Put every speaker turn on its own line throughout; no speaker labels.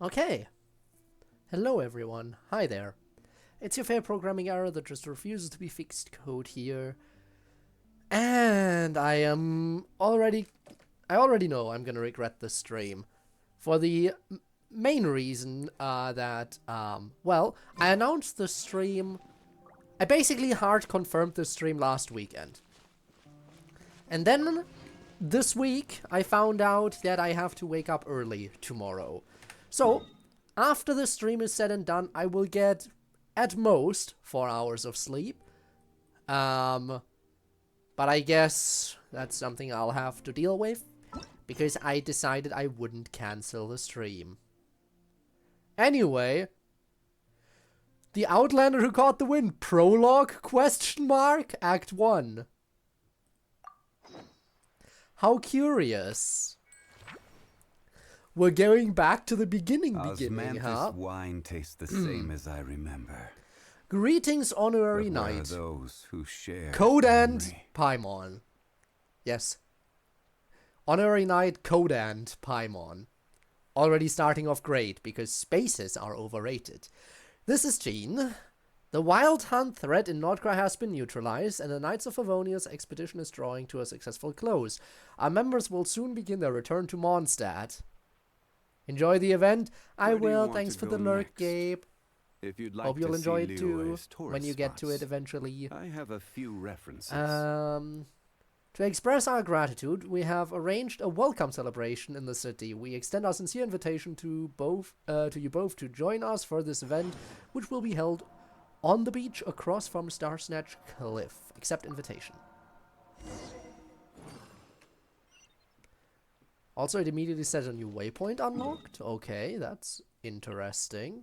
Okay. Hello everyone. Hi there. It's your fair programming error that just refuses to be fixed code here. And I already know I'm gonna regret this stream. For the main reason that, well, I announced the stream. I basically hard confirmed the stream last weekend. And then this week I found out that I have to wake up early tomorrow. So, after the stream is said and done, I will get, at most, 4 hours of sleep. But I guess that's something I'll have to deal with, because I decided I wouldn't cancel the stream. Anyway, the Outlander who caught the wind, prologue, question mark, Act 1. How curious. We're going back to the beginning, huh?
Wine tastes the same as I remember.
Greetings, honorary
But where
knight.
are those who share
Code and
memory?
Paimon. Yes. Honorary knight, Code and Paimon. Already starting off great, because spaces are overrated. This is Jean. The wild hunt threat in Nod-Krai has been neutralized, and the Knights of Favonia's expedition is drawing to a successful close. Our members will soon begin their return to Mondstadt. Enjoy the event. I will. Thanks for the lurk,
next?
Gabe.
If you'd like
Hope you'll
to
enjoy
see
it too
Leroy's
when
tourist
you get to
spots,
it eventually.
I have a few references.
To express our gratitude, we have arranged a welcome celebration in the city. We extend our sincere invitation to you both to join us for this event, which will be held on the beach across from Starsnatch Cliff. Accept invitation. Also, it immediately says a new waypoint unlocked. Okay, that's interesting.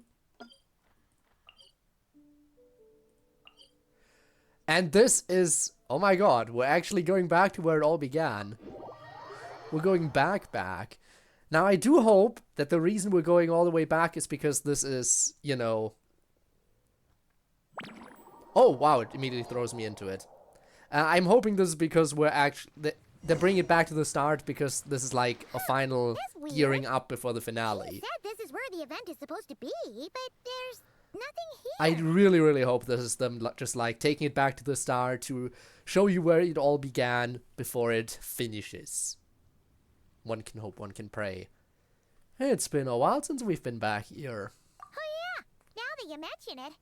And this is... oh my god, we're actually going back to where it all began. We're going back. Now, I do hope that the reason we're going all the way back is because this is, you know... oh, wow, it immediately throws me into it. I'm hoping this is because we're actually... they bring it back to the start because this is like a final gearing up before the finale.
He said this is where the event is supposed to be, but there's nothing here.
I really hope this is them just like taking it back to the start to show you where it all began before it finishes. One can hope, one can pray. It's been a while since we've been back here.
Oh yeah, now that you mention it,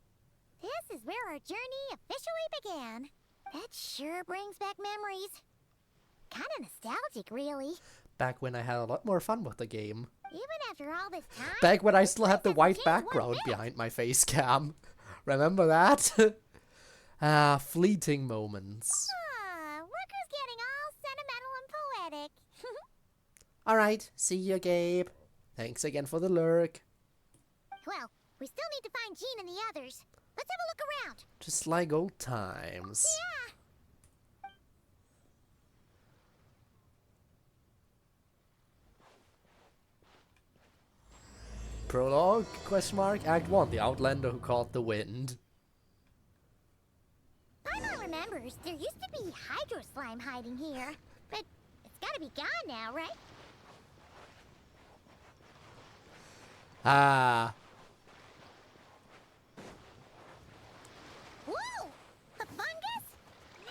this is where our journey officially began. That sure brings back memories. Kind of nostalgic, really.
Back when I had a lot more fun with the game.
Even after all this time.
Back when I still had the white background behind my face cam. Remember that? Fleeting moments.
Look who's getting all sentimental and poetic.
Alright, see you, Gabe. Thanks again for the lurk.
Well, we still need to find Jean and the others. Let's have a look around.
Just like old times.
Yeah.
Prologue, question mark, Act 1, the Outlander who caught the wind.
Paimon remembers there used to be hydro slime hiding here, but it's gotta be gone now, right?
Ah.
Whoa! A fungus?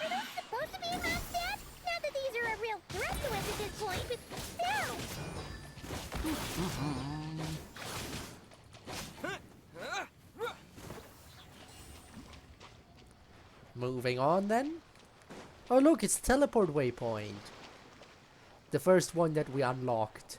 Are those supposed to be in Mondstadt? Not that these are a real threat to us at this point, but still!
Moving on then. Oh look, it's teleport waypoint. The first one that we unlocked.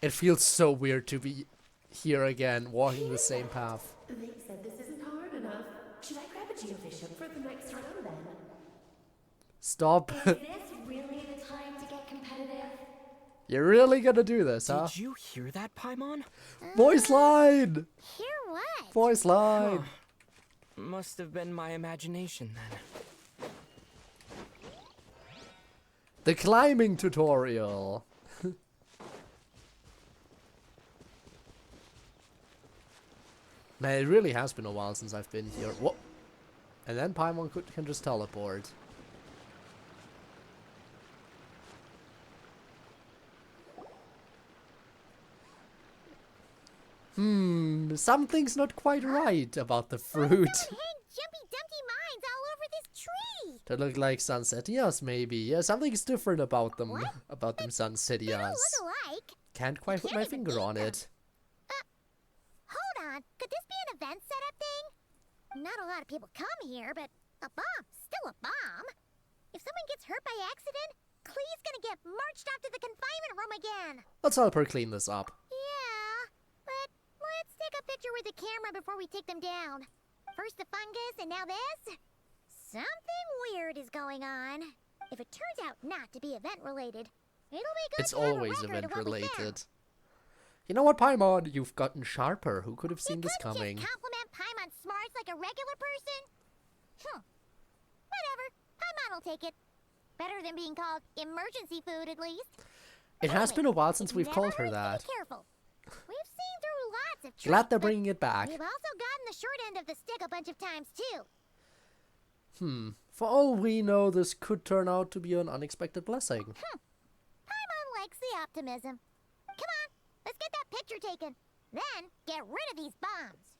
It feels so weird to be here again, walking the same path.
They said this isn't hard enough. Should I grab a geobishop for the next round then?
Stop.
Is this really the time to get competitive?
You're really gonna do this, huh?
Did you hear that, Paimon?
Voice line!
Hear what?
Voice line!
Must have been my imagination then.
The climbing tutorial. Man, it really has been a while since I've been here. Whoa! And then Paimon can just teleport. Something's not quite right about the fruit.
Someone hang Jumpy Dumpty mines all over this tree.
They look like Sunsetias, maybe. Yeah, something's different about them.
What?
About them
They don't
Sunsetias.
look alike.
Can't quite put
can't
my
even
finger
eat
on
them.
it.
Hold on. Could this be an event setup thing? Not a lot of people come here, but a bomb's still a bomb. If someone gets hurt by accident, Klee's gonna get marched off to the confinement room again.
Let's help her clean this up.
Yeah, but let's take a picture with the camera before we take them down. First the fungus, and now this? Something weird is going on. If it turns out not to be event-related, it'll be good
It's
to have a
always
record of what we found.
event-related. You know what, Paimon? You've gotten sharper. Who could have seen
You
this
couldn't
coming?
just compliment Paimon's smarts like a regular person? Whatever. Paimon will take it. Better than being called emergency food, at least.
It has been a while
It
since we've
never
called her
hurts to
that.
be careful. We've seen through lots of
Glad
tricks,
they're
but
bringing it back.
we've also gotten the short end of the stick a bunch of times, too.
For all we know, this could turn out to be an unexpected blessing.
Paimon likes the optimism. Come on, let's get that picture taken. Then, get rid of these bombs.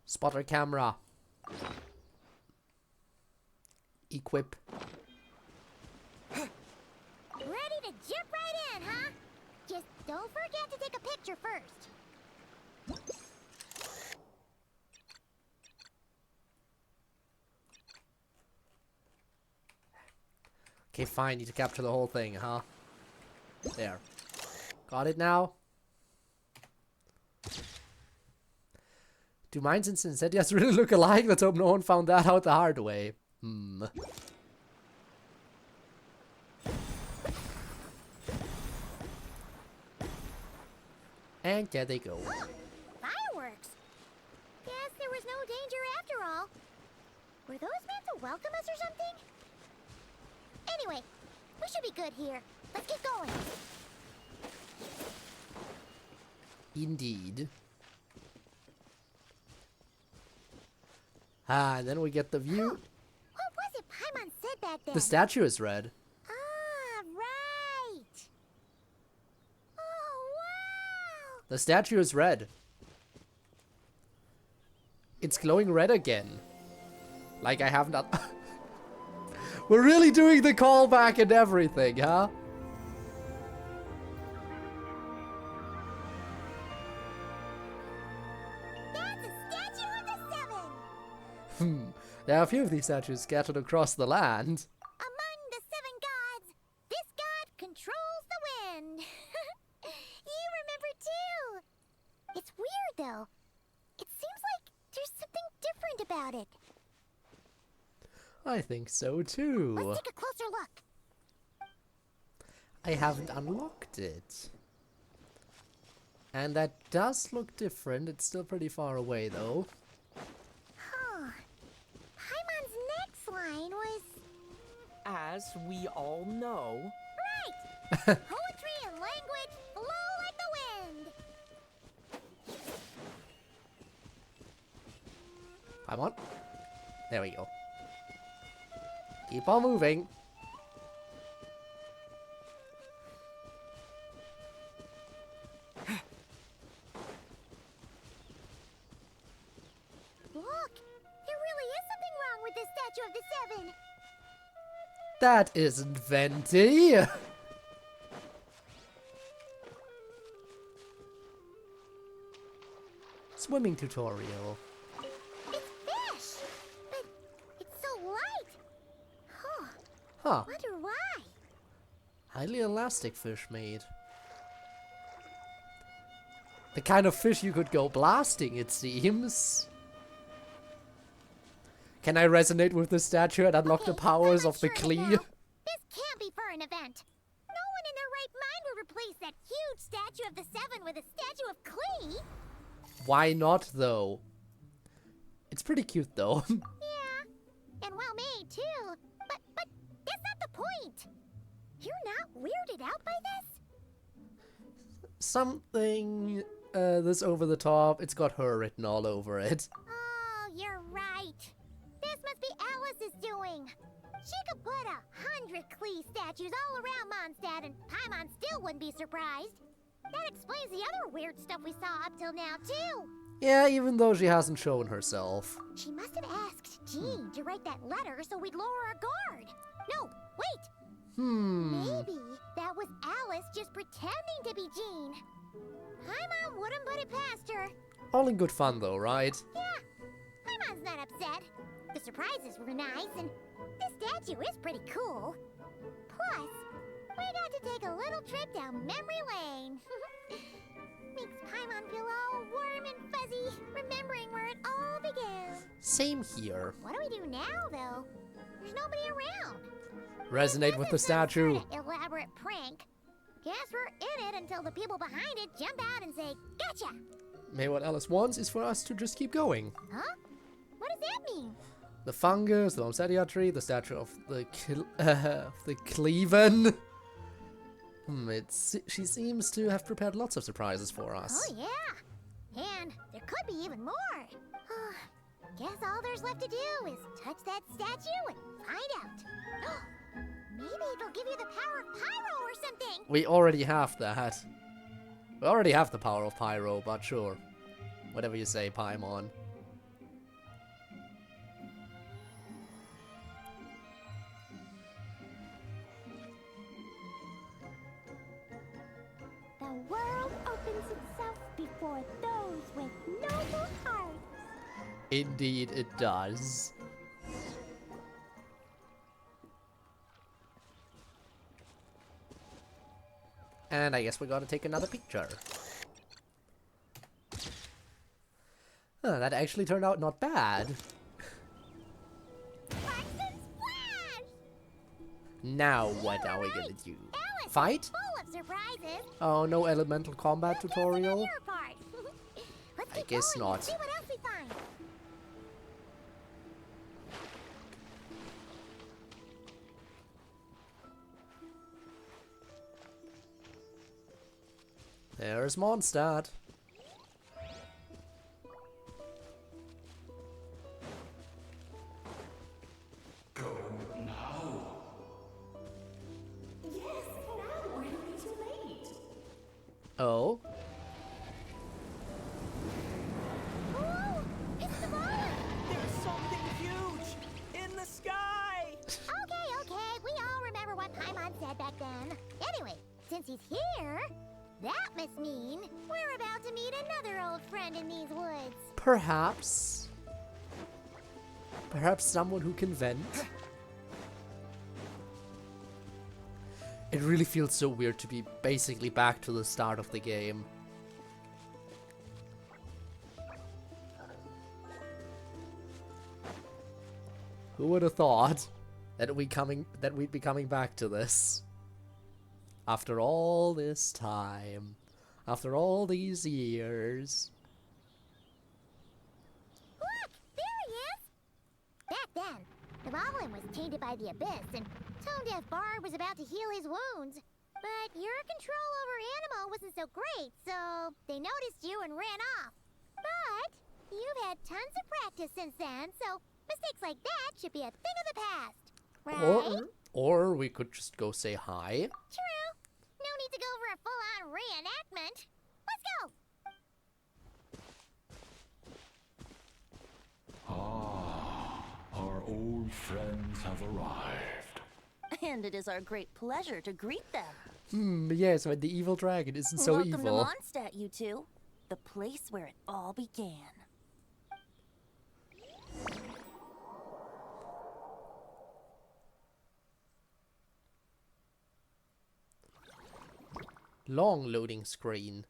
Spotter camera. Equip.
Ready to jump right in, huh? Just don't forget to take a picture first.
Okay, fine. Need to capture the whole thing, huh? There. Got it now? Do mines and Sinsetias really look alike? Let's hope no one found that out the hard way. And there they go.
Fireworks! Guess there was no danger after all. Were those meant to welcome us or something? Anyway, we should be good here. Let's get going.
Indeed. Ah, and then we get the view.
What was it Paimon said back then?
The statue is red.
Ah, right. Oh, wow.
The statue is red. It's glowing red again. Like I have not... We're really doing the callback and everything, huh?
That's a statue of the seven.
There are a few of these statues scattered across the land.
Among the seven gods, this god controls the wind. You remember too. It's weird though. It seems like there's something different about it.
I think so too.
Let's take a closer look.
I haven't unlocked it. And that does look different. It's still pretty far away though.
Huh. Paimon's next line was
As we all know,
right. Poetry and language flow like the wind.
Come on. There we go. Keep on moving.
Look, there really is something wrong with this statue of the seven.
That isn't Venti. Swimming tutorial.
It's fish, but it's so light. Huh.
Huh.
Wonder why.
Highly elastic fish made. The kind of fish you could go blasting, it seems. Can I resonate with the statue and unlock the
Okay,
powers
I'm
of the
unsure
Klee?
now. This can't be for an event. No one in their right mind would replace that huge statue of the seven with a statue of Klee.
Why not, though? It's pretty cute, though.
Yeah, and well made too. But that's not the point. You're not weirded out by this?
Something this over the top. It's got her written all over it.
Oh, you're right. This must be Alice's doing. She could put 100 Klee statues all around Mondstadt and Paimon still wouldn't be surprised. That explains the other weird stuff we saw up till now, too.
Yeah, even though she hasn't shown herself.
She must have asked Jean to write that letter so we'd lower our guard. No, wait. Maybe that was Alice just pretending to be Jean. Paimon wouldn't put it past her.
All in good fun though, right?
Yeah, Paimon's not upset. The surprises were nice, and this statue is pretty cool. Plus, we got to take a little trip down memory lane. Makes Paimon feel all warm and fuzzy, remembering where it all began.
Same here.
What do we do now, though? There's nobody around.
Resonate with the
This is some
statue.
sort of elaborate prank. Guess we're in it until the people behind it jump out and say, "Gotcha!"
Maybe what Alice wants is for us to just keep going.
Huh? What does that mean?
The fungus, the Mondstadt tree, the statue of the Cleaven. She seems to have prepared lots of surprises for us.
Oh, yeah. And there could be even more. Guess all there's left to do is touch that statue and find out. Maybe it'll give you the power of Pyro or something.
We already have that. We already have the power of Pyro, but sure. Whatever you say, Paimon.
The world opens itself before those with noble hearts.
Indeed it does. And I guess we gotta take another picture. That actually turned out not bad. Now what are we gonna do?
Alice,
Fight?
full of surprises.
Oh, no elemental combat tutorial?
Your part. Let's
I
keep
guess
going and
not.
See what else we find.
There's Mondstadt.
Yes, now or it'll be too late.
Oh?
Whoa! It's the ball!
There's something huge in the sky!
Okay. We all remember what Paimon said back then. Anyway, since he's here, that must mean we're about to meet another old friend in these woods.
Perhaps. Perhaps someone who can vent. It really feels so weird to be basically back to the start of the game. Who would have thought that we'd be coming back to this? After all this time. After all these years.
Look! There he is! Back then, the Moblin was tainted by the Abyss, and Tone Deaf Bard was about to heal his wounds. But your control over Animo wasn't so great, so they noticed you and ran off. But you've had tons of practice since then, so mistakes like that should be a thing of the past. Right?
Or we could just go say hi.
True. No need to go for a full-on reenactment. Let's go!
Our old friends have arrived.
And it is our great pleasure to greet them.
Yes, but the evil dragon isn't so
Welcome
evil.
to Mondstadt, you two. The place where it all began.
Long loading screen.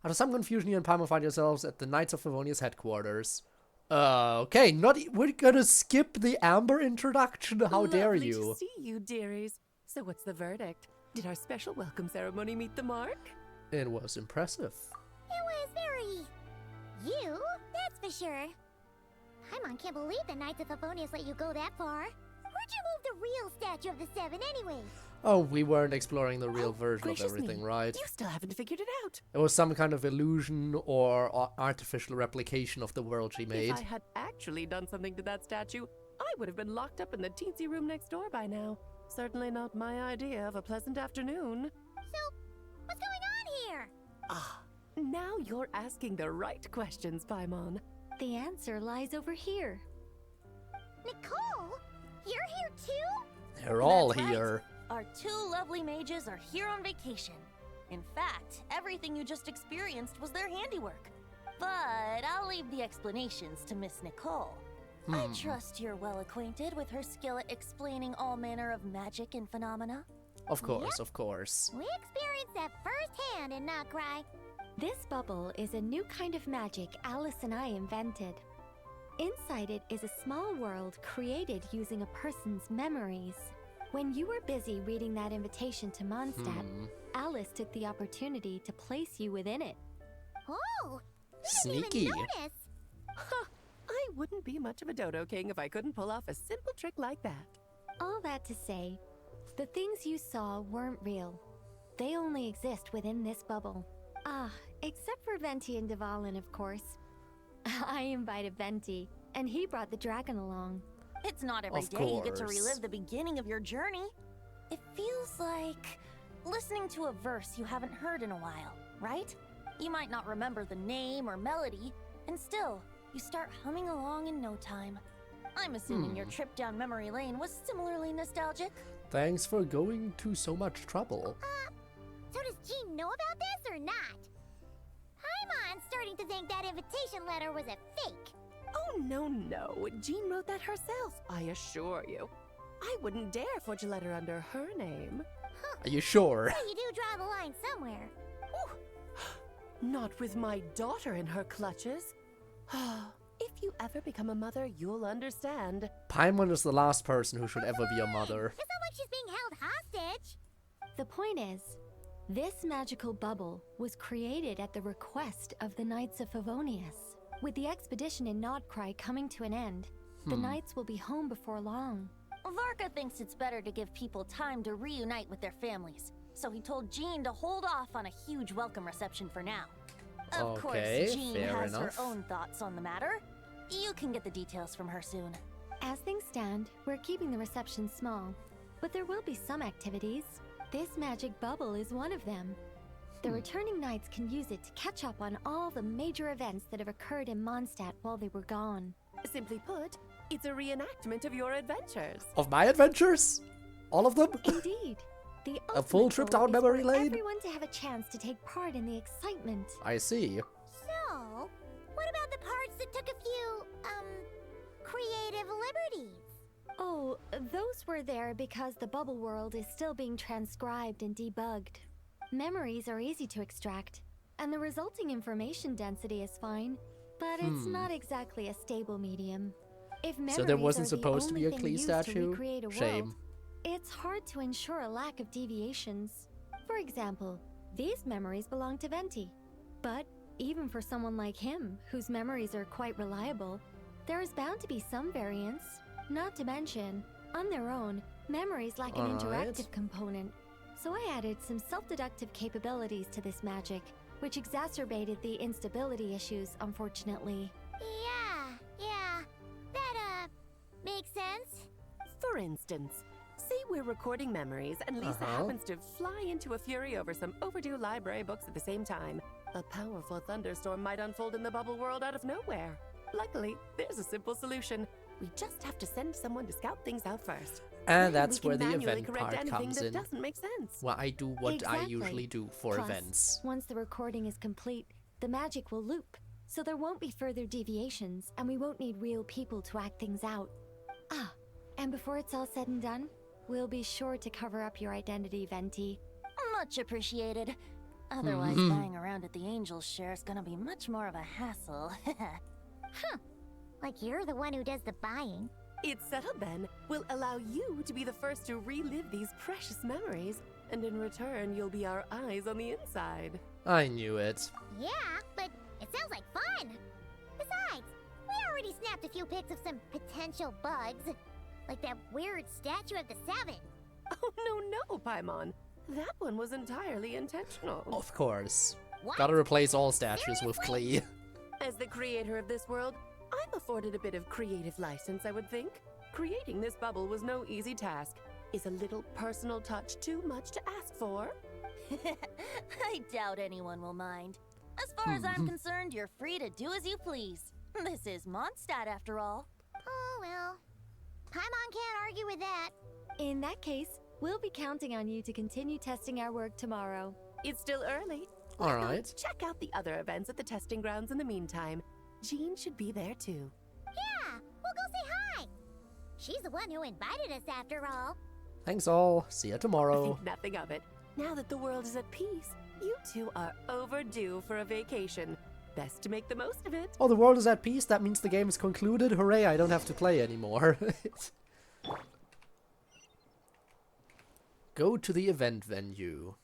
After some confusion, you and Paimon find yourselves at the Knights of Favonia's headquarters. Okay, we're gonna skip the Amber introduction. How dare
Lovely
you?
to see you, dearies. So what's the verdict? Did our special welcome ceremony meet the mark?
It was impressive.
It was very... you, that's for sure. Paimon can't believe the Knights of Favonius let you go that far. Where'd you move the real statue of the Seven anyway?
Oh, we weren't exploring the real version of
Gracious
everything,
me.
right?
You still haven't figured it out.
It was some kind of illusion or artificial replication of the world she made.
If I had actually done something to that statue, I would have been locked up in the teensy room next door by now. Certainly not my idea of a pleasant afternoon.
So, what's going on here?
Ah, now you're asking the right questions, Paimon.
The answer lies over here.
Nicole, you're here too?
They're all
That's right.
here.
Our two lovely mages are here on vacation. In fact, everything you just experienced was their handiwork. But I'll leave the explanations to Miss Nicole. I trust you're well acquainted with her skill at explaining all manner of magic and phenomena.
Of course, of course.
We experienced that firsthand in Nod-Krai.
This bubble is a new kind of magic Alice and I invented. Inside it is a small world created using a person's memories. When you were busy reading that invitation to Mondstadt, Alice took the opportunity to place you within it.
Oh,
Sneaky.
didn't even notice.
I wouldn't be much of a Dodo King if I couldn't pull off a simple trick like that.
All that to say, the things you saw weren't real. They only exist within this bubble. Ah, except for Venti and Dvalin, of course. I invited Venti, and he brought the dragon along.
It's not every
Of
day you get to
course.
relive the beginning of your journey. It feels like listening to a verse you haven't heard in a while, right? You might not remember the name or melody, and still, you start humming along in no time. I'm assuming your trip down memory lane was similarly nostalgic.
Thanks for going to so much trouble.
So does Jean know about this or not? Paimon's starting to think that invitation letter was a fake.
Oh, no. Jean wrote that herself, I assure you. I wouldn't dare forge a letter under her name.
Are you sure?
But you do draw the line somewhere.
Not with my daughter in her clutches. If you ever become a mother, you'll understand.
Paimon is the last person who should ever be a mother.
It's not like she's being held hostage.
The point is, this magical bubble was created at the request of the Knights of Favonius. With the expedition in Nod-Krai coming to an end, the Knights will be home before long.
Varka thinks it's better to give people time to reunite with their families, so he told Jean to hold off on a huge welcome reception for now. Of
Okay,
course, Jean
fair
has
enough.
her own thoughts on the matter. You can get the details from her soon.
As things stand, we're keeping the reception small, but there will be some activities. This magic bubble is one of them. The returning knights can use it to catch up on all the major events that have occurred in Mondstadt while they were gone.
Simply put, it's a reenactment of your adventures.
Of my adventures? All of them?
Indeed. The
A full
ultimate
trip
goal
down
is
memory
for
lane?
everyone to have a chance to take part in the excitement.
I see.
So, what about the parts that took a few, creative liberties?
Oh, those were there because the bubble world is still being transcribed and debugged. Memories are easy to extract, and the resulting information density is fine, but it's not exactly a stable medium. If memories
So there wasn't
are the
supposed to be
only
a
thing
Klee
used to
statue?
recreate a
Shame.
world, it's hard to ensure a lack of deviations. For example, these memories belong to Venti. But even for someone like him, whose memories are quite reliable, there is bound to be some variance. Not to mention, on their own, memories lack an
Alright.
interactive component. So I added some self-deductive capabilities to this magic, which exacerbated the instability issues, unfortunately.
Yeah, that, makes sense.
For instance, say we're recording memories and Lisa happens to fly into a fury over some overdue library books at the same time. A powerful thunderstorm might unfold in the bubble world out of nowhere. Luckily, there's a simple solution. We just have to send someone to scout things out first.
And
Then
that's
we
where
can
the
manually
event
correct
part
anything
comes
that
in.
doesn't make sense.
Well, I do what I
Exactly.
usually do for
Plus,
events.
once the recording is complete, the magic will loop, so there won't be further deviations, and we won't need real people to act things out. Ah, and before it's all said and done, we'll be sure to cover up your identity, Venti.
Much appreciated. Otherwise, buying around at the Angels share is gonna be much more of a hassle.
Like you're the one who does the buying.
It's settled then. We'll allow you to be the first to relive these precious memories, and in return, you'll be our eyes on the inside.
I knew it.
Yeah, but it sounds like fun. Besides, we already snapped a few pics of some potential bugs. Like that weird statue of the Seven.
Oh, no, Paimon. That one was entirely intentional.
Of course.
What?
Gotta replace all statues with Klee.
As the creator of this world, I'm afforded a bit of creative license, I would think. Creating this bubble was no easy task. Is a little personal touch too much to ask for?
I doubt anyone will mind. As far as I'm concerned, you're free to do as you please. This is Mondstadt, after all.
Oh, well. Paimon can't argue with that.
In that case, we'll be counting on you to continue testing our work tomorrow.
It's still early.
All
Why not
right.
check out the other events at the testing grounds in the meantime. Jean should be there too.
Yeah, we'll go say hi. She's the one who invited us after all.
Thanks all. See you tomorrow.
Think nothing of it. Now that the world is at peace, you two are overdue for a vacation. Best to make the most of it.
Oh, the world is at peace. That means the game is concluded. Hooray, I don't have to play anymore. Go to the event venue.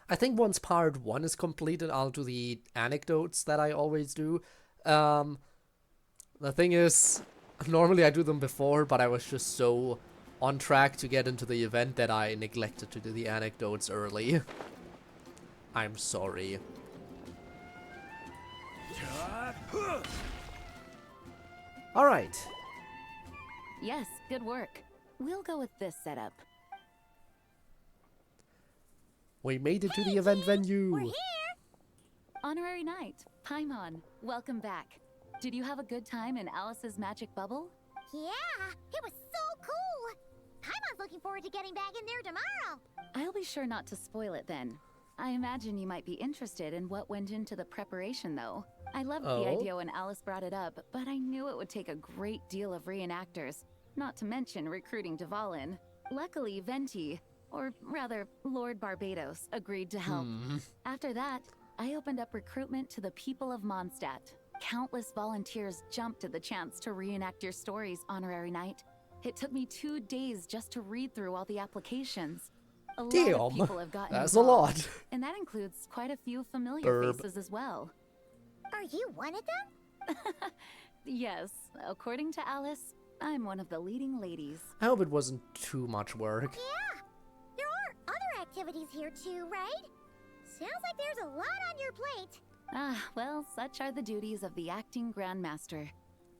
I think once part 1 is completed, I'll do the anecdotes that I always do. The thing is, normally I do them before, but I was just so on track to get into the event that I neglected to do the anecdotes early. I'm sorry. Alright.
Yes, good work. We'll go with this setup.
We made it to the event venue.
We're here.
Honorary Knight, Paimon, welcome back. Did you have a good time in Alice's magic bubble?
Yeah, it was so cool. Paimon's looking forward to getting back in there tomorrow.
I'll be sure not to spoil it then. I imagine you might be interested in what went into the preparation, though. I loved the idea when Alice brought it up, but I knew it would take a great deal of reenactors, not to mention recruiting Dvalin. Luckily, Venti, or rather, Lord Barbados, agreed to help. After that, I opened up recruitment to the people of Mondstadt. Countless volunteers jumped at the chance to reenact your stories, Honorary Knight. It took me 2 days just to read through all the applications. A lot of people have gotten
that's
involved,
a lot.
and that includes quite a few familiar faces as well.
Are you one of them?
Yes, according to Alice, I'm one of the leading ladies.
I hope it wasn't too much work.
Yeah. There are other activities here too, right? Sounds like there's a lot on your plate.
Ah, well, such are the duties of the acting Grandmaster.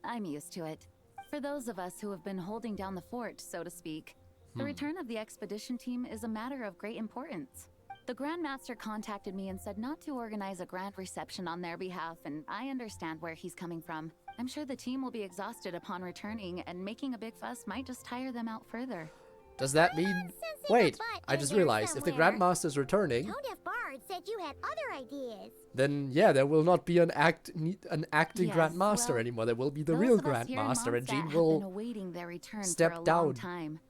I'm used to it. For those of us who have been holding down the fort, so to speak, the return of the expedition team is a matter of great importance. The Grandmaster contacted me and said not to organize a grand reception on their behalf, and I understand where he's coming from. I'm sure the team will be exhausted upon returning, and making a big fuss might just tire them out further.
Does that mean...
Sensing
Wait,
a butt
I
in
just
there
realized, if the
somewhere.
Grandmaster's returning,
Toadef Bard said you had other ideas.
then yeah, there will not be an acting
Yes,
Grandmaster
well,
anymore. There will be the
Those
real
of us here in
Grandmaster, and
Mondstadt
Jean
have been
will...
awaiting their return
step
for a
down.
long time.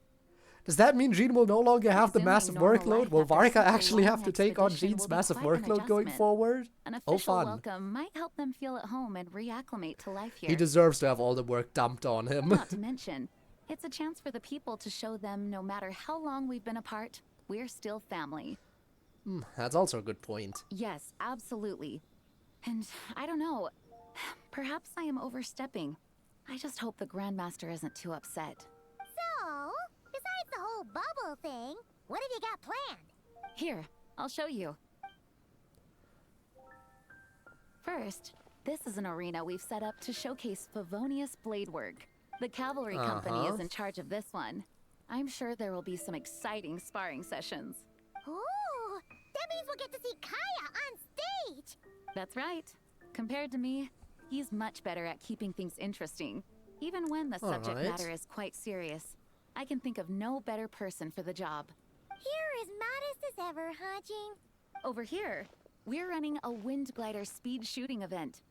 Does that mean Jean will no longer have the
Resuming
massive
normal
workload?
life
Will
after
Varka
such a
actually have
long
to take on
expedition
Jean's
will be
massive
quite an
workload going
adjustment.
forward?
An
Oh,
official
fun.
welcome might help them feel at home and reacclimate to life here.
He deserves to have all the work dumped on him.
Not to mention, it's a chance for the people to show them no matter how long we've been apart, we're still family.
That's also a good point.
Yes, absolutely. And I don't know, perhaps I am overstepping. I just hope the Grandmaster isn't too upset.
So, besides the whole bubble thing, what have you got planned?
Here, I'll show you. First, this is an arena we've set up to showcase Favonius blade work. The cavalry company is in charge of this one. I'm sure there will be some exciting sparring sessions.
Ooh, that means we'll get to see Kaya on stage.
That's right. Compared to me, he's much better at keeping things interesting, even when the subject
Alright.
matter is quite serious. I can think of no better person for the job.
You're as modest as ever, huh, Jean?
Over here, we're running a wind glider speed shooting event.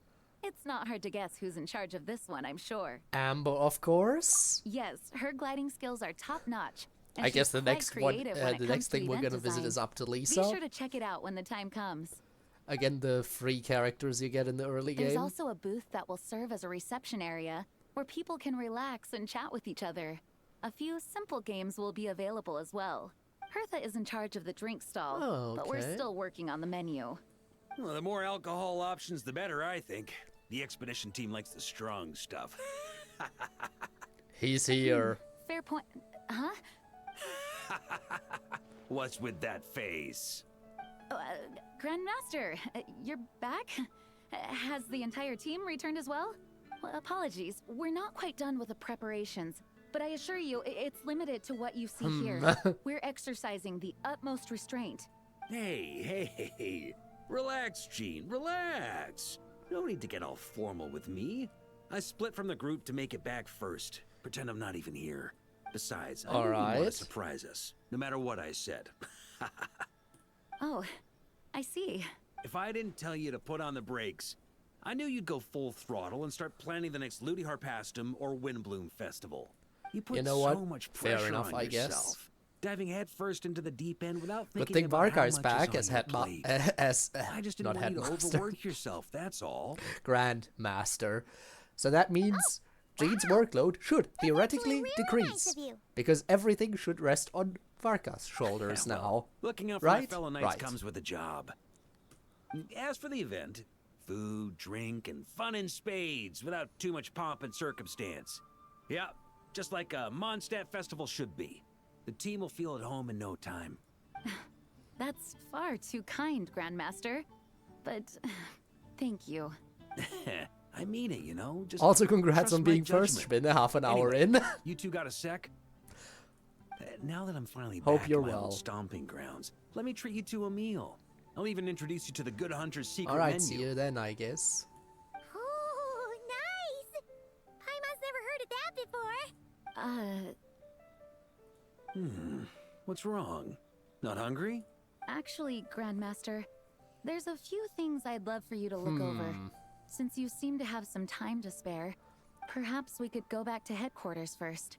It's not hard to guess who's in charge of this one, I'm sure.
Amber, of course.
Yes, her gliding skills are top-notch. and
I guess
she's
the
quite
next one,
creative when it
the
comes
next
to
thing we're
event
gonna visit
design.
is up to
Be
Lisa.
sure to check it out when the time comes.
Again, the free characters you get in the early
There's
game.
also a booth that will serve as a reception area where people can relax and chat with each other. A few simple games will be available as well. Hertha is in charge of the drink stall,
Oh,
but we're
okay.
still working on the menu.
Well, the more alcohol options, the better, I think. The expedition team likes the strong stuff.
He's here.
Fair point. Huh?
What's with that face?
Grandmaster, you're back? Has the entire team returned as well? Well, apologies, we're not quite done with the preparations, but I assure you, it's limited to what you see here. We're exercising the utmost restraint.
Hey. Relax, Gene, relax. No need to get all formal with me. I split from the group to make it back first. Pretend I'm not even here. Besides, I didn't want to surprise us, no matter what I said.
Oh, I see.
If I didn't tell you to put on the brakes, I knew you'd go full throttle and start planning the next Ludi Harpastum or Windbloom Festival. You put so much pressure
Fair enough,
on
I
yourself.
Guess.
Diving headfirst into the deep end without thinking
Good thing
about how
Varkar's
much
back
is
as
I just didn't want you to overwork yourself, that's all.
Grandmaster. So that means Gene's workload should theoretically decrease. Because everything should rest on Varka's shoulders now.
Looking out for my fellow knights comes with a job. As for the event, food, drink, and fun in spades without too much pomp and circumstance. Yeah, just like a Mondstadt festival should be. The team will feel at home in no time.
That's far too kind, Grandmaster. But thank you.
I mean it, you know. Just
also, congrats on being
judgment.
first spin half an hour in.
You two got a sec? Now that I'm finally
Hope
back
you're
in my
well.
old stomping grounds, let me treat you to a meal. I'll even introduce you to the Good Hunter's secret
All right,
menu.
see you then, I guess.
Oh, nice! Paimon's never heard of that before.
What's wrong? Not hungry?
Actually, Grandmaster, there's a few things I'd love for you to look over. Since you seem to have some time to spare, perhaps we could go back to headquarters first.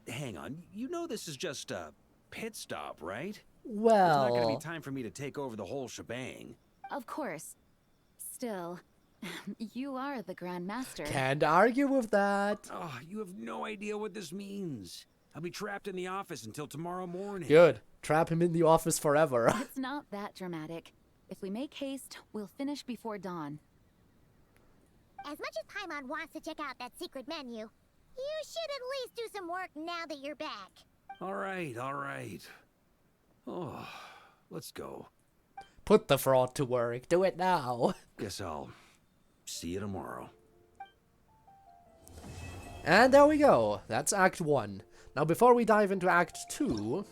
Hang on. You know this is just a pit stop, right?
Well,
There's not going to be time for me to take over the whole shebang.
Of course. Still, you are the Grandmaster.
Can't argue with that.
Oh, you have no idea what this means. I'll be trapped in the office until tomorrow morning.
Good. Trap him in the office forever.
It's not that dramatic. If we make haste, we'll finish before dawn.
As much as Paimon wants to check out that secret menu, you should at least do some work now that you're back.
All right. Oh, let's go.
Put the fraud to work. Do it now.
Guess I'll see you tomorrow.
And there we go. That's Act 1. Now, before we dive into Act 2,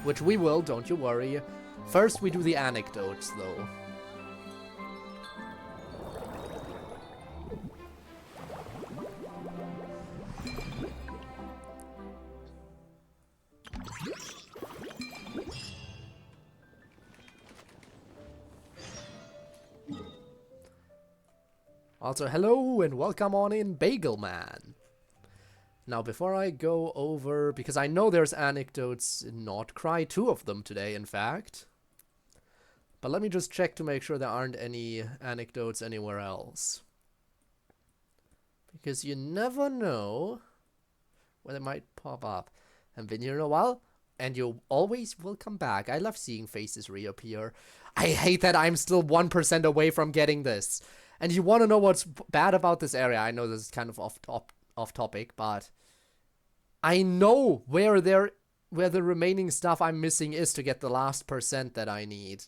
which we will, don't you worry, first we do the anecdotes, though. Also, hello and welcome on in, Bagel Man. Now, before I go over, because I know there's anecdotes in Nod-Krai, 2 of them today, in fact. But let me just check to make sure there aren't any anecdotes anywhere else. Because you never know when it might pop up. I've been here in a while, and you always will come back. I love seeing faces reappear. I hate that I'm still 1% away from getting this. And you want to know what's bad about this area? I know this is kind of off topic, but I know where the remaining stuff I'm missing is to get the last % that I need.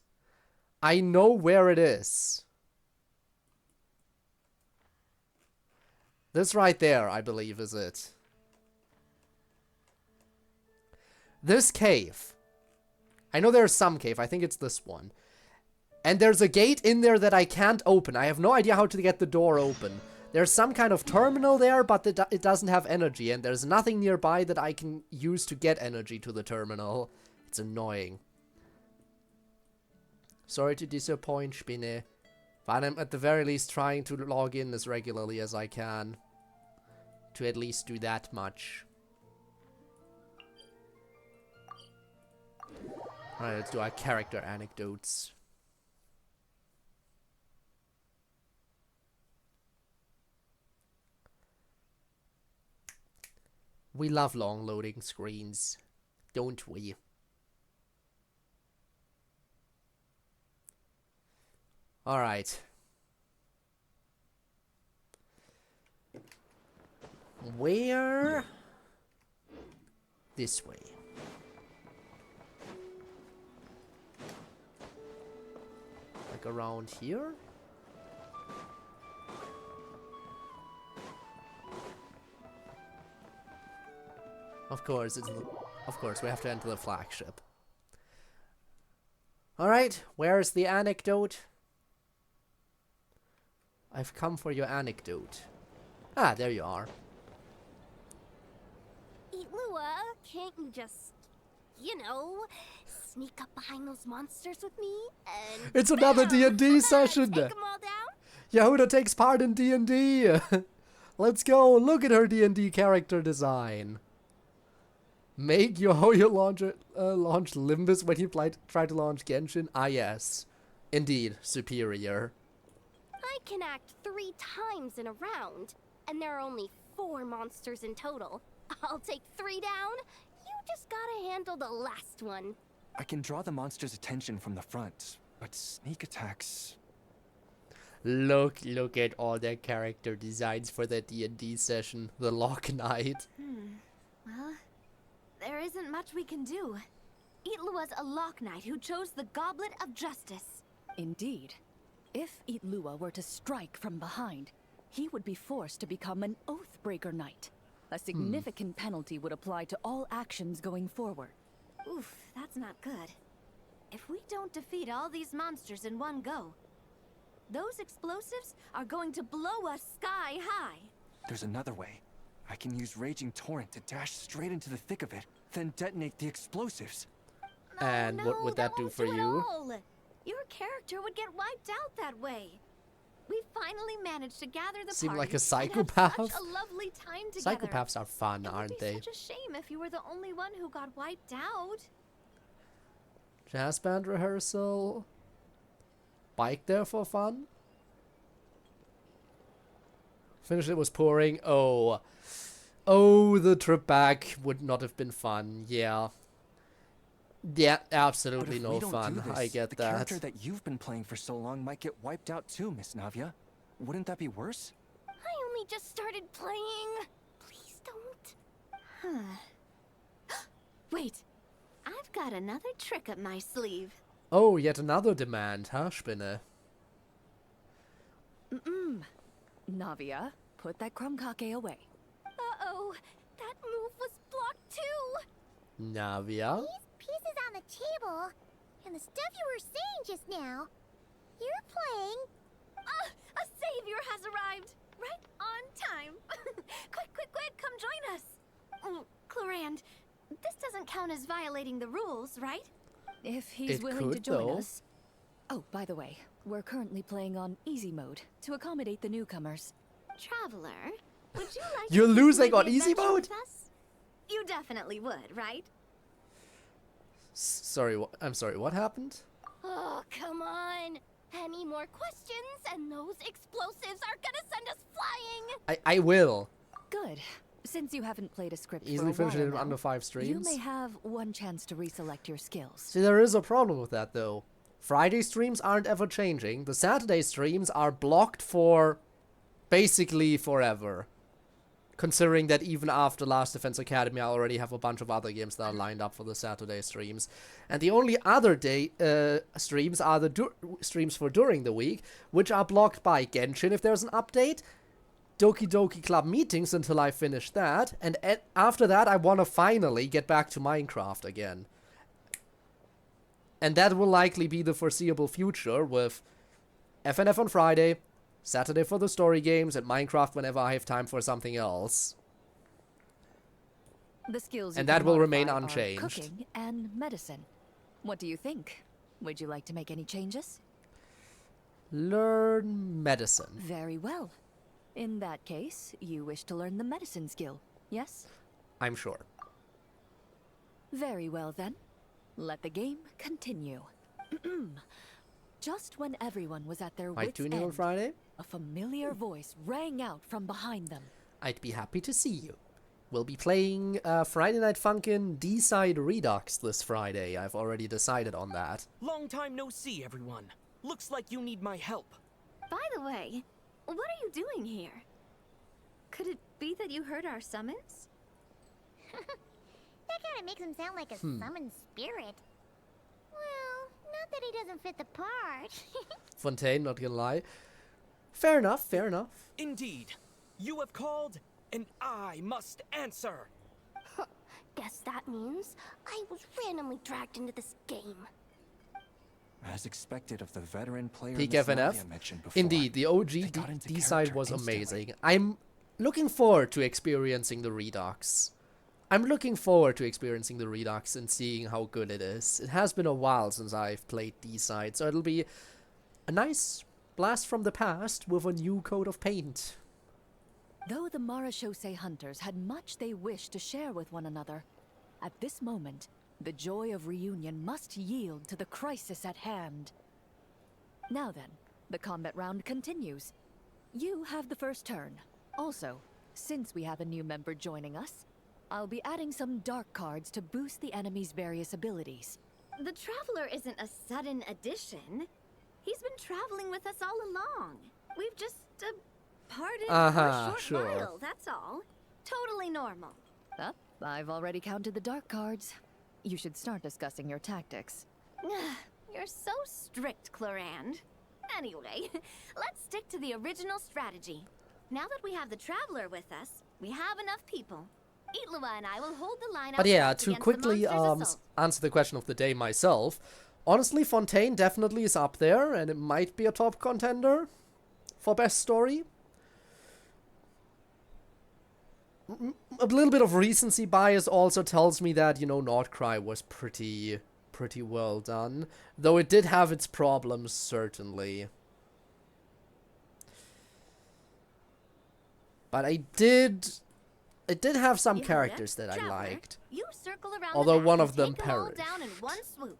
I know where it is. This right there, I believe, is it. This cave. I know there's some cave. I think it's this one. And there's a gate in there that I can't open. I have no idea how to get the door open. There's some kind of terminal there, but it doesn't have energy. And there's nothing nearby that I can use to get energy to the terminal. It's annoying. Sorry to disappoint, Spinne. But I'm at the very least trying to log in as regularly as I can. To at least do that much. Alright, let's do our character anecdotes. We love long loading screens, don't we? Alright. Where? This way. Like around here? Of course, we have to enter the flagship. Alright, where's the anecdote? I've come for your anecdote. Ah, there you are.
Lua, can't you just, you know, sneak up behind those monsters with me and
It's another D&D session!
take them all down?
Yehuda takes part in D&D! Let's go! Look at her D&D character design! Make your Hoyo launch Limbus when you try to launch Genshin? Ah yes. Indeed, superior.
I can act 3 times in a round, and there are only 4 monsters in total. I'll take 3 down. You just gotta handle the last one.
I can draw the monster's attention from the front, but sneak attacks...
Look at all their character designs for the D&D session. The Lock Knight.
Well, there isn't much we can do. Itlua's a Lock Knight who chose the Goblet of Justice.
Indeed. If Itlua were to strike from behind, he would be forced to become an Oathbreaker Knight. A significant penalty would apply to all actions going forward.
Oof, that's not good. If we don't defeat all these monsters in one go, those explosives are going to blow us sky high.
There's another way. I can use Raging Torrent to dash straight into the thick of it, then detonate the explosives.
And what would that do for you?
Your character would get wiped out that way. We finally managed to gather the
Seem
party
like a
and have
psychopath.
such a lovely time together.
Psychopaths are fun, aren't they?
It would be such a shame if you were the only one who got wiped out.
Jazz band rehearsal. Bike there for fun. Finish it was pouring. Oh, the trip back would not have been fun. Yeah. Yeah, absolutely no fun. I get
the
that.
character that you've been playing for so long might get wiped out too, Miss Navia. Wouldn't that be worse?
I only just started playing. Please don't.
Wait, I've got another trick up my sleeve.
Oh, yet another demand, huh, Spinner?
Navia, put that Krumkake away.
Uh-oh, that move was blocked too.
Navia?
These pieces on the table, and the stuff you were saying just now. You're playing.
A savior has arrived! Right on time! quick, come join us! Clarand, this doesn't count as violating the rules, right?
If he's
It
willing to
could,
join
though.
us. Oh, by the way, we're currently playing on easy mode to accommodate the newcomers.
Traveler, would you like
You're
to
losing
complete
on
the
easy
adventure
mode?
with us? You definitely would, right?
Sorry, I'm sorry, what happened?
Oh, come on. Any more questions, and those explosives are gonna send us flying.
I will.
Good. Since you haven't played a script
Easily
for a
finish it
while
in
now,
under 5
you
streams.
may have one chance to reselect your skills.
See, there is a problem with that, though. Friday streams aren't ever changing. The Saturday streams are blocked for basically forever. Considering that even after Last Defense Academy, I already have a bunch of other games that are lined up for the Saturday streams. And the only other day streams are the streams for during the week, which are blocked by Genshin if there's an update, Doki Doki Club meetings until I finish that, and after that I want to finally get back to Minecraft again. And that will likely be the foreseeable future with FNF on Friday, Saturday for the story games, and Minecraft whenever I have time for something else.
The skills
And
you
that
can
will remain
modify are
unchanged.
Cooking and medicine. What do you think? Would you like to make any changes?
Learn medicine.
Very well. In that case, you wish to learn the medicine skill, yes?
I'm sure.
Very well then. Let the game continue. Just when everyone was at their
Might
wits'
tune in on
end,
Friday?
a familiar voice rang out from behind them.
I'd be happy to see you. We'll be playing Friday Night Funkin' D-Side Redux this Friday. I've already decided on that.
Long time no see, everyone. Looks like you need my help.
By the way, what are you doing here? Could it be that you heard our summons?
That kind of makes him sound like a summoned spirit. Well, Not that he doesn't fit the part.
Fontaine, not gonna lie. Fair enough, fair enough.
Indeed. You have called, and I must answer.
Guess that means I was randomly dragged into this game.
As expected of the veteran player
Peak
Miss
FNF.
Nadia mentioned before,
Indeed, the OG
they got into
D-side
character
was
instantly.
amazing. I'm looking forward to experiencing the Redux. I'm looking forward to experiencing the Redux and seeing how good it is. It has been a while since I've played D-side, so it'll be a nice blast from the past with a new coat of paint.
Though the Marachose hunters had much they wished to share with one another, at this moment, the joy of reunion must yield to the crisis at hand. Now then, the combat round continues. You have the first turn. Also, since we have a new member joining us, I'll be adding some dark cards to boost the enemy's various abilities.
The Traveler isn't a sudden addition. He's been traveling with us all along. We've just parted for a short while, that's all. Totally normal.
I've already counted the dark cards. You should start discussing your tactics.
You're so strict, Clorand. Anyway, let's stick to the original strategy. Now that we have the Traveler with us, we have enough people. Itlua and I will hold the line.
But yeah, to quickly answer the question of the day myself, honestly, Fontaine definitely is up there, and it might be a top contender for best story. A little bit of recency bias also tells me that, you know, Nod-Krai was pretty well done, though it did have its problems, certainly. But it did have some characters that I liked,
You circle around
although
the
one
map
of
and
them
take 'em all
perished,
down in one swoop.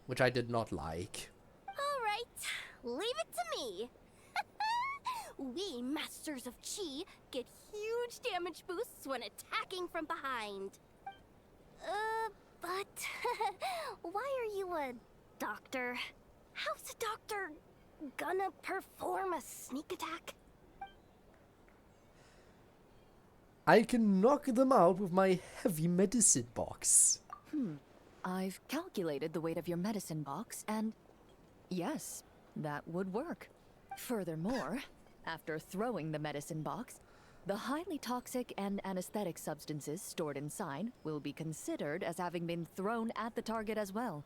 which I did not like.
All right, leave it to me. We Masters of Chi get huge damage boosts when attacking from behind. But why are you a doctor? How's a doctor gonna perform a sneak attack?
I can knock them out with my heavy medicine box.
I've calculated the weight of your medicine box, and yes, that would work. Furthermore, after throwing the medicine box, the highly toxic and anesthetic substances stored inside will be considered as having been thrown at the target as well.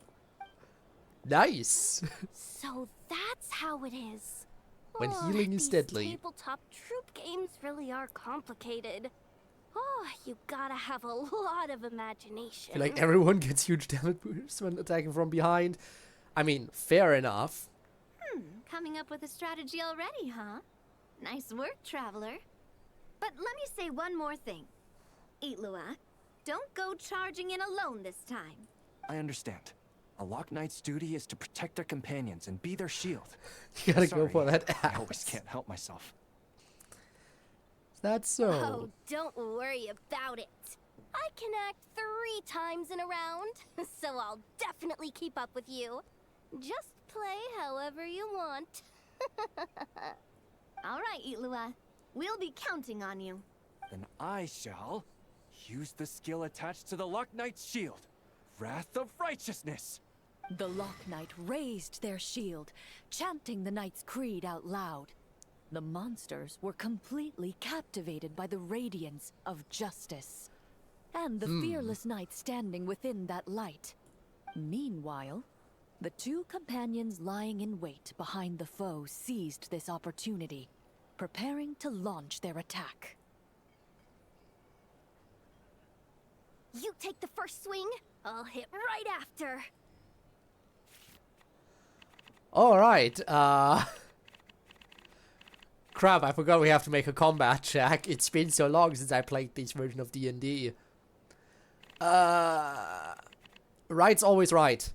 Nice!
So that's how it is.
When healing is deadly.
These tabletop troop games really are complicated. Oh, you gotta have a lot of imagination.
I feel like everyone gets huge damage boosts when attacking from behind. I mean, fair enough.
Coming up with a strategy already, huh? Nice work, Traveler. But let me say one more thing. Itlua, don't go charging in alone this time.
I understand. A Lock Knight's duty is to protect their companions and be their shield.
You gotta go
Sorry,
for that
I
axe.
always can't help myself.
That's so.
Oh, don't worry about it. I can act 3 times in a round, so I'll definitely keep up with you. Just play however you want.
All right, Itlua. We'll be counting on you.
Then I shall use the skill attached to the Lock Knight's shield. Wrath of Righteousness.
The Lock Knight raised their shield, chanting the Knight's creed out loud. The monsters were completely captivated by the radiance of justice, and the fearless knight standing within that light. Meanwhile, the 2 companions lying in wait behind the foe seized this opportunity, preparing to launch their attack.
You take the first swing, I'll hit right after.
Alright, crap, I forgot we have to make a combat check. It's been so long since I played this version of D&D. Right's always right.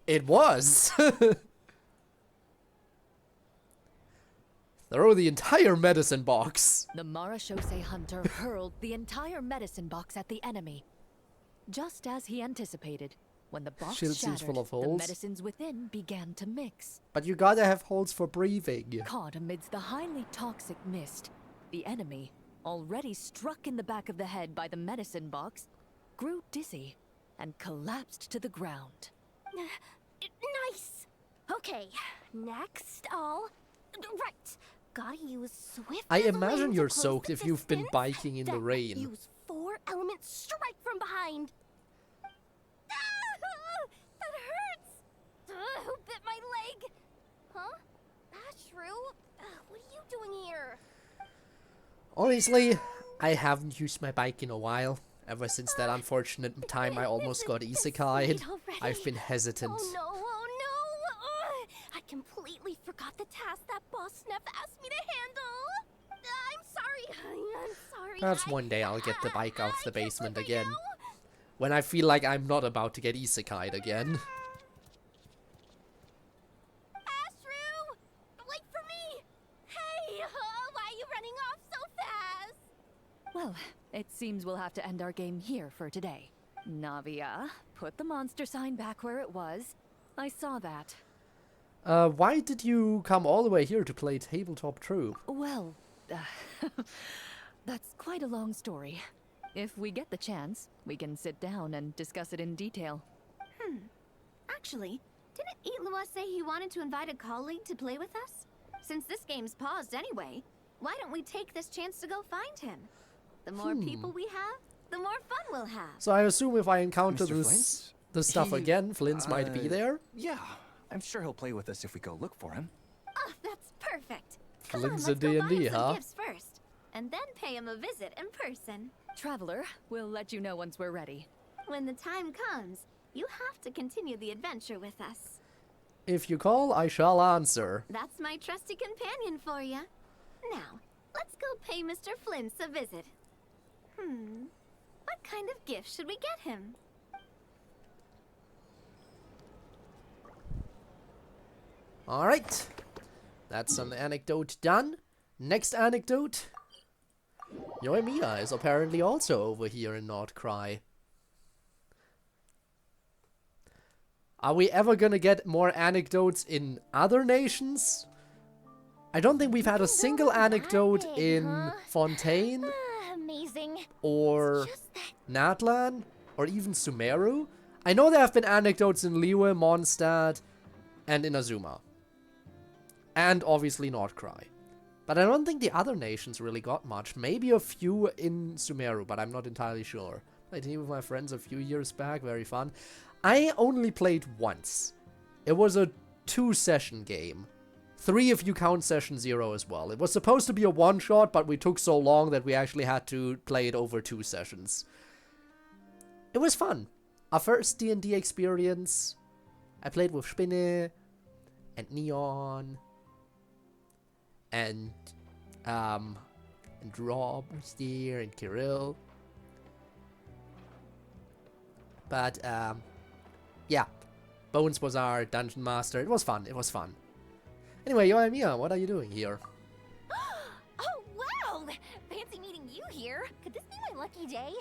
It was! Throw the entire medicine box.
The Marachose hunter hurled the entire medicine box at the enemy. Just as he anticipated, when the box
Shield seems
shattered,
full of
the
holes.
medicines within began to mix.
But you gotta have holes for breathing.
Caught amidst the highly toxic mist, the enemy, already struck in the back of the head by the medicine box, grew dizzy and collapsed to the ground.
Nice. Okay, next right. Gotta use swift.
I
as
imagine
wind
you're
to close
soaked
the
if you've been
distance,
biking in the
then
rain.
Use 4-element strike from behind. That hurts. Who bit my leg? Huh? Ashru? What are you doing here?
Honestly, I haven't used my bike in a while. Ever since that unfortunate time I almost got isekai'd, I've been hesitant.
Oh no. I completely forgot the task that Boss Neff asked me to handle. I'm sorry.
Perhaps one day I'll get the bike out of the basement again. When I feel like I'm not about to get isekai'd again.
Ashru! Wait for me! Hey, why are you running off so fast?
Well, it seems we'll have to end our game here for today. Navia, put the monster sign back where it was. I saw that.
Why did you come all the way here to play Tabletop True?
Well, that's quite a long story. If we get the chance, we can sit down and discuss it in detail.
Actually, didn't Itlua say he wanted to invite a colleague to play with us? Since this game's paused anyway, why don't we take this chance to go find him? The more people we have, the more fun we'll have.
So I assume if I encounter
Mr.
this stuff again, Flint's might be there?
Yeah, I'm sure he'll play with us if we go look for him.
Oh, that's perfect. Come on,
Flint's
let's
a
go buy
D&D,
him some
huh?
gifts first, and then pay him a visit in person.
Traveler, we'll let you know once we're ready.
When the time comes, you have to continue the adventure with us.
If you call, I shall answer.
That's my trusty companion for you. Now, let's go pay Mr. Flint's a visit. What kind of gift should we get him?
Alright. That's an anecdote done. Next anecdote. Yoimiya is apparently also over here in Nod-Krai. Are we ever gonna get more anecdotes in other nations? I don't think we've had a single anecdote in Fontaine.
Amazing.
Or Natlan, or even Sumeru. I know there have been anecdotes in Liyue, Mondstadt, and in Azuma. And obviously Nod-Krai. But I don't think the other nations really got much. Maybe a few in Sumeru, but I'm not entirely sure. Played here with my friends a few years back, very fun. I only played once. It was a 2-session game. 3 if you count session 0 as well. It was supposed to be a one-shot, but we took so long that we actually had to play it over 2 sessions. It was fun. Our first D&D experience. I played with Spinne and Neon and Rob was there and Kirill. But yeah, Bones was our dungeon master. It was fun. It was fun. Anyway, Yoimiya, what are you doing here?
Oh, wow! Fancy meeting you here. Could this be my lucky day?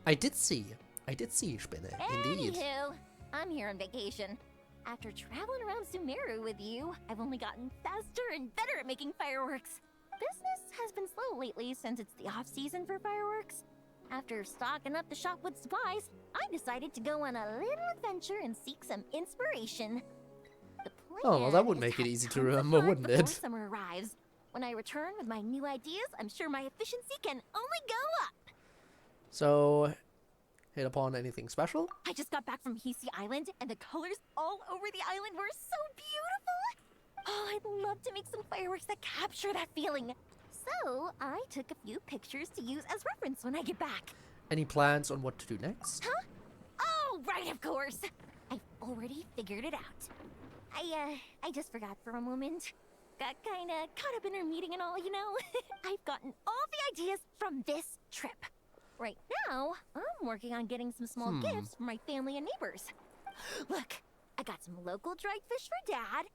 I did see Spinne, indeed.
Anywho, I'm here on vacation. After traveling around Sumeru with you, I've only gotten faster and better at making fireworks. Business has been slow lately since it's the off-season for fireworks. After stocking up the shop with supplies, I decided to go on a little adventure and seek some inspiration. The plan
Oh, well, that would make it easy to remember, wouldn't
before
it?
summer arrives. When I return with my new ideas, I'm sure my efficiency can only go up.
So, hit upon anything special?
I just got back from Hisi Island, and the colors all over the island were so beautiful. Oh, I'd love to make some fireworks that capture that feeling. So, I took a few pictures to use as reference when I get back.
Any plans on what to do next?
Huh? Oh, right, of course. I've already figured it out. I just forgot for a moment. Got kinda caught up in our meeting and all, you know. I've gotten all the ideas from this trip. Right now, I'm working on getting some small gifts for my family and neighbors. Look, I got some local dried fish for Dad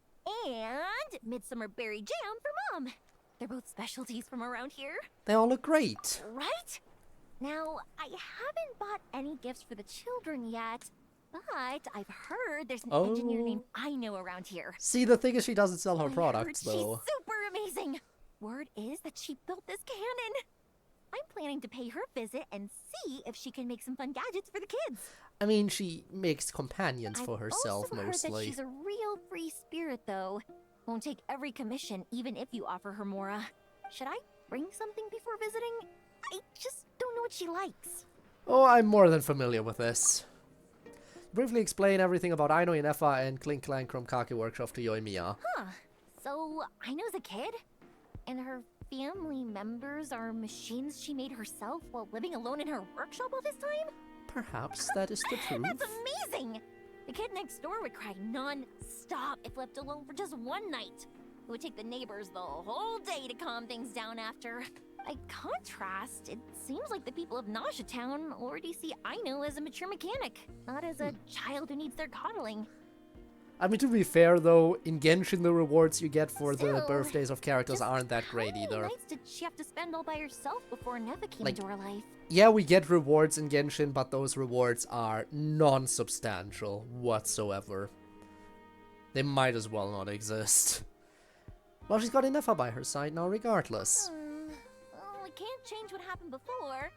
and midsummer berry jam for Mom. They're both specialties from around here.
They all look great.
Right? Now, I haven't bought any gifts for the children yet, but I've heard there's an engineer named I know around here.
See, the thing is she doesn't sell her
I
products,
heard
though.
She's super amazing. Word is that she built this cannon.
I'm planning to pay her a visit and see if she can make some fun gadgets for the kids.
I mean, she makes companions for
I've
herself
also heard that
mostly.
she's a real free spirit, though. Won't take every commission, even if you offer her more. Should I bring something before visiting? I just don't know what she likes.
Oh, I'm more than familiar with this. Briefly explain everything about Aino and Effa and Clink Clank Kromkake Workshop to Yoimiya.
Huh. So, Aino's a kid? And her family members are machines she made herself while living alone in her workshop all this time?
Perhaps that is the truth.
That's amazing! The kid next door would cry non-stop if left alone for just one night. It would take the neighbors the whole day to calm things down after. By contrast, it seems like the people of Nausea Town already see Aino as a mature mechanic, not as a child who needs their coddling.
I mean, to be fair though, in Genshin the rewards you get for the
Still,
birthdays of characters aren't that great either.
How many nights did she have to spend all by herself before Neva came
Like,
into her life?
Yeah, we get rewards in Genshin, but those rewards are non-substantial whatsoever. They might as well not exist. Well, she's got Inefa by her side now regardless.
Well, we can't change what happened before.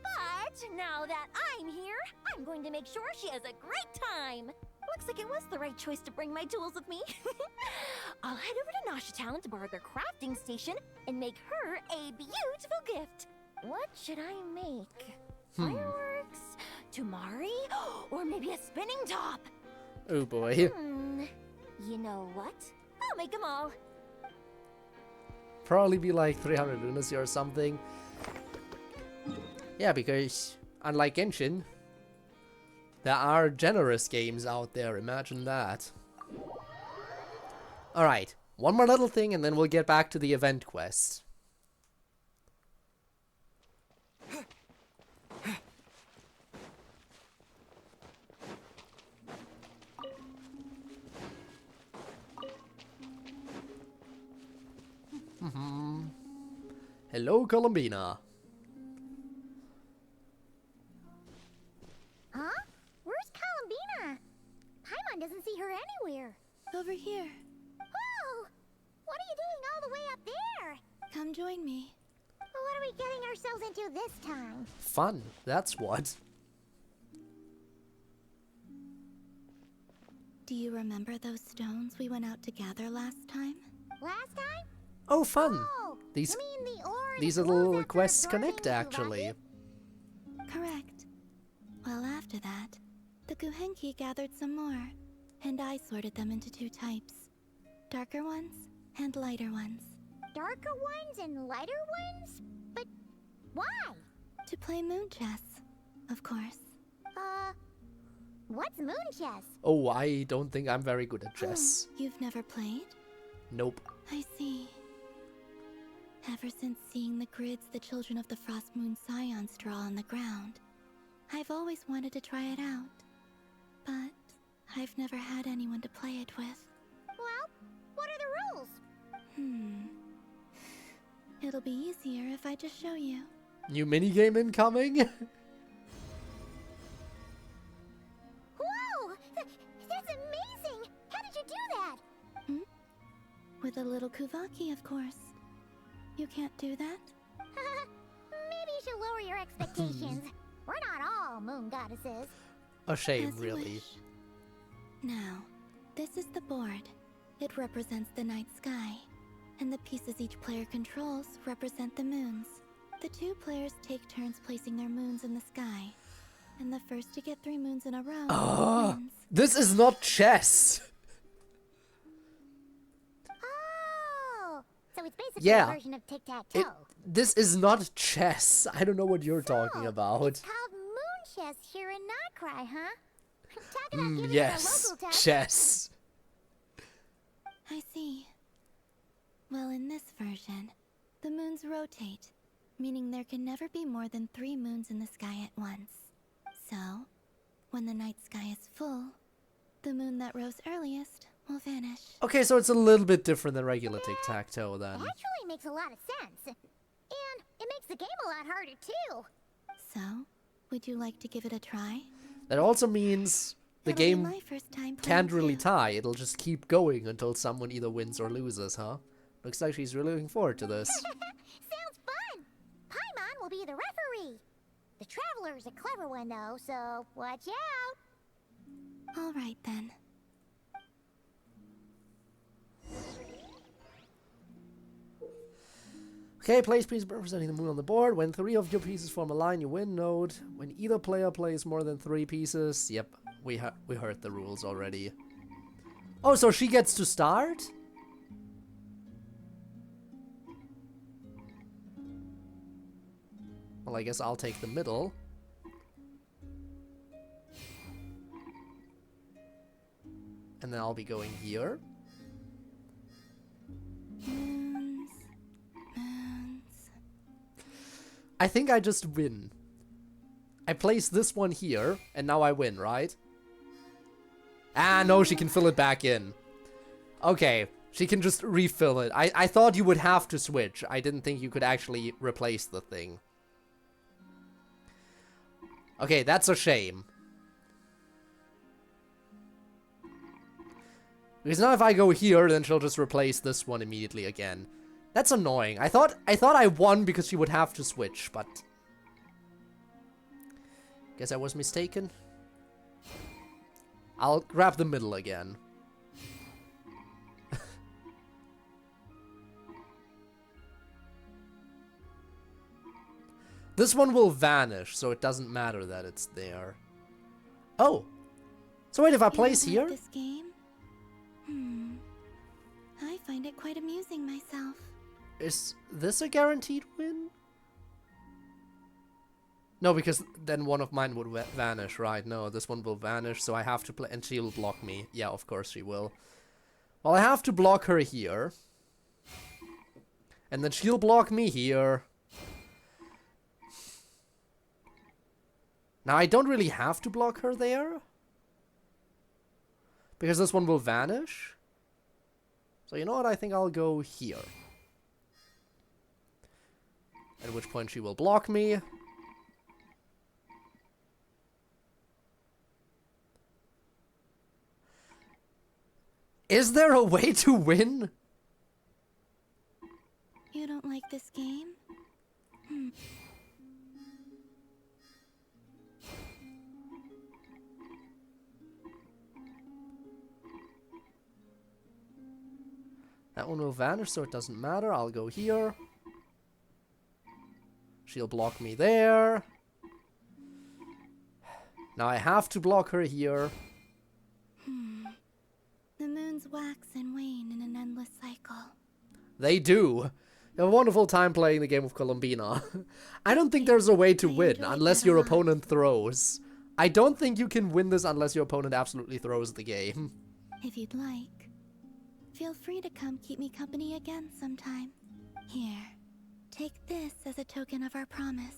But now that I'm here, I'm going to make sure she has a great time. Looks like it was the right choice to bring my tools with me. I'll head over to Nausea Town to borrow their crafting station and make her a beautiful gift. What should I make? Fireworks? Tumari? Or maybe a spinning top?
Oh boy.
You know what? I'll make them all.
Probably be like 300 lunacy or something. Yeah, because unlike Genshin, there are generous games out there, imagine that. Alright, one more little thing and then we'll get back to the event quest. Hello, Columbina.
Huh? Where's Columbina? Paimon doesn't see her anywhere.
Over here.
Whoa! What are you doing all the way up there?
Come join me.
What are we getting ourselves into this time?
Fun, that's what.
Do you remember those stones we went out to gather last time?
Last time?
Oh, fun.
Oh,
These
you mean the ore that
these
glows
little
after
quests
absorbing
connect
the
actually.
Correct. Well, after that, the Guhenki gathered some more, and I sorted them into two types. Darker ones and lighter ones.
Darker ones and lighter ones? But why?
To play moon chess, of course.
What's moon chess?
Oh, I don't think I'm very good at chess.
You've never played?
Nope.
I see. Ever since seeing the grids the children of the Frost Moon Scions draw on the ground, I've always wanted to try it out. But I've never had anyone to play it with.
Well, what are the rules?
It'll be easier if I just show you.
New minigame incoming?
Whoa! That's amazing! How did you do that?
With a little Kuvaki, of course. You can't do that?
Maybe you should lower your expectations. We're not all moon goddesses.
A shame,
As you
really.
wish. Now, this is the board. It represents the night sky, and the pieces each player controls represent the moons. The two players take turns placing their moons in the sky, and the first to get 3 moons in a row wins.
This is not chess!
Oh! So it's basically
Yeah.
a version of tic-tac-toe.
This is not chess. I don't know what you're talking about.
It's called moon chess here in Nod-Krai, huh? Talk about giving it a
Yes,
local touch.
chess.
I see. Well, in this version, the moons rotate, meaning there can never be more than 3 moons in the sky at once. So, when the night sky is full, the moon that rose earliest will vanish.
Okay, so it's a little bit different than regular tic-tac-toe
It
then.
actually makes a lot of sense. And it makes the game a lot harder, too.
So, would you like to give it a try?
That also means the
It'll be
game
my first time
can't
playing
really
too.
tie. It'll just keep going until someone either wins or loses, huh? Looks like she's really looking forward to this.
Sounds fun! Paimon will will be the referee. The Traveler's a clever one, though, so watch out.
All right, then.
Okay, place piece representing the moon on the board. When 3 of your pieces form a line, you win. Node. When either player plays more than 3 pieces. Yep, we heard the rules already. Oh, so she gets to start? Well, I guess I'll take the middle. And then I'll be going here.
Moons.
I think I just win. I place this one here, and now I win, right? Ah, no, she can fill it back in. Okay, she can just refill it. I thought you would have to switch. I didn't think you could actually replace the thing. Okay, that's a shame. Because now if I go here, then she'll just replace this one immediately again. That's annoying. I thought I won because she would have to switch, but guess I was mistaken. I'll grab the middle again. This one will vanish, so it doesn't matter that it's there. Oh. So wait, if I place
You
here?
like this game? I find it quite amusing myself.
Is this a guaranteed win? No, because then one of mine would vanish, right? No, this one will vanish, so I have to play, and she'll block me. Yeah, of course she will. Well, I have to block her here. And then she'll block me here. Now, I don't really have to block her there. Because this one will vanish. So you know what? I think I'll go here. At which point she will block me. Is there a way to win?
You don't like this game?
That one will vanish, so it doesn't matter. I'll go here. She'll block me there. Now I have to block her here.
The moons wax and wane in an endless cycle.
They do. You have a wonderful time playing the game of Columbina. I don't think there's a way to win unless your opponent throws. I don't think you can win this unless your opponent absolutely throws the game.
If you'd like, feel free to come keep me company again sometime. Here, take this as a token of our promise.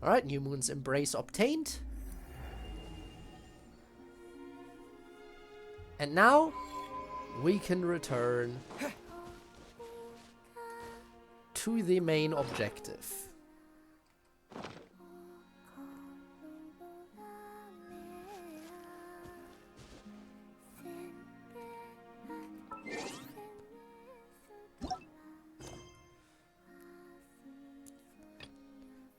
Alright, New Moon's Embrace obtained. And now, we can return to the main objective.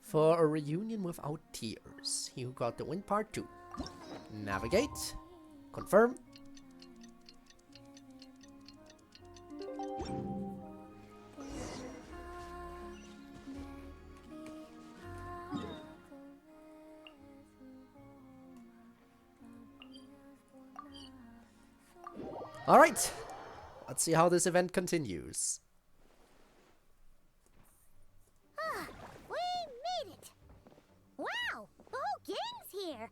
For a reunion without tears. He who got the win part 2. Navigate. Confirm. Alright. Let's see how this event continues.
Wow, the whole gang's here.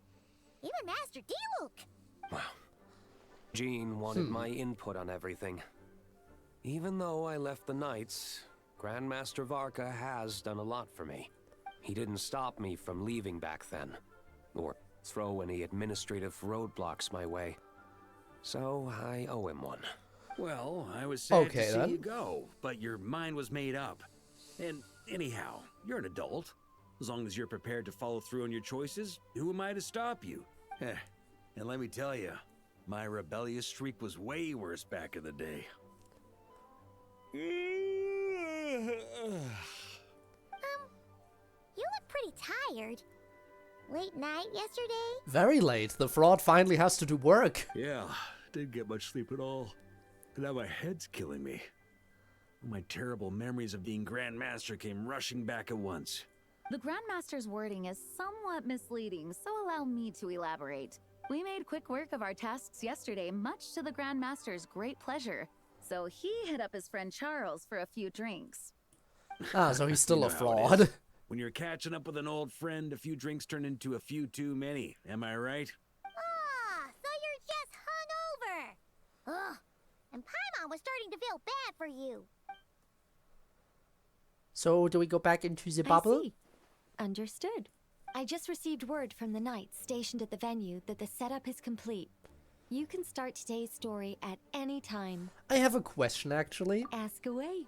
Even Master D-Luke.
Wow. Jean wanted my input on everything. Even though I left the Knights, Grandmaster Varka has done a lot for me. He didn't stop me from leaving back then, or throw any administrative roadblocks my way. So I owe him one.
Well, I was sad
Okay,
to see you go, but your mind was made up. And anyhow, you're an adult. As long as you're prepared to follow through on your choices, who am I to stop you? And let me tell you, my rebellious streak was way worse back in the day.
You look pretty tired. Late night yesterday?
Very late. The fraud finally has to do work.
Yeah, didn't get much sleep at all. And now my head's killing me. My terrible memories of being Grandmaster came rushing back at once.
The Grandmaster's wording is somewhat misleading, so allow me to elaborate. We made quick work of our tasks yesterday, much to the Grandmaster's great pleasure. So he hit up his friend Charles for a few drinks.
Ah, so he's still
You
a
know how it
fraud.
is. When you're catching up with an old friend, a few drinks turn into a few too many. Am I right?
Ah, so you're just hungover. Ugh, and Paimon was starting to feel bad for you.
So, do we go back into the bubble?
I see. Understood. I just received word from the knights stationed at the venue that the setup is complete. You can start today's story at any time.
I have a question, actually.
Ask away.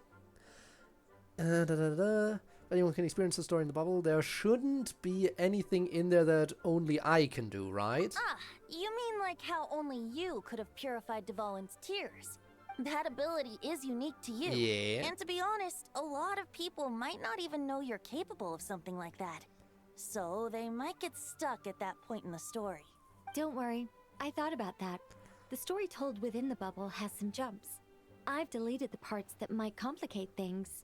Anyone can experience the story in the bubble. There shouldn't be anything in there that only I can do, right?
Ah, you mean like how only you could have purified Dvalin's tears? That ability is unique to you.
Yeah.
And to be honest, a lot of people might not even know you're capable of something like that. So they might get stuck at that point in the story.
Don't worry. I thought about that. The story told within the bubble has some jumps. I've deleted the parts that might complicate things.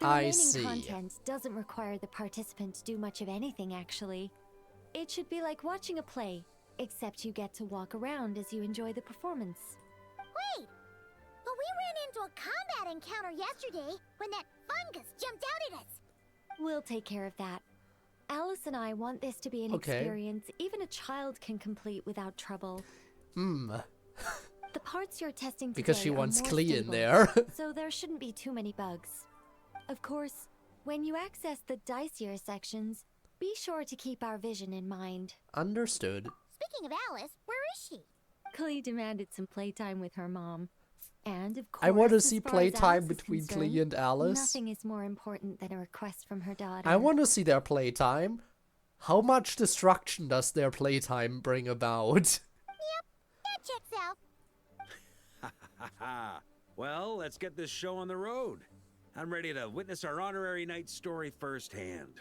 The
I
remaining
see.
content doesn't require the participant to do much of anything, actually. It should be like watching a play, except you get to walk around as you enjoy the performance.
Wait, but we ran into a combat encounter yesterday when that fungus jumped out at us.
We'll take care of that. Alice and I want this to be an
Okay.
experience even a child can complete without trouble. The parts you're testing today
Because she
are
wants
more
Klee in
stable,
there.
so there shouldn't be too many bugs. Of course, when you access the dicier sections, be sure to keep our vision in mind.
Understood.
Speaking of Alice, where is she?
Klee demanded some playtime with her mom. And of course,
I want to
as
see
far as
playtime
Alice is
between
concerned,
Klee and Alice.
Nothing is more important than a request from her daughter.
I want to see their playtime. How much destruction does their playtime bring about?
Yep, that checks out.
Well, let's get this show on the road. I'm ready to witness our honorary knight's story firsthand.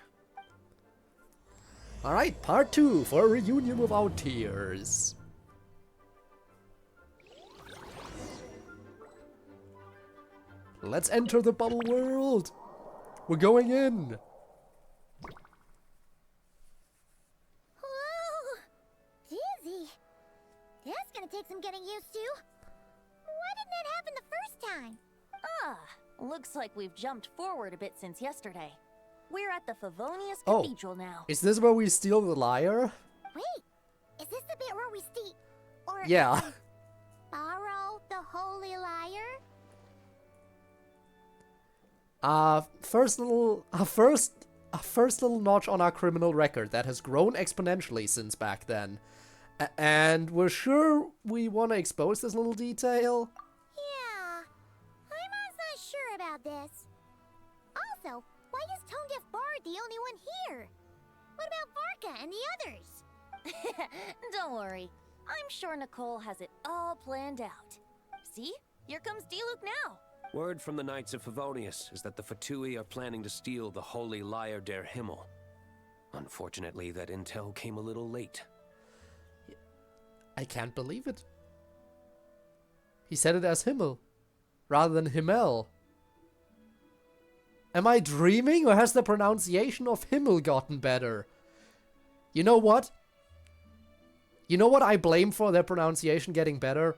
Alright, part 2 for a reunion without tears. Let's enter the bubble world. We're going in.
Whoa, dizzy. That's gonna take some getting used to. Why didn't that happen the first time?
Ah, looks like we've jumped forward a bit since yesterday. We're at the Favonius
Oh.
Cathedral now.
Is this where we steal the lyre?
Wait, is this the bit where we steal or
Yeah.
borrow the holy lyre?
First little notch on our criminal record that has grown exponentially since back then. And we're sure we want to expose this little detail.
Yeah, I'm not sure about this. Also, why is Tone Deaf Bard the only one here? What about Varka and the others?
Don't worry. I'm sure Nicole has it all planned out. See? Here comes Diluc now.
Word from the Knights of Favonius is that the Fatui are planning to steal the Holy Lyre der Himmel. Unfortunately, that intel came a little late.
I can't believe it. He said it as Himmel, rather than Himmel. Am I dreaming, or has the pronunciation of Himmel gotten better? You know what? You know what I blame for their pronunciation getting better?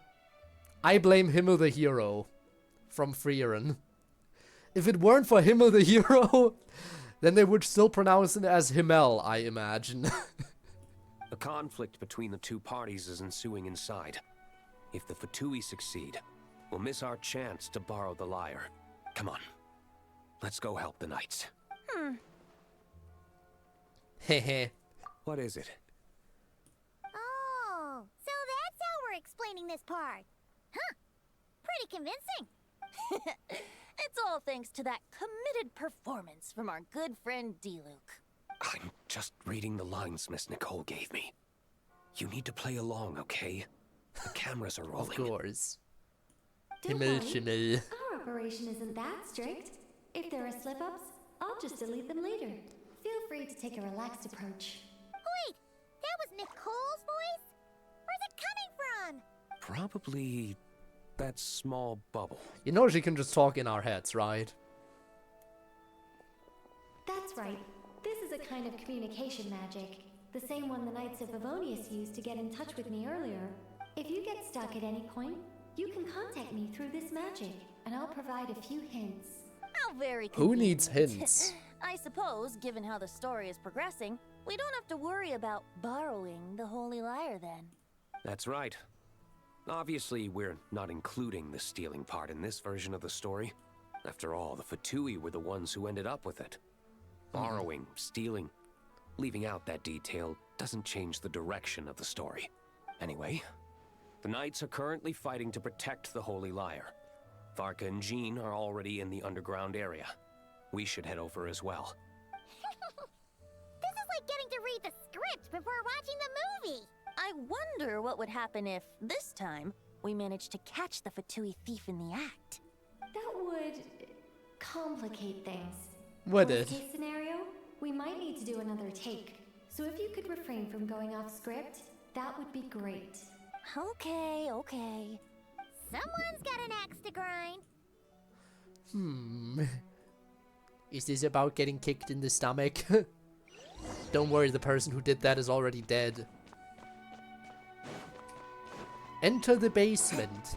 I blame Himmel the Hero from Frieren. If it weren't for Himmel the Hero, then they would still pronounce it as Himmel, I imagine.
A conflict between the two parties is ensuing inside. If the Fatui succeed, we'll miss our chance to borrow the lyre. Come on. Let's go help the knights.
Hehe.
What is it?
Oh, so that's how we're explaining this part. Huh, pretty convincing.
It's all thanks to that committed performance from our good friend Diluc.
I'm just reading the lines Miss Nicole gave me. You need to play along, okay? The cameras are rolling.
Of course.
Don't
Himmel.
worry, our operation isn't that strict. If there are slip-ups, I'll just delete them later. Feel free to take a relaxed approach.
Wait, that was Nicole's voice? Where's it coming from?
Probably that small bubble.
You know she can just talk in our heads, right?
That's right. This is a kind of communication magic. The same one the Knights of Favonius used to get in touch with me earlier. If you get stuck at any point, you can contact me through this magic, and I'll provide a few hints.
How very
Who needs
convenient.
hints?
I suppose, given how the story is progressing, we don't have to worry about borrowing the Holy Lyre then.
That's right. Obviously, we're not including the stealing part in this version of the story. After all, the Fatui were the ones who ended up with it. Borrowing, stealing, leaving out that detail doesn't change the direction of the story. Anyway, the Knights are currently fighting to protect the Holy Lyre. Varka and Jean are already in the underground area. We should head over as well.
This is like getting to read the script before watching the movie.
I wonder what would happen if, this time, we managed to catch the Fatui thief in the act.
That would complicate things.
Would
Worst
it?
case scenario, we might need to do another take. So if you could refrain from going off script, that would be great.
Okay, okay.
Someone's got an axe to grind.
Is this about getting kicked in the stomach? Don't worry, the person who did that is already dead. Enter the basement.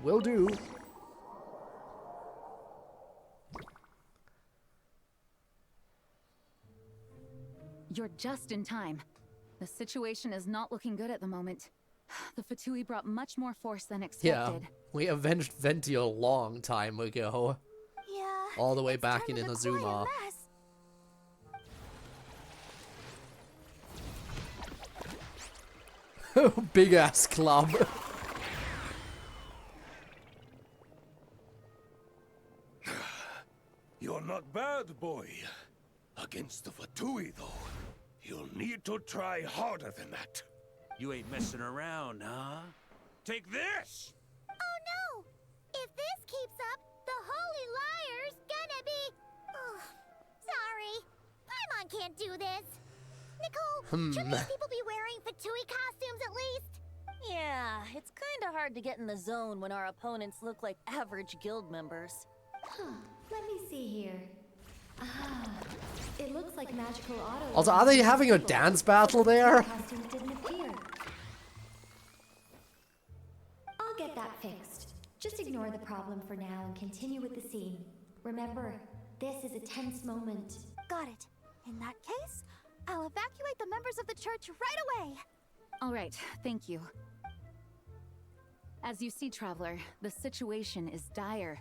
Will do.
You're just in time. The situation is not looking good at the moment. The Fatui brought much more force than
Yeah,
expected.
we avenged Venti a long time ago.
Yeah.
All the way
it's
back in
kind of a
Inazuma.
quiet mess.
Big ass club.
You're not bad, boy. Against the Fatui, though, you'll need to try harder than that.
You ain't messing around, huh? Take this!
Oh no! If this keeps up, the Holy Lyre's gonna be... Oh, sorry. Paimon can't do this. Nicole, should these people be wearing Fatui costumes at least?
Yeah, it's kinda hard to get in the zone when our opponents look like average guild members.
Let me see here. Ah, it looks like magical auto.
Also, are they having a dance battle there?
Costumes didn't appear. I'll get that fixed. Just ignore the problem for now and continue with the scene. Remember, this is a tense moment.
Got it. In that case, I'll evacuate the members of the church right away.
All right, thank you. As you see, Traveler, the situation is dire.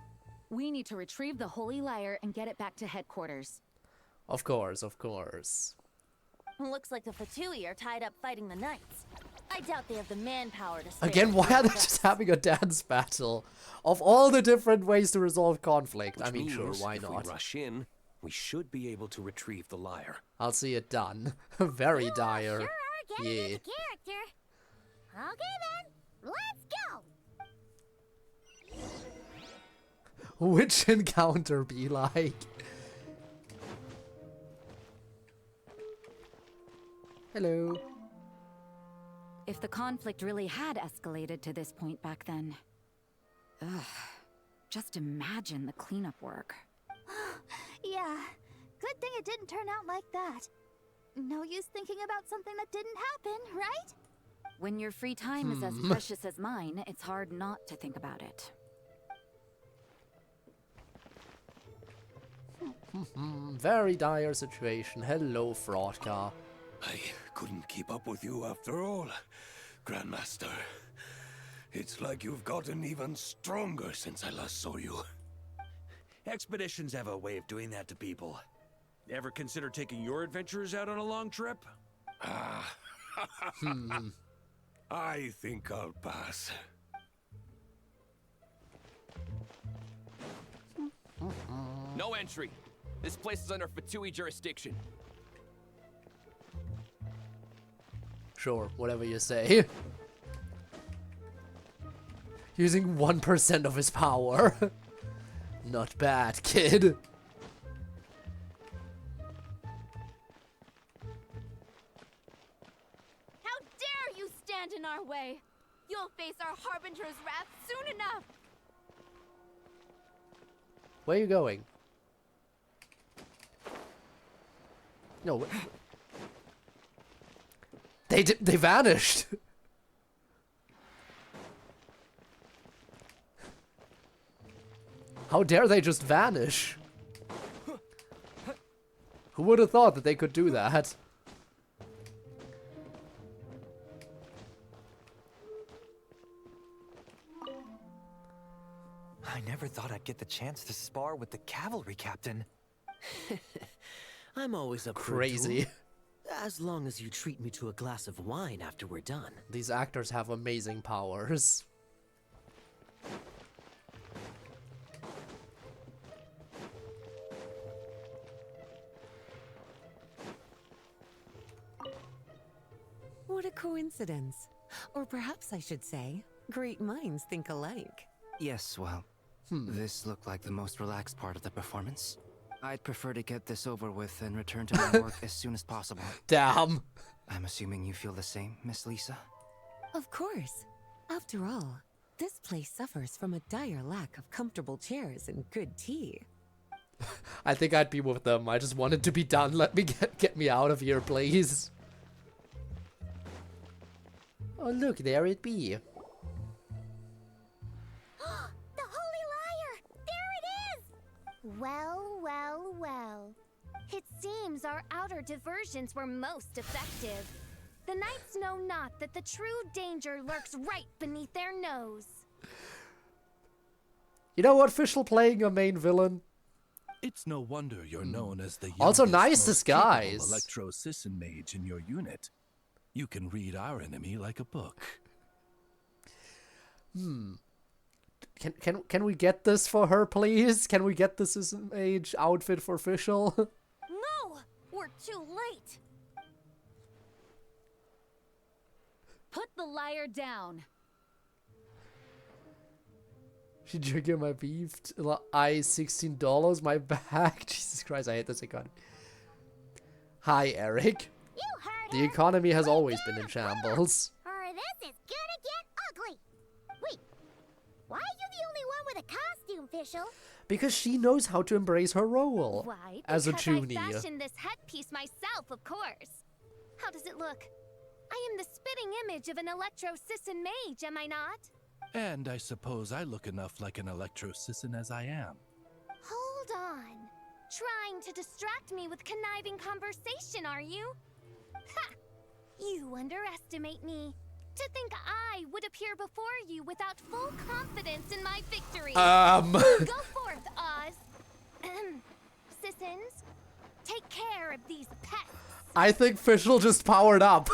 We need to retrieve the Holy Lyre and get it back to headquarters.
Of course, of course.
Looks like the Fatui are tied up fighting the Knights. I doubt they have the manpower to spare.
Again, why are they just having a dance battle? Of all the different ways to resolve conflict, I mean, sure, why
if
not?
we rush in, we should be able to retrieve the lyre.
I'll see it done. Very dire.
Sure are getting
Yeah.
into character. Okay then, let's go.
Which encounter be like? Hello.
If the conflict really had escalated to this point back then. Ugh. Just imagine the cleanup work.
Yeah, good thing it didn't turn out like that. No use thinking about something that didn't happen, right?
When your free time is as precious as mine, it's hard not to think about it.
Very dire situation. Hello, Frotka.
I couldn't keep up with you after all, Grandmaster. It's like you've gotten even stronger since I last saw you.
Expeditions have a way of doing that to people. Ever consider taking your adventurers out on a long trip?
I think I'll pass.
No entry.
This place is under F2P jurisdiction.
Sure, whatever you say. Using 1% of his power. Not bad, kid.
How dare you stand in our way? You'll face our Harbinger's wrath soon enough.
Where are you going? No. They vanished. How dare they just vanish? Who would have thought that they could do that?
I never thought I'd get the chance to spar with the cavalry captain.
I'm always up
Crazy.
for a duel, as long as you treat me to a glass of wine after we're done.
These actors have amazing powers.
What a coincidence. Or perhaps I should say, great minds think alike.
Yes, well, this looked like the most relaxed part of the performance. I'd prefer to get this over with and return to my work as soon as possible.
Damn.
I'm assuming you feel the same, Miss Lisa?
Of course. After all, this place suffers from a dire lack of comfortable chairs and good tea.
I think I'd be with them. I just wanted to be done. Let me get me out of here, please. Oh, look, there it be.
The Holy Liar! There it is!
Well, well, well. It seems our outer diversions were most effective. The knights know not that the true danger lurks right beneath their nose.
You know what, Fischl playing your main villain?
It's no wonder you're known as the
Also
youngest,
nice
most capable
disguise.
electro-sisson mage in your unit. You can read our enemy like a book.
Can we get this for her, please? Can we get this as an mage outfit for Fischl?
No! We're too late!
Put the liar down.
She drinking my beef. $16, my back. Jesus Christ, I hate this economy. Hi, Eric.
You heard
The
her.
economy has always been in shambles.
Or this is gonna get ugly. Wait, why are you the only one with a costume, Fischl?
Because she knows how to embrace her role
Why?
as a
Because
Junie.
I fashioned this headpiece myself, of course. How does it look? I am the spitting image of an electro-sisson mage, am I not?
And I suppose I look enough like an electro-sisson as I am.
Hold on. Trying to distract me with conniving conversation, are you? Ha! You underestimate me. To think I would appear before you without full confidence in my victory.
Go
forth, Oz. Sissons, take care of these pets.
I think Fischl just powered up.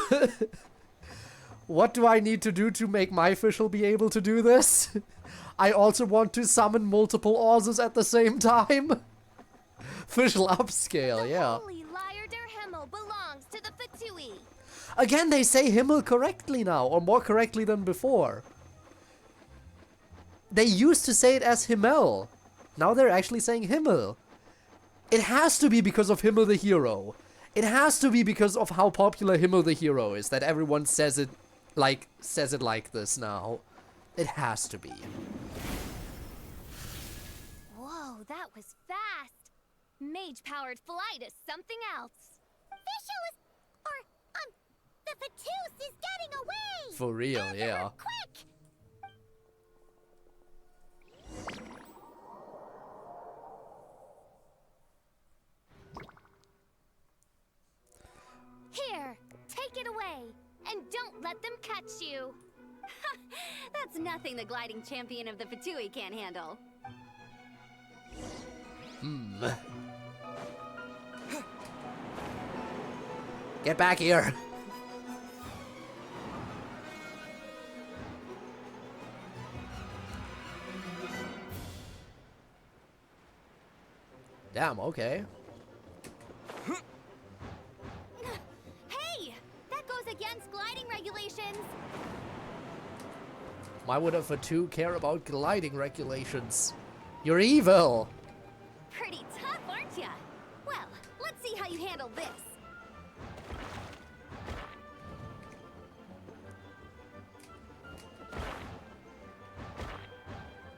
What do I need to do to make my Fischl be able to do this? I also want to summon multiple Oz's at the same time. Fischl upscale, yeah.
Holy Liar der Himmel belongs to the Fatui.
Again, they say Himmel correctly now, or more correctly than before. They used to say it as Himmel. Now they're actually saying Himmel. It has to be because of Himmel the Hero. It has to be because of how popular Himmel the Hero is that everyone says it like this now. It has to be.
Whoa, that was fast. Mage-powered flight is something else.
Fischl is... the Fatus is getting away!
For real, yeah.
Quick!
Here, take it away, and don't let them catch you.
That's nothing the gliding champion of the Fatui can't handle.
Get back here. Damn, okay.
regulations?
Why would a F2 care about gliding regulations? You're evil!
Pretty tough, aren't ya? Well, let's see how you handle this.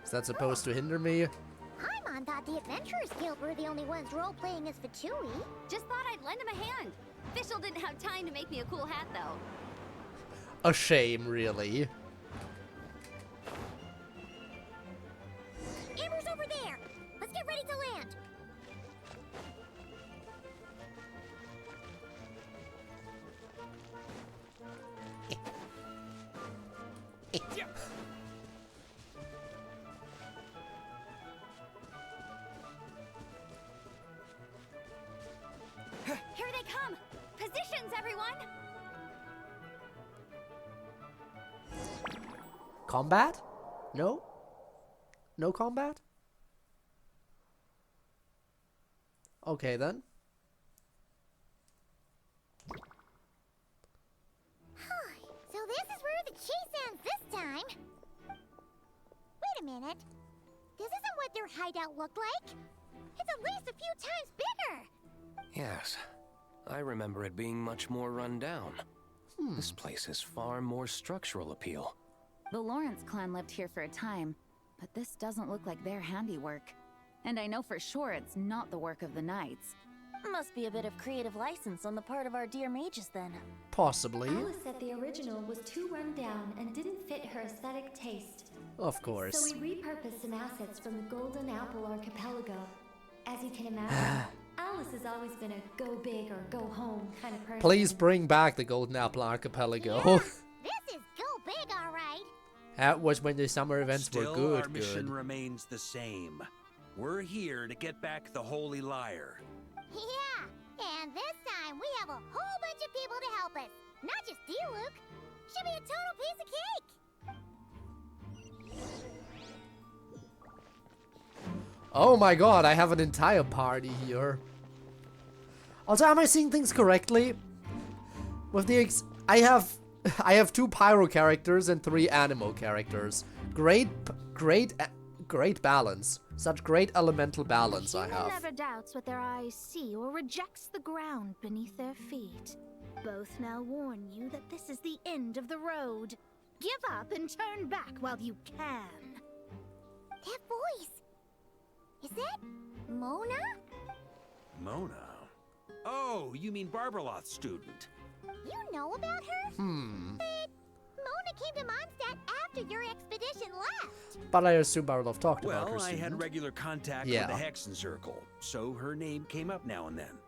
Is that supposed to hinder me?
Paimon thought the Adventurers Guild were the only ones role-playing as Fatui.
Just thought I'd lend him a hand. Fischl didn't have time to make me a cool hat, though.
A shame, really.
Amber's over there! Let's get ready to land!
Here they come! Positions, everyone!
Combat? No? No combat? Okay then.
So this is where the chase ends this time. Wait a minute. This isn't what their hideout looked like. It's at least a few times bigger.
Yes. I remember it being much more run down. This place has far more structural appeal.
The Lawrence clan lived here for a time, but this doesn't look like their handiwork. And I know for sure it's not the work of the knights.
Must be a bit of creative license on the part of our dear mages then.
Possibly.
Alice said the original was too run down and didn't fit her aesthetic taste.
Of course.
So we repurposed some assets from the Golden Apple Archipelago. As you can imagine, Alice has always been a go big or go home kind of person.
Please bring back the Golden Apple Archipelago.
This is go big, all right.
That was when the summer events
Still,
were good.
our mission remains the same. We're here to get back the Holy Lyre.
Yeah, and this time we have a whole bunch of people to help us. Not just you, Luke. Should be a total piece of cake.
Oh my god, I have an entire party here. Also, am I seeing things correctly? With the I have 2 pyro characters and 3 animo characters. Great balance. Such great elemental balance I have.
Never doubts what their eyes see or rejects the ground beneath their feet. Both now warn you that this is the end of the road. Give up and turn back while you can.
That voice. Is that Mona?
Mona? Oh, you mean Barbarloth's student.
You know about her? But Mona came to Mondstadt after your expedition left.
But I assume Barbarloth talked about her
Well, I
student.
had regular contact with the Hexen Circle, so her name came up now and then.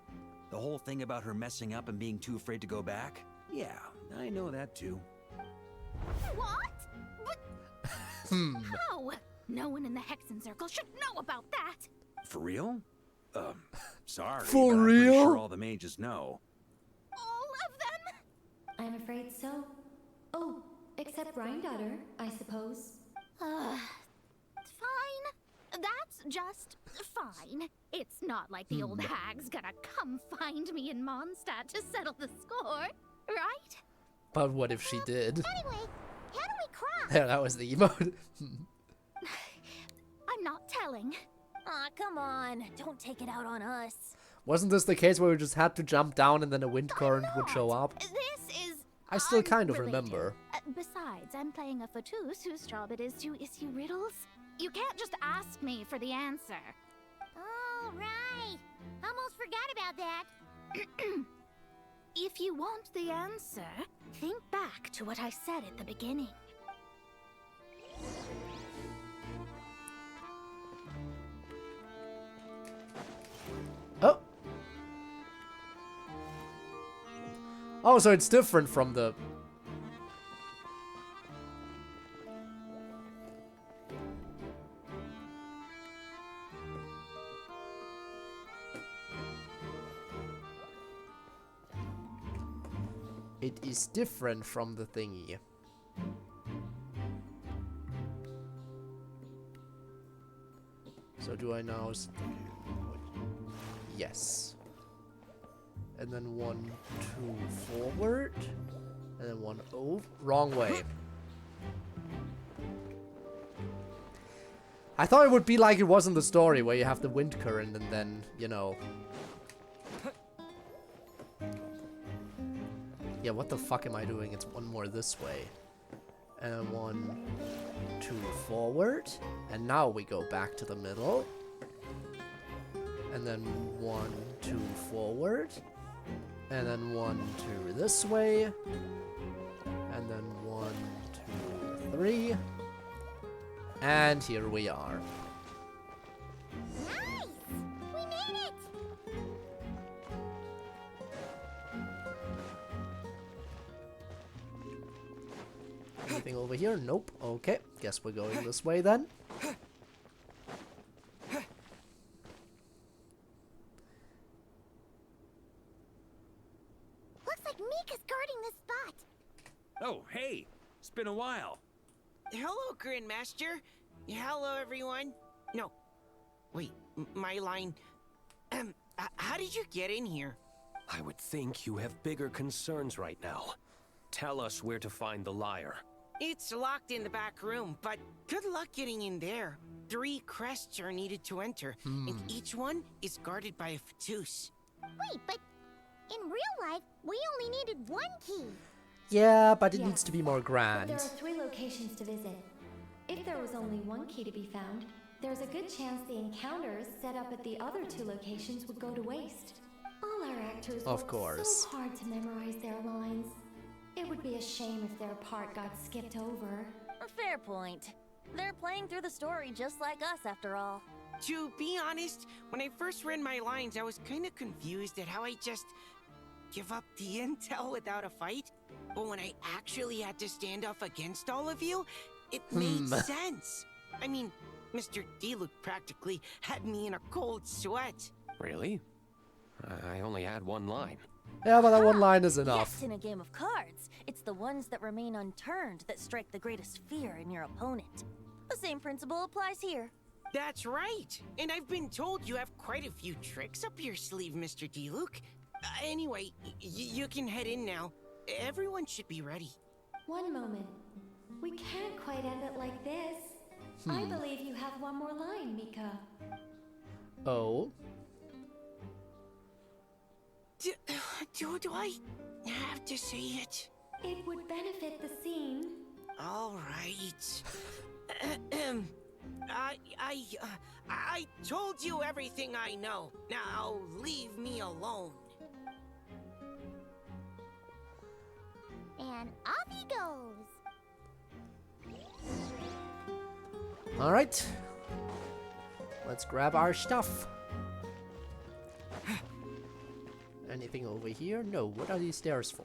The whole thing about her messing up and being too afraid to go back? Yeah, I know that too.
What? How? No one in the Hexen Circle should know about that.
For real? Sorry.
For
but I'm pretty
real?
sure all the mages know.
All of them?
I'm afraid so. Oh, except Granddaughter, I suppose.
Fine. That's just fine. It's not like the old hag's gonna come find me in Mondstadt to settle the score, right?
But what if she did?
Anyway, how do we cross?
Yeah, that was the emote.
I'm not telling.
Aw, come on. Don't take it out on us.
Wasn't this the case where we just had to jump down and then a wind current would show up?
This is
I still kind of
unrelated.
remember.
Besides, I'm playing a Fatus whose job it is to issue riddles. You can't just ask me for the answer.
Oh, right. Almost forgot about that.
If you want the answer, think back to what I said at the beginning.
Oh. Oh, so it's different from the... It is different from the thingy. So do I now... Yes. And then 1, 2 forward. And then one... Oh, wrong way. I thought it would be like it was in the story, where you have the wind current and then, you know... Yeah, what the fuck am I doing? It's one more this way. And 1, 2 forward. And now we go back to the middle. And then 1, 2 forward. And then 1, 2 this way. And then 1, 2, 3. And here we are.
Nice! We made it!
Anything over here? Nope. Okay, guess we're going this way then.
Looks like Mika's guarding this spot.
Oh, hey! It's been a while.
Hello, Grandmaster. Hello, everyone. No. Wait, my line. How did you get in here?
I would think you have bigger concerns right now. Tell us where to find the liar.
It's locked in the back room, but good luck getting in there. 3 crests are needed to enter, and each one is guarded by a Fatus.
Wait, but in real life, we only needed 1 key.
Yeah, but it
Yes,
needs to be more
but
grand.
there are 3 locations to visit. If there was only 1 key to be found, there's a good chance the encounters set up at the other 2 locations would go to waste. All our actors
Of
work
course.
so hard to memorize their lines. It would be a shame if their part got skipped over.
A fair point. They're playing through the story just like us, after all.
To be honest, when I first read my lines, I was kind of confused at how I just give up the intel without a fight. But when I actually had to stand up against all of you, it made sense. I mean, Mr. Diluc practically had me in a cold sweat.
Really? I only had 1 line.
Yeah, but that 1 line is enough.
Yes, in a game of cards, it's the ones that remain unturned that strike the greatest fear in your opponent. The same principle applies here.
That's right. And I've been told you have quite a few tricks up your sleeve, Mr. Diluc. Anyway, you can head in now. Everyone should be ready.
One moment. We can't quite end it like this. I believe you have 1 more line, Mika.
Oh?
Do I have to say it?
It would benefit the scene.
All right. I told you everything I know. Now leave me alone.
And off he goes.
Alright. Let's grab our stuff. Anything over here? No. What are these stairs for?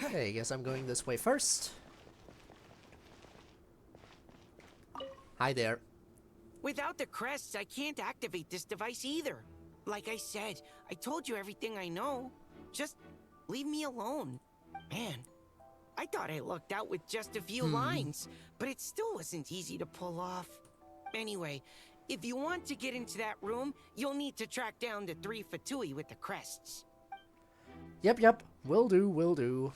Okay, guess I'm going this way first. Hi there.
Without the crests, I can't activate this device either. Like I said, I told you everything I know. Just leave me alone. Man, I thought I lucked out with just a few lines, but it still wasn't easy to pull off. Anyway, if you want to get into that room, you'll need to track down the 3 Fatui with the crests.
Yep. Will do, will do.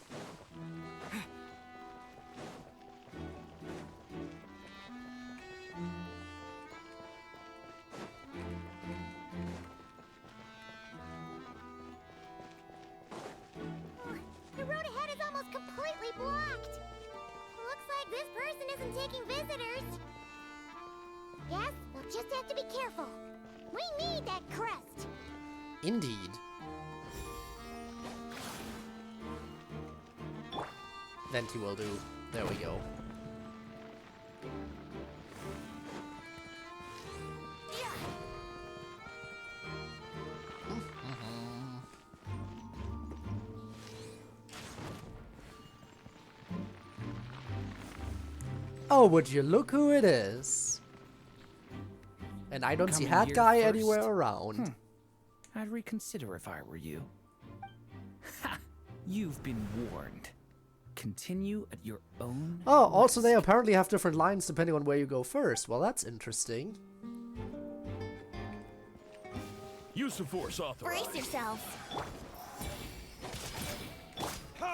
The road ahead is almost completely blocked. Looks like this person isn't taking visitors. Yes, we'll just have to be careful. We need that crest.
Indeed. Venti will do. There we go. Oh, would you look who it is? And I don't see
Coming
Hat
here
Guy
first?
anywhere around.
I'd reconsider if I were you. Ha! You've been warned. Continue at your own.
Oh, also they apparently have different lines depending on where you go first. Well, that's interesting.
Use of force authorized.
Brace yourselves. Go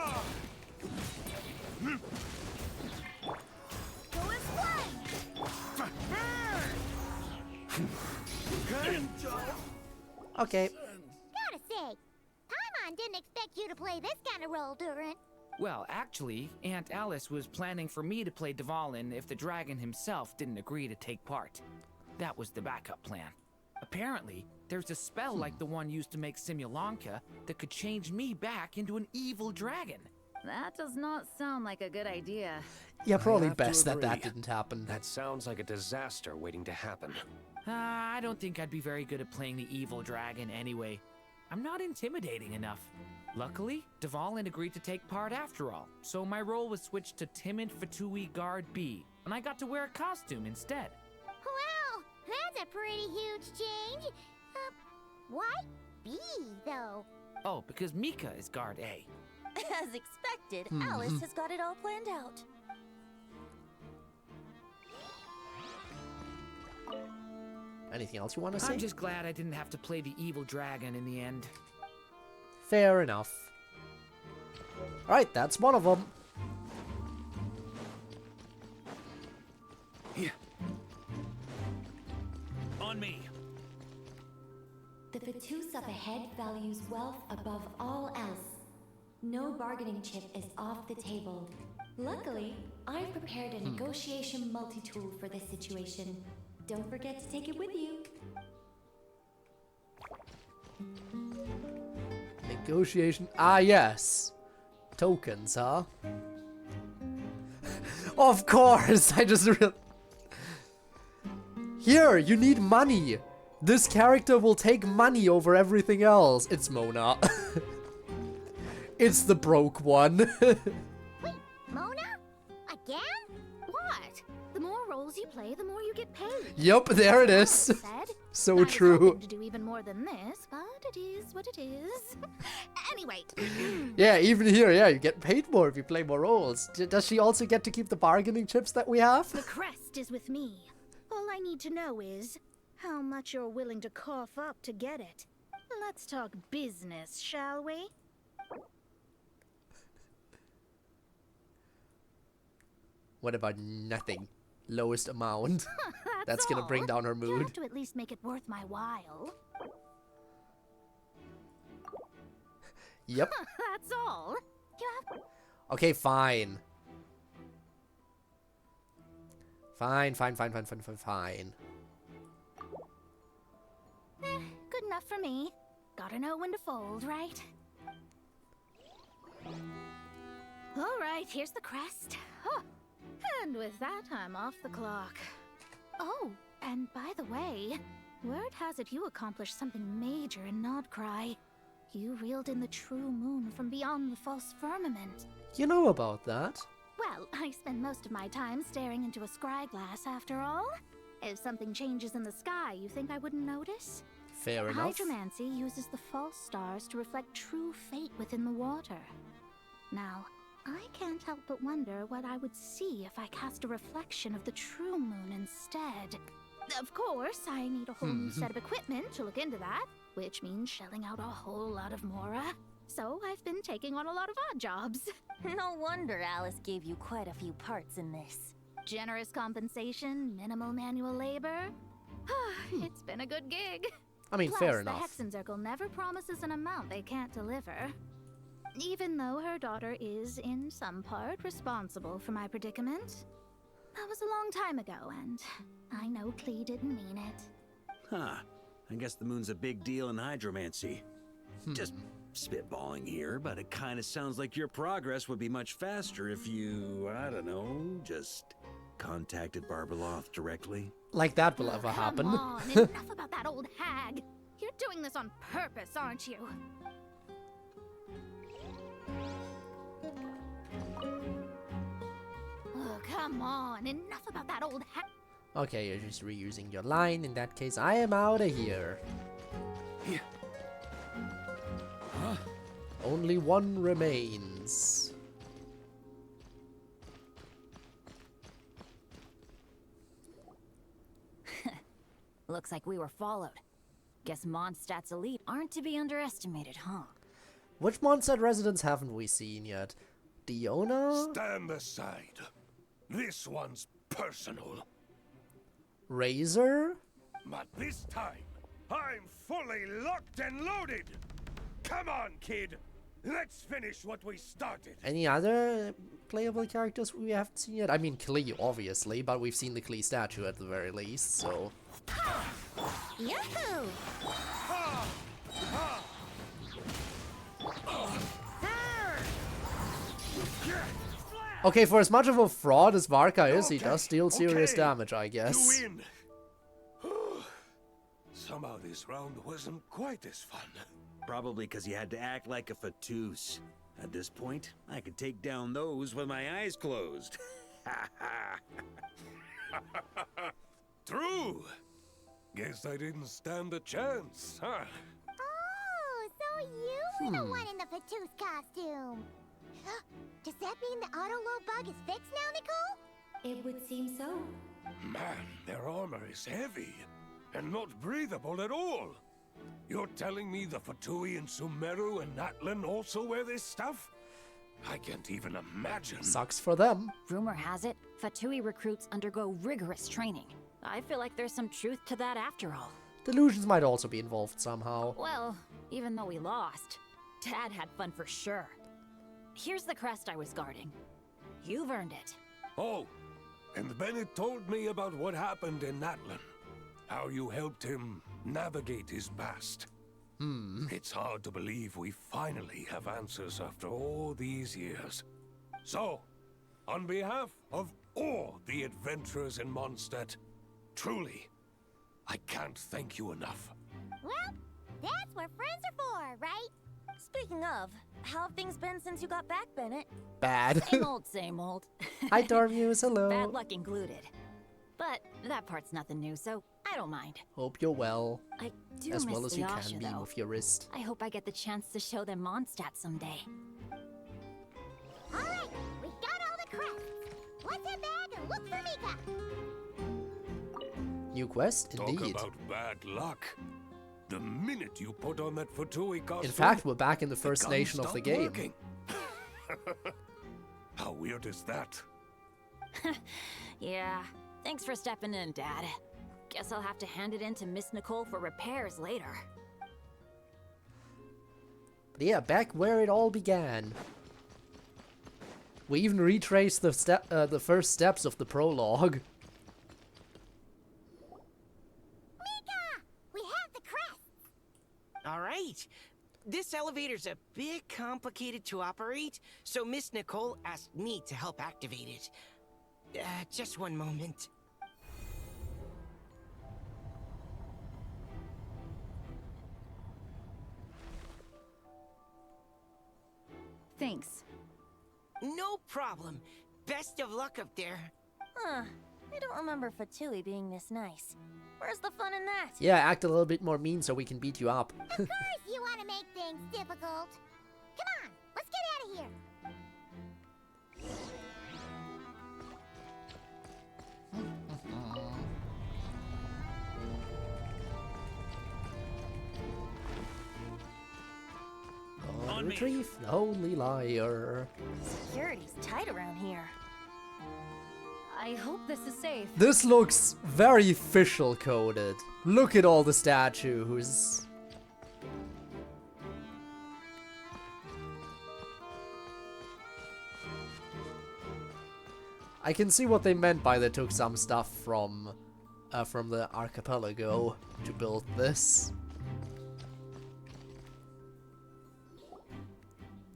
explain.
Okay.
Gotta say, Paimon didn't expect you to play this kind of role, Durin.
Well, actually, Aunt Alice was planning for me to play Dvalin if the dragon himself didn't agree to take part. That was the backup plan. Apparently, there's a spell like the one used to make Simulanka that could change me back into an evil dragon.
That does not sound like a good idea.
Yeah, probably
I have to
best that
agree.
didn't happen.
That sounds like a disaster waiting to happen.
I don't think I'd be very good at playing the evil dragon anyway. I'm not intimidating enough. Luckily, Dvalin agreed to take part after all, so my role was switched to timid Fatui Guard B, and I got to wear a costume instead.
Wow, that's a pretty huge change. Why B, though?
Oh, because Mika is Guard A.
As expected, Alice has got it all planned out.
Anything else you want to say?
I'm just glad I didn't have to play the evil dragon in the end.
Fair enough. Alright, that's one of them.
On me.
The Fatus up ahead values wealth above all else. No bargaining chip is off the table. Luckily, I've prepared a negotiation multi-tool for this situation. Don't forget to take it with you.
Negotiation. Ah, yes. Tokens, huh? Of course! I just real. Here, you need money. This character will take money over everything else. It's Mona. It's the broke one.
Wait, Mona? Again?
What? The more roles you play, the more you get paid.
Yup, there it is.
Said.
So
I was
true.
hoping to do even more than this, but it is what it is. Anyway.
Yeah, even here, yeah, you get paid more if you play more roles. Does she also get to keep the bargaining chips that we have?
The crest is with me. All I need to know is how much you're willing to cough up to get it. Let's talk business, shall we?
What about nothing? Lowest amount. That's gonna
all.
bring down her
You
mood.
have to at least make it worth my while.
Yep.
That's all. You have...
Okay, fine. Fine.
Good enough for me. Gotta know when to fold, right? All right, here's the crest. Huh. And with that, I'm off the clock. Oh, and by the way, word has it you accomplished something major in Nod-Krai. You reeled in the true moon from beyond the false firmament.
You know about that?
Well, I spend most of my time staring into a scry glass after all. If something changes in the sky, you think I wouldn't notice?
Fair enough.
Hydromancy uses the false stars to reflect true fate within the water. Now, I can't help but wonder what I would see if I cast a reflection of the true moon instead. Of course, I need a whole new set of equipment to look into that, which means shelling out a whole lot of mora. So I've been taking on a lot of odd jobs.
No wonder Alice gave you quite a few parts in this.
Generous compensation, minimal manual labor. It's been a good gig.
I mean,
Plus,
fair enough.
The Hexenzirkel never promises an amount they can't deliver. Even though her daughter is, in some part, responsible for my predicament. That was a long time ago, and I know Klee didn't mean it.
Huh. I guess the moon's a big deal in hydromancy. Just spitballing here, but it kind of sounds like your progress would be much faster if you, I don't know, just contacted Barbeloth directly.
Like that will ever happen.
Come on, enough about that old hag. You're doing this on purpose, aren't you? Oh, come on, enough about that old hag.
Okay, you're just reusing your line. In that case, I am out of here. Only one remains.
Looks like we were followed. Guess Mondstadt's elite aren't to be underestimated, huh?
Which Mondstadt residents haven't we seen yet? Diona?
Stand aside. This one's personal.
Razor?
But this time, I'm fully locked and loaded. Come on, kid. Let's finish what we started.
Any other playable characters we haven't seen yet? I mean, Klee, obviously, but we've seen the Klee statue at the very least, so...
Yahoo!
Okay, for as much of a fraud as Varka is, he does deal serious damage, I guess.
You win. Somehow this round wasn't quite as fun.
Probably because you had to act like a fatus. At this point, I could take down those with my eyes closed.
True. Guess I didn't stand a chance, huh?
Oh, so you were the one in the Fatus costume. Does that mean the auto-load bug is fixed now, Nicole?
It would seem so.
Man, their armor is heavy and not breathable at all. You're telling me the Fatui in Sumeru and Natlan also wear this stuff? I can't even imagine.
Sucks for them.
Rumor has it, Fatui recruits undergo rigorous training. I feel like there's some truth to that after all.
Delusions might also be involved somehow.
Well, even though we lost, Dad had fun for sure. Here's the crest I was guarding. You've earned it.
Oh, and Bennett told me about what happened in Natlan. How you helped him navigate his past. It's hard to believe we finally have answers after all these years. So, on behalf of all the adventurers in Mondstadt, truly, I can't thank you enough.
Well, that's what friends are for, right?
Speaking of, how have things been since you got back, Bennett?
Bad.
Same old, same old.
Hi, Dormuse, hello.
Bad luck included. But that part's nothing new, so I don't mind.
Hope you're well.
I do
as
miss
well as you
Yasha,
can be
though.
with your wrist.
I hope I get the chance to show them Mondstadt someday.
Alright, we got all the crests. Let's head back and look for Mika.
New quest,
Talk
indeed.
about bad luck. The minute you put on that Fatui costume,
In fact, we're back in the first
guns
nation of the
stopped
game.
working. How weird is that?
Yeah, thanks for stepping in, Dad. Guess I'll have to hand it in to Miss Nicole for repairs later.
But yeah, back where it all began. We even retraced the first steps of the prologue.
Mika! We have the crest!
Alright. This elevator's a bit complicated to operate, so Miss Nicole asked me to help activate it. Just one moment.
Thanks.
No problem. Best of luck up there.
Huh. I don't remember Fatui being this nice. Where's the fun in that?
Yeah, act a little bit more mean so we can beat you up.
Of course you want to make things difficult. Come on, let's get out of here.
On retrieve the holy liar.
Security's tight around here.
I hope this is safe.
This looks very official coded. Look at all the statues. I can see what they meant by they took some stuff from the archipelago to build this.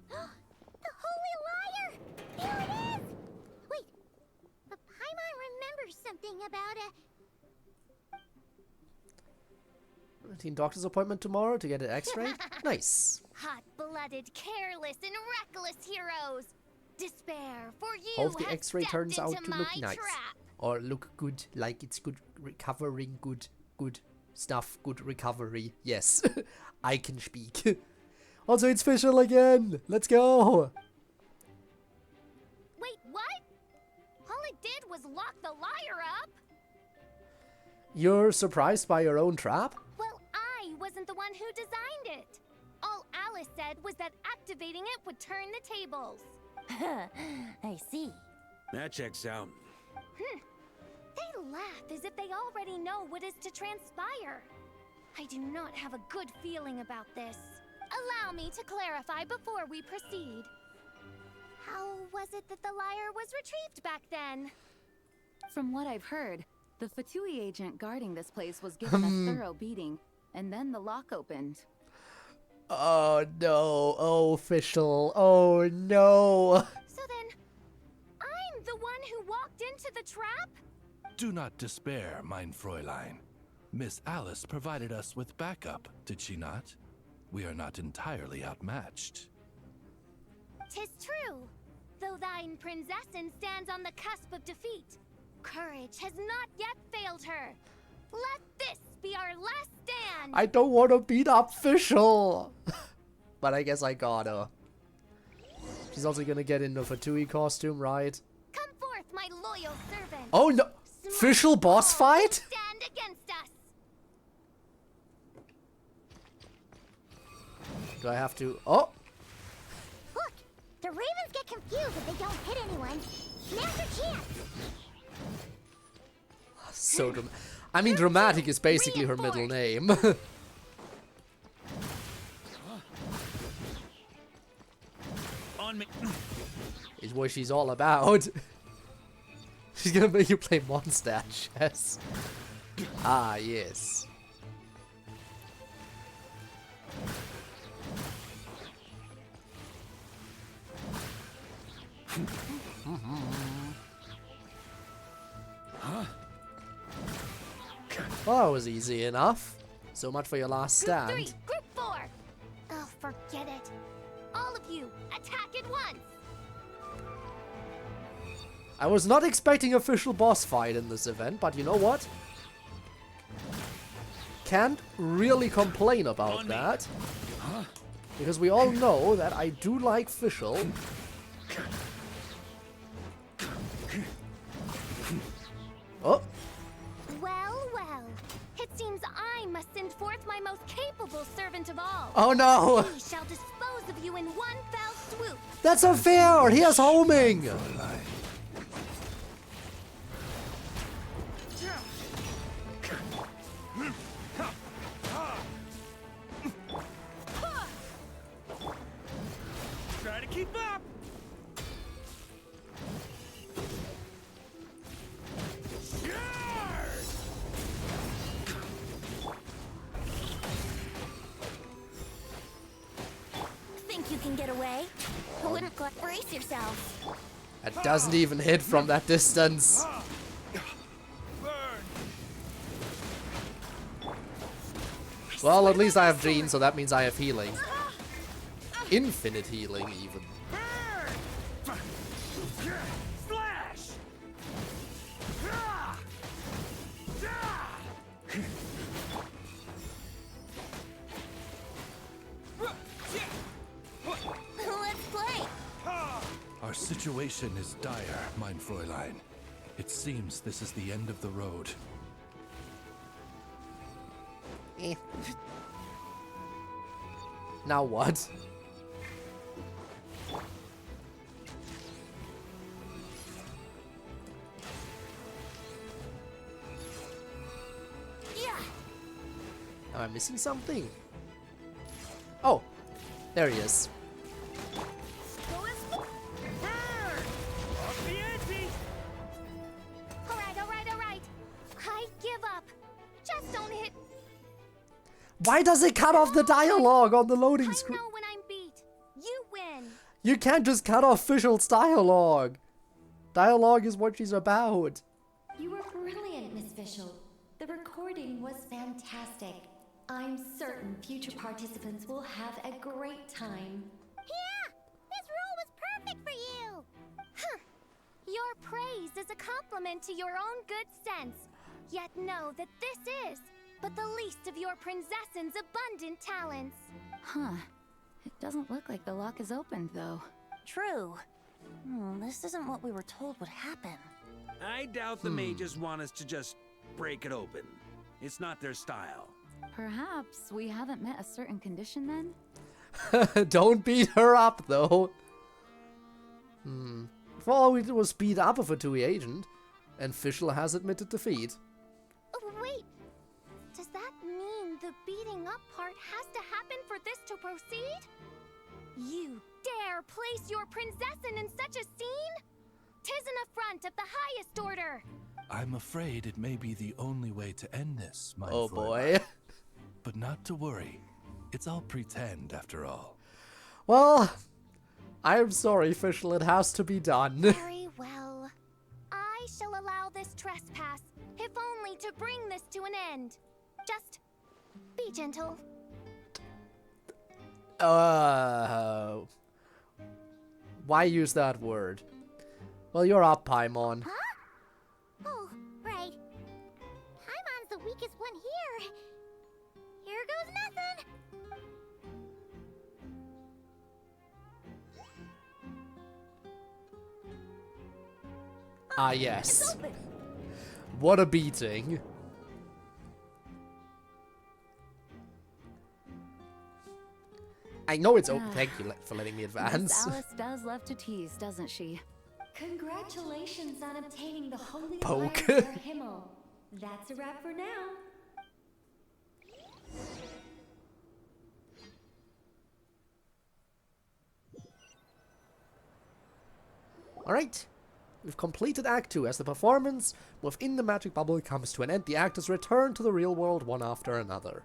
The holy liar! Here it is! Wait, but Paimon remembers something about a...
Routine doctor's appointment tomorrow to get an x-ray? Nice.
Hot-blooded, careless, and reckless heroes. Despair, for you
Hope the
have
x-ray
stepped
turns out
into
to look
my
nice.
trap.
Or look good, like it's good recovering, good stuff, good recovery. Yes, I can speak. Also, it's official again. Let's go.
Wait, what? All it did was lock the liar up?
You're surprised by your own trap?
Well, I
who designed it. All Alice said was that activating it would turn the tables.
I see.
That checks out.
They laugh as if they already know what is to transpire. I do not have a good feeling about this. Allow me to clarify before we proceed. How was it that the lyre was retrieved back then?
From what I've heard, the Fatui agent guarding this place was given a thorough beating, and then the lock opened.
Oh no, oh official, oh no.
So then, I'm the one who walked into the trap?
Do not despair, mein Fräulein. Miss Alice provided us with backup, did she not? We are not entirely outmatched.
'Tis true, though thine Prinzessin stands on the cusp of defeat. Courage has not yet failed her. Let this be our last stand.
I don't want to beat up Fischl. But I guess I gotta. She's also gonna get in the Fatui costume, right?
Come forth, my loyal servant.
Oh no! Fischl boss fight?
Stand against us.
Do I have to... Oh!
Look, the ravens get confused if they don't hit anyone. Now's your chance.
So I mean, dramatic is basically her middle name.
On me.
Is what she's all about. She's gonna make you play Mondstadt chess. Ah, yes. Well, that was easy enough. So much for your last stand.
Group 3, Group 4. Oh, forget it. All of you, attack at once.
I was not expecting a official boss fight in this event, but you know what? Can't really complain about that. Because we all know that I do like Fischl. Oh.
Well, well. It seems I must send forth my most capable servant of all.
Oh no!
He shall dispose of you in one fell swoop.
That's unfair! He has homing!
Try to keep up.
Think you can get away? I wouldn't brace yourself.
That doesn't even hit from that distance. Well, at least I have Jean, so that means I have healing. Infinite healing, even.
Flash!
Let's play.
Our situation is dire, mein Fräulein. It seems this is the end of the road.
Now what? Am I missing something? Oh, there he is.
Alright. I give up. Just don't hit.
Why does it cut off the dialogue on the loading screen?
I know when I'm beat. You win.
You can't just cut off Fischl's dialogue. Dialogue is what she's about.
You were brilliant, Miss Fischl. The recording was fantastic. I'm certain future participants will have a great time.
Yeah, this role was perfect for you.
Huh. Your praise is a compliment to your own good sense. Yet know that this is but the least of your Prinzessin's abundant talents.
Huh. It doesn't look like the lock is opened, though.
True. This isn't what we were told would happen.
I doubt the mages want us to just break it open. It's not their style.
Perhaps we haven't met a certain condition then?
Don't beat her up, though. For all we did was beat up a Fatui agent, and Fischl has admitted defeat.
Oh, wait. Does that mean the beating up part has to happen for this to proceed?
You dare place your princessin in such a scene? 'Tis an affront of the highest order.
I'm afraid it may be the only way to end this, my
Oh
Fräulein.
boy.
But not to worry. It's all pretend, after all.
Well, I'm sorry, Fischl, it has to be done.
Very well. I shall allow this trespass, if only to bring this to an end. Just be gentle.
Why use that word? Well, you're up, Paimon.
Huh? Oh, right. Paimon's the weakest one here. Here goes nothing.
Ah, yes. What a beating. I know it's open. Thank you for letting me advance.
Miss Alice does love to tease, doesn't she?
Congratulations on obtaining the Holy
Poke.
Fire of Himmel. That's a wrap for now.
Alright. We've completed Act 2. As the performance within the magic bubble comes to an end, the actors return to the real world one after another.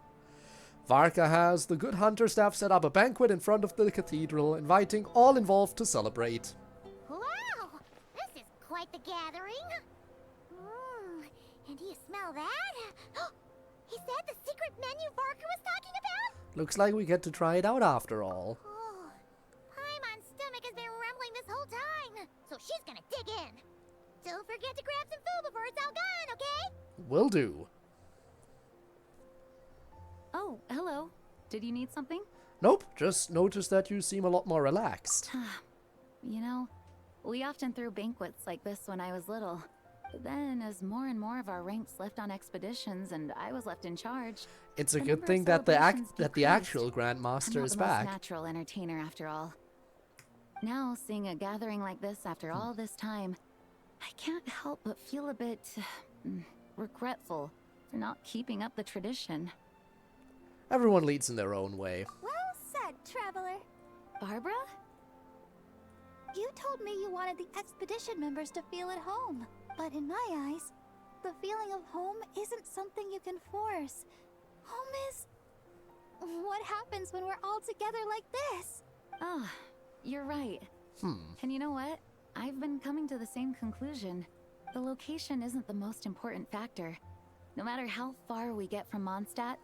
Varka has the Good Hunter staff set up a banquet in front of the cathedral, inviting all involved to celebrate.
Wow, this is quite the gathering. And do you smell that? Is that the secret menu Varka was talking about?
Looks like we get to try it out after all.
Oh, Paimon's stomach has been rumbling this whole time, so she's gonna dig in. Don't forget to grab some food before it's all gone, okay?
Will do.
Oh, hello. Did you need something?
Nope, just noticed that you seem a lot more relaxed.
You know, we often threw banquets like this when I was little. But then, as more and more of our ranks left on expeditions and I was left in charge,
It's a
the
good
number
thing
of
that the
celebrations
actual
decreased.
Grandmaster
I'm
is
not the
back.
most natural entertainer after all. Now, seeing a gathering like this after all this time, I can't help but feel a bit regretful for not keeping up the tradition.
Everyone leads in their own way.
Well said, Traveler.
Barbara?
You told me you wanted the expedition members to feel at home. But in my eyes, the feeling of home isn't something you can force. Home is... what happens when we're all together like this?
Oh, you're right. And you know what? I've been coming to the same conclusion. The location isn't the most important factor. No matter how far we get from Mondstadt,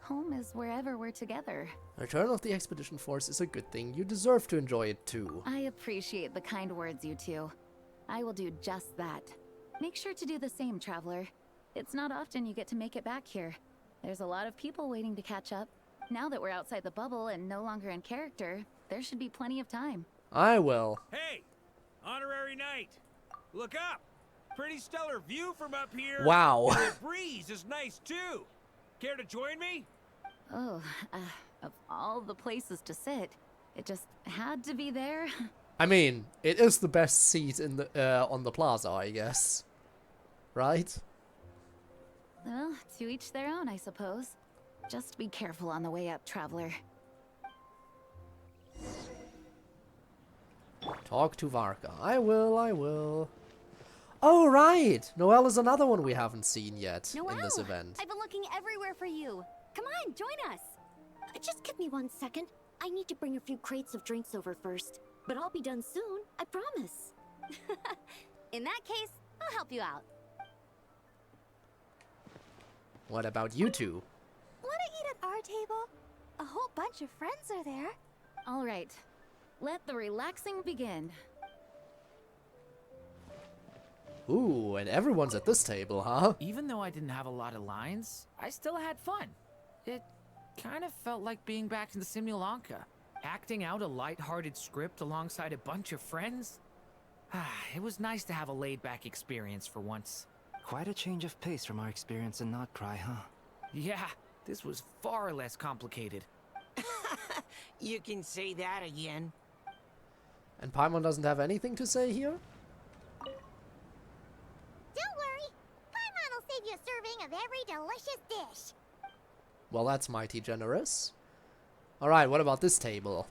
home is wherever we're together.
Return of the expedition force is a good thing. You deserve to enjoy it too.
I appreciate the kind words, you two. I will do just that. Make sure to do the same, Traveler. It's not often you get to make it back here. There's a lot of people waiting to catch up. Now that we're outside the bubble and no longer in character, there should be plenty of time.
I will.
Hey! Honorary knight! Look up! Pretty stellar view from up here.
Wow.
And the breeze is nice too. Care to join me?
Oh, of all the places to sit, it just had to be there.
I mean, it is the best seat in the on the plaza, I guess. Right?
Well, to each their own, I suppose. Just be careful on the way up, Traveler.
Talk to Varka. I will. Oh, right! Noelle is another one we haven't seen yet in this event.
I've been looking everywhere for you. Come on, join us.
Just give me 1 second. I need to bring a few crates of drinks over first. But I'll be done soon, I promise.
In that case, I'll help you out.
What about you two?
Wanna eat at our table? A whole bunch of friends are there.
All right. Let the relaxing begin.
Ooh, and everyone's at this table, huh?
Even though I didn't have a lot of lines, I still had fun. It kind of felt like being back in the Simulanka, acting out a light-hearted script alongside a bunch of friends. It was nice to have a laid-back experience for once.
Quite a change of pace from our experience in Nod-Krai, huh?
Yeah, This was far less complicated.
You can say that again.
And Paimon doesn't have anything to say here?
Don't worry. Paimon will save you a serving of every delicious dish.
Well, that's mighty generous. Alright, what about this table?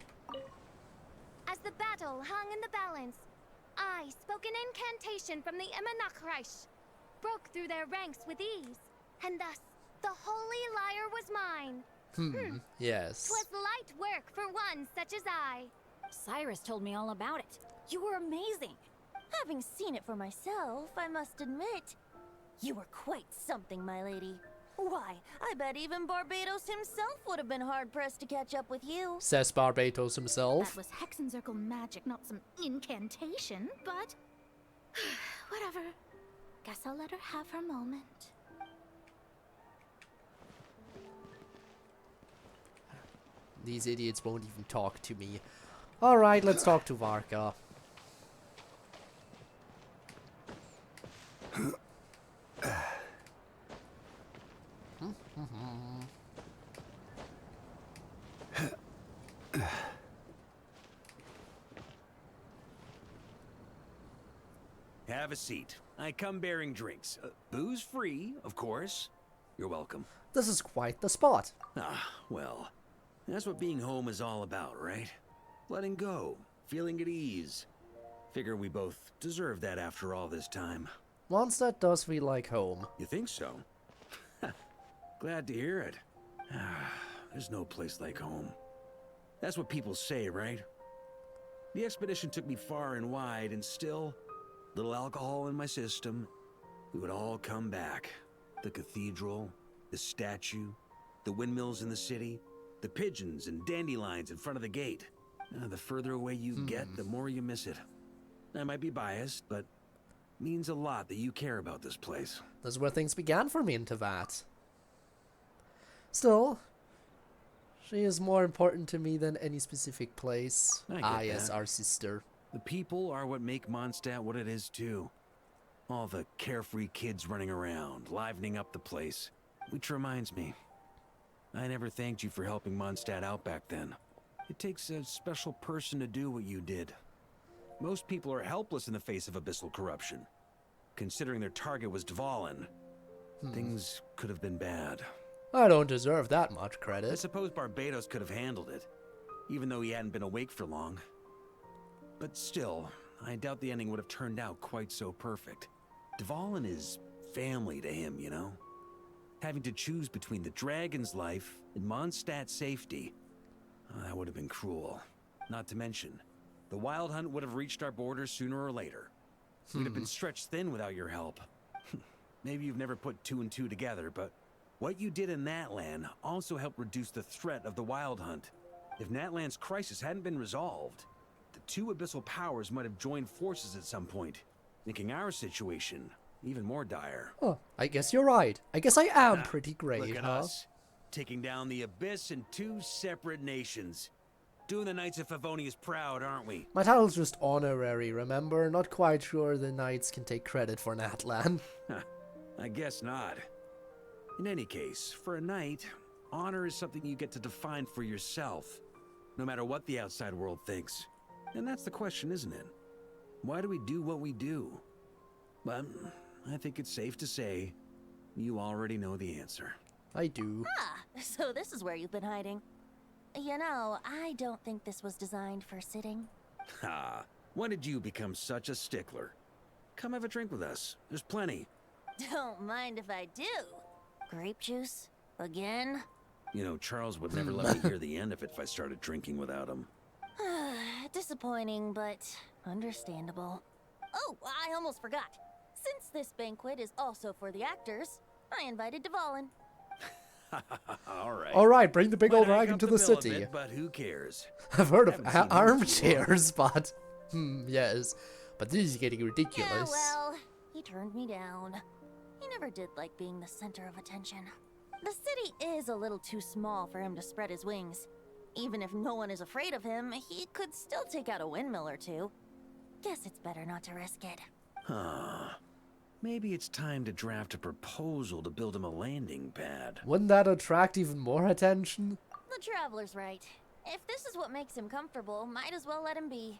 As the battle hung in the balance, I spoke an incantation from the Nod-Krai, broke through their ranks with ease, and thus the holy lyre was mine.
Yes.
'Twas light work for one such as I.
Cyrus told me all about it. You were amazing. Having seen it for myself, I must admit, you were quite something, my lady. Why, I bet even Barbados himself would have been hard-pressed to catch up with you.
Says Barbados himself.
That was Hexencircle magic, not some incantation, but... whatever. Guess I'll let her have her moment.
These idiots won't even talk to me. Alright, let's talk to Varka.
Have a seat. I come bearing drinks. Booze free, of course. You're welcome.
This is quite the spot.
Ah, well, that's what being home is all about, right? Letting go, feeling at ease. Figure we both deserve that after all this time.
Mondstadt does feel like home.
You think so? Glad to hear it. There's no place like home. That's what people say, right? The expedition took me far and wide, and still, little alcohol in my system, it would all come back. The cathedral, the statue, the windmills in the city, the pigeons and dandelions in front of the gate. The further away you get, the more you miss it. I might be biased, but it means a lot that you care about this place.
That's where things began for me in Teyvat. Still, she is more important to me than any specific place. Yes, our sister.
The people are what make Mondstadt what it is, too. All the carefree kids running around, livening up the place. Which reminds me, I never thanked you for helping Mondstadt out back then. It takes a special person to do what you did. Most people are helpless in the face of abyssal corruption. Considering their target was Dvalin, things could have been bad.
I don't deserve that much credit.
I suppose Barbados could have handled it, even though he hadn't been awake for long. But still, I doubt the ending would have turned out quite so perfect. Dvalin is family to him, you know? Having to choose between the dragon's life and Mondstadt's safety, that would have been cruel. Not to mention, the Wild Hunt would have reached our borders sooner or later. We'd have been stretched thin without your help. Maybe you've never put two and two together, but what you did in Natlan also helped reduce the threat of the Wild Hunt. If Natlan's crisis hadn't been resolved, the two abyssal powers might have joined forces at some point, making our situation even more dire.
Oh, I guess you're right. I guess I am pretty great,
Look at us, taking down the Abyss in two separate nations. Doing the Knights of Favonius proud, aren't we?
My title's just honorary, remember? Not quite sure the Knights can take credit for Natlan.
I guess not. In any case, for a knight, honor is something you get to define for yourself, no matter what the outside world thinks. And that's the question, isn't it? Why do we do what we do? Well, I think it's safe to say you already know the answer.
I do.
So this is where you've been hiding. You know, I don't think this was designed for sitting.
When did you become such a stickler? Come have a drink with us. There's plenty.
Don't mind if I do. Grape juice? Again?
You know, Charles would never let me hear the end of it if I started drinking without him.
Disappointing, but understandable. Oh, I almost forgot. Since this banquet is also for the actors, I invited Dvalin.
All
right, bring the big old dragon to the city.
But who cares?
I've heard of armchairs, but yes. But this is getting ridiculous.
Yeah, well, he turned me down. He never did like being the center of attention. The city is a little too small for him to spread his wings. Even if no one is afraid of him, he could still take out a windmill or two. Guess it's better not to risk it.
Maybe it's time to draft a proposal to build him a landing pad.
Wouldn't that attract even more attention?
The Traveler's right. If this is what makes him comfortable, might as well let him be.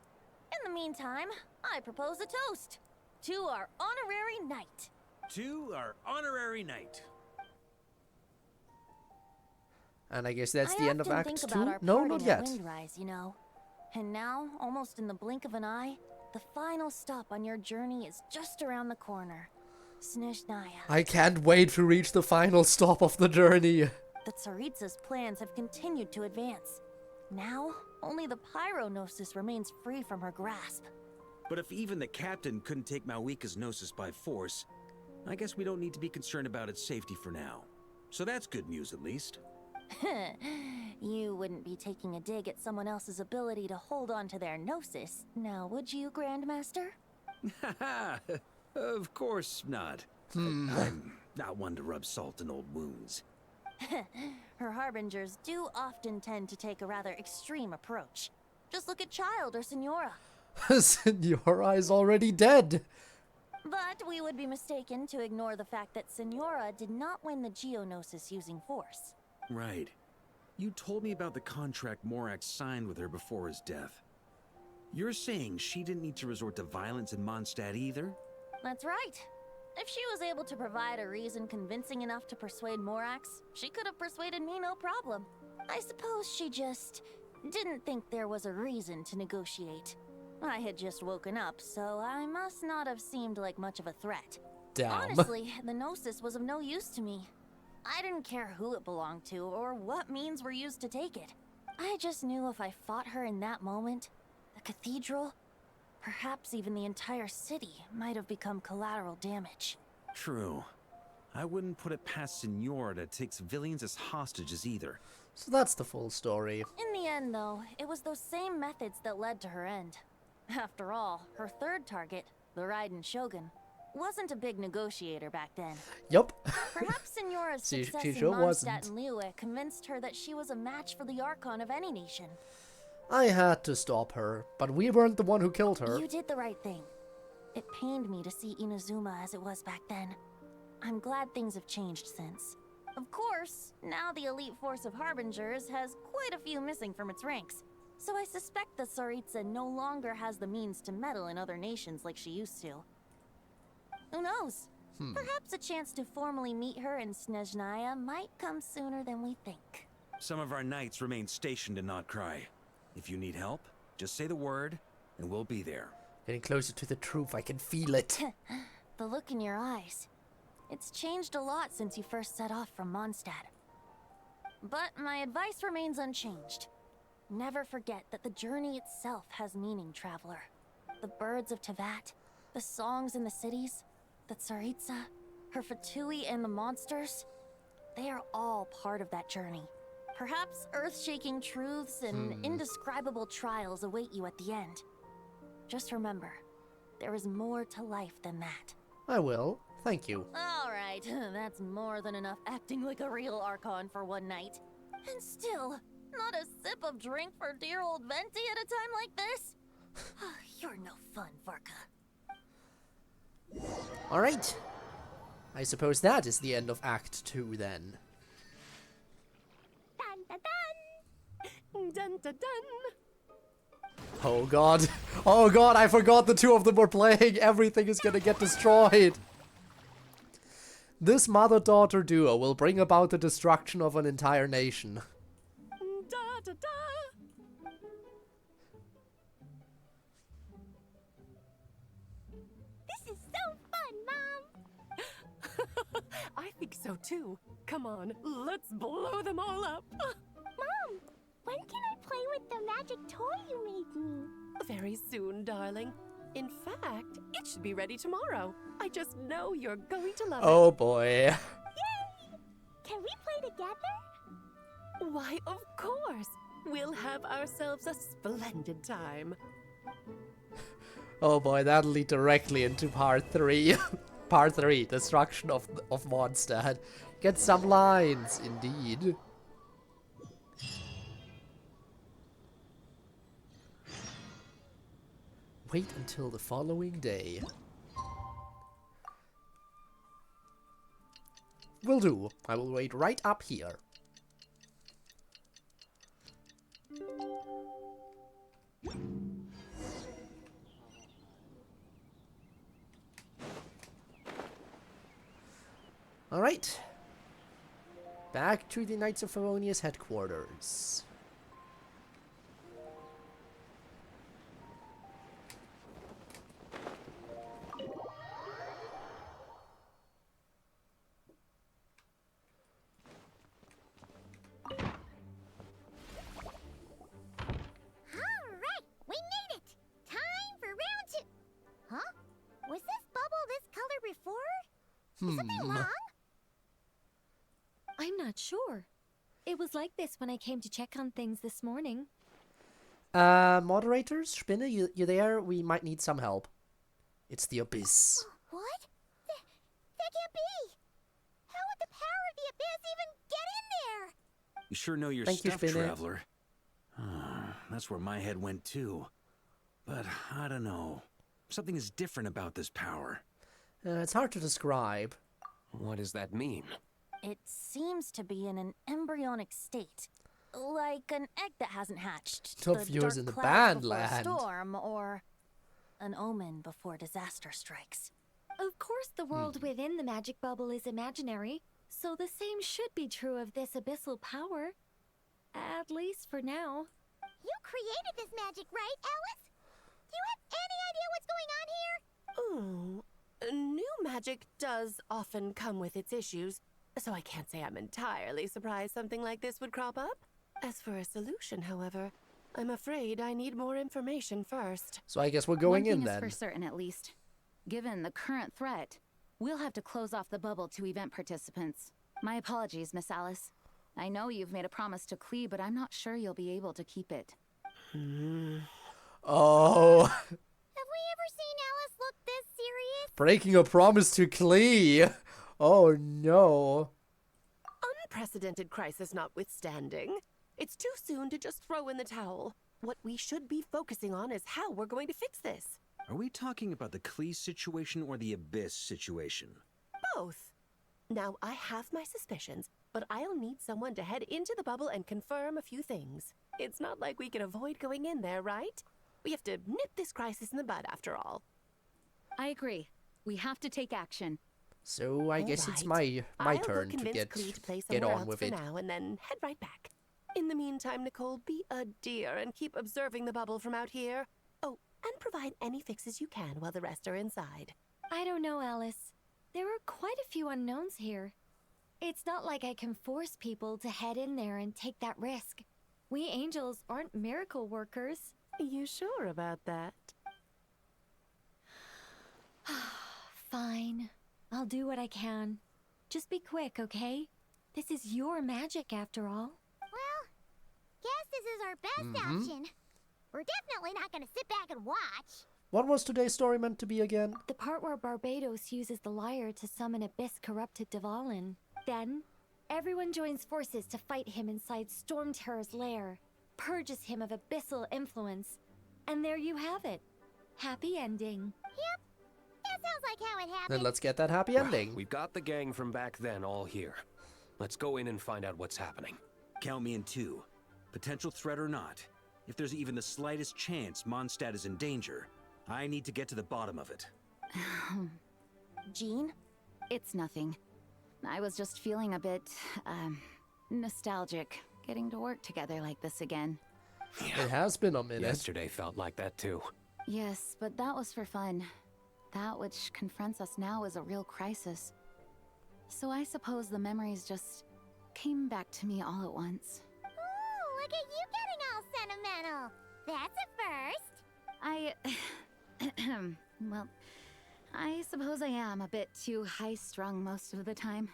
In the meantime, I propose a toast to our honorary knight.
To our honorary knight.
And I guess that's the end of
often
Act
think
2?
about our
No,
parting
not
at
yet.
Windrise, you know. And now, almost in the blink of an eye, the final stop on your journey is just around the corner. Snezhnaya.
I can't wait to reach the final stop of the journey.
The Tsaritsa's plans have continued to advance. Now, only the Pyronosis remains free from her grasp.
But if even the captain couldn't take Malwika's Gnosis by force, I guess we don't need to be concerned about its safety for now. So that's good news, at least.
You wouldn't be taking a dig at someone else's ability to hold on to their Gnosis, now would you, Grandmaster?
Haha, of course not. I'm not one to rub salt in old wounds.
Her harbingers do often tend to take a rather extreme approach. Just look at Child or Senora.
Senora is already dead.
But we would be mistaken to ignore the fact that Senora did not win the Geonosis using force.
Right. You told me about the contract Morak signed with her before his death. You're saying she didn't need to resort to violence in Mondstadt either?
That's right. If she was able to provide a reason convincing enough to persuade Morax, she could have persuaded me no problem. I suppose she just didn't think there was a reason to negotiate. I had just woken up, so I must not have seemed like much of a threat.
Damn.
Honestly, the Gnosis was of no use to me. I didn't care who it belonged to or what means were used to take it. I just knew if I fought her in that moment, the cathedral, perhaps even the entire city, might have become collateral damage.
True. I wouldn't put it past Senora to take civilians as hostages either.
So that's the full story.
In the end, though, it was those same methods that led to her end. After all, her third target, the Raiden Shogun, wasn't a big negotiator back then.
Yup.
Perhaps Senora's success
she
in
sure
Mondstadt
wasn't.
and Liyue convinced her that she was a match for the Archon of any nation.
I had to stop her, but we weren't the one who killed her.
You did the right thing. It pained me to see Inazuma as it was back then. I'm glad things have changed since. Of course, now the elite force of Harbingers has quite a few missing from its ranks. So I suspect that Tsaritsa no longer has the means to meddle in other nations like she used to. Who knows? Perhaps a chance to formally meet her in Snezhnaya might come sooner than we think.
Some of our knights remain stationed in Nod-Krai. If you need help, just say the word, and we'll be there.
Getting closer to the truth, I can feel it.
The look in your eyes. It's changed a lot since you first set off from Mondstadt. But my advice remains unchanged. Never forget that the journey itself has meaning, traveler. The birds of Tevat, the songs in the cities, the Tsaritsa, her Fatui and the monsters, they are all part of that journey. Perhaps earth-shaking truths and indescribable trials await you at the end. Just remember, there is more to life than that.
I will. Thank you.
All right, that's more than enough acting like a real Archon for one night. And still, not a sip of drink for dear old Venti at a time like this? You're no fun, Varka.
Alright. I suppose that is the end of Act 2 then.
Dun dun dun!
Dun dun dun!
Oh god. Oh god, I forgot the two of them were playing. Everything is gonna get destroyed. This mother-daughter duo will bring about the destruction of an entire nation.
Da da da!
This is so fun, Mom!
I think so too. Come on, let's blow them all up.
Mom, when can I play with the magic toy you made me?
Very soon, darling. In fact, it should be ready tomorrow. I just know you're going to love
Oh boy.
Yay! Can we play together?
it. Why, of course. We'll have ourselves a splendid time.
Oh boy, that'll lead directly into part 3. Part 3, destruction of Mondstadt. Get some lines, indeed. Wait until the following day. Will do. I will wait right up here. Alright. Back to the Knights of Favonius headquarters.
Alright, we made it! Time for round 2. Huh? Was this bubble this color before? Is something wrong?
I'm not sure. It was like this when I came to check on things this morning.
Moderators, Spinne, you there? We might need some help. It's the Abyss.
What? That can't be! How would the power of the Abyss even get in there?
You sure know your
Thank you,
stuff,
Spinne.
Traveler. That's where my head went too. But I don't know. Something is different about this power.
It's hard to describe.
What does that mean?
It seems to be in an embryonic state. Like an egg that hasn't hatched.
Top
the
viewers
dark
in the
clouds
band
before a
land.
storm, or an omen before disaster strikes.
Of course, the world within the magic bubble is imaginary, so the same should be true of this abyssal power. At least for now.
You created this magic, right, Alice? Do you have any idea what's going on here?
Ooh, new magic does often come with its issues, so I can't say I'm entirely surprised something like this would crop up. As for a solution, however, I'm afraid I need more information first.
So I guess we're going
One
in
thing
then.
is for certain, at least. Given the current threat, we'll have to close off the bubble to event participants. My apologies, Miss Alice. I know you've made a promise to Klee, but I'm not sure you'll be able to keep it.
Oh.
Have we ever seen Alice look this serious?
Breaking a promise to Klee. Oh no.
Unprecedented crisis notwithstanding, it's too soon to just throw in the towel. What we should be focusing on is how we're going to fix this.
Are we talking about the Klee situation or the Abyss situation?
Both. Now, I have my suspicions, but I'll need someone to head into the bubble and confirm a few things. It's not like we can avoid going in there, right? We have to nip this crisis in the bud, after all.
I agree. We have to take action.
So I guess it's
Alright.
my
I'll
turn
go
to
convince
get
Klee to play
get
somewhere
on
else
with
for
it.
now and then head right back. In the meantime, Nicole, be a dear and keep observing the bubble from out here. Oh, and provide any fixes you can while the rest are inside.
I don't know, Alice. There are quite a few unknowns here. It's not like I can force people to head in there and take that risk. We angels aren't miracle workers.
You sure about that?
Fine. I'll do what I can. Just be quick, okay? This is your magic after all.
Well, guess this is our best option. We're definitely not gonna sit back and watch.
What was today's story meant to be again?
The part where Barbados uses the lyre to summon Abyss-corrupted Dvalin. Then, everyone joins forces to fight him inside Storm Terror's lair, purges him of abyssal influence, and there you have it. Happy ending.
Yep, that sounds like how it happened.
Then let's get that happy
Well,
ending.
We've got the gang from back then all here. Let's go in and find out what's happening.
Count me in 2. Potential threat or not, if there's even the slightest chance Mondstadt is in danger, I need to get to the bottom of it.
Jean?
It's nothing. I was just feeling a bit, nostalgic, getting to work together like this again.
It has been a minute.
Yesterday felt like that too.
Yes, but that was for fun. That which confronts us now is a real crisis. So I suppose the memories just came back to me all at once.
Ooh, look at you getting all sentimental. That's a first.
Well, I suppose I am a bit too high-strung most of the time.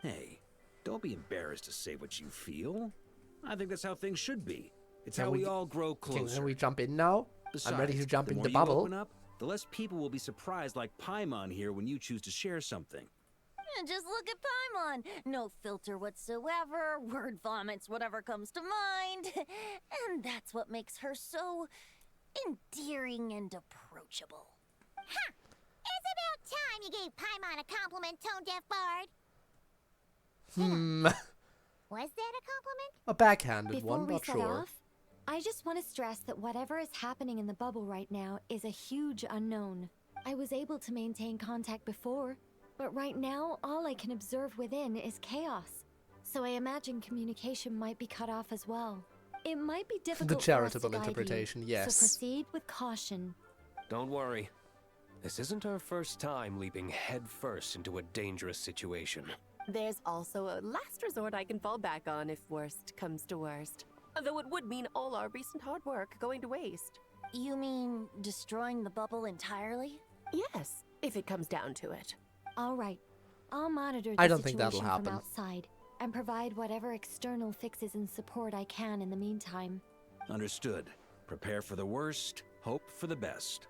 Hey, don't be embarrassed to say what you feel. I think that's how things should be. It's
Can
how
we-
we all grow closer.
Can we jump in now? I'm ready to
Besides,
jump
the
in
more
the
you
bubble.
open up, the less people will be surprised like Paimon here when you choose to share something.
Just look at Paimon. No filter whatsoever, word vomits whatever comes to mind. And that's what makes her so endearing and approachable.
Ha! It's about time you gave Paimon a compliment, Tone Deaf Bard. Was that a compliment?
A backhanded
Before
one,
we
but
set
sure.
off, I just want to stress that whatever is happening in the bubble right now is a huge unknown. I was able to maintain contact before, but right now all I can observe within is chaos. So I imagine communication might be cut off as well. It might be difficult
The
for us
charitable
to guide
interpretation,
you,
yes.
So proceed with caution.
Don't worry. This isn't our first time leaping headfirst into a dangerous situation.
There's also a last resort I can fall back on if worst comes to worst. Though it would mean all our recent hard work going to waste.
You mean destroying the bubble entirely?
Yes, if it comes down to it.
All right. I'll monitor the
I don't think that'll
situation from
happen.
outside and provide whatever external fixes and support I can in the meantime.
Understood. Prepare for the worst, hope for the best.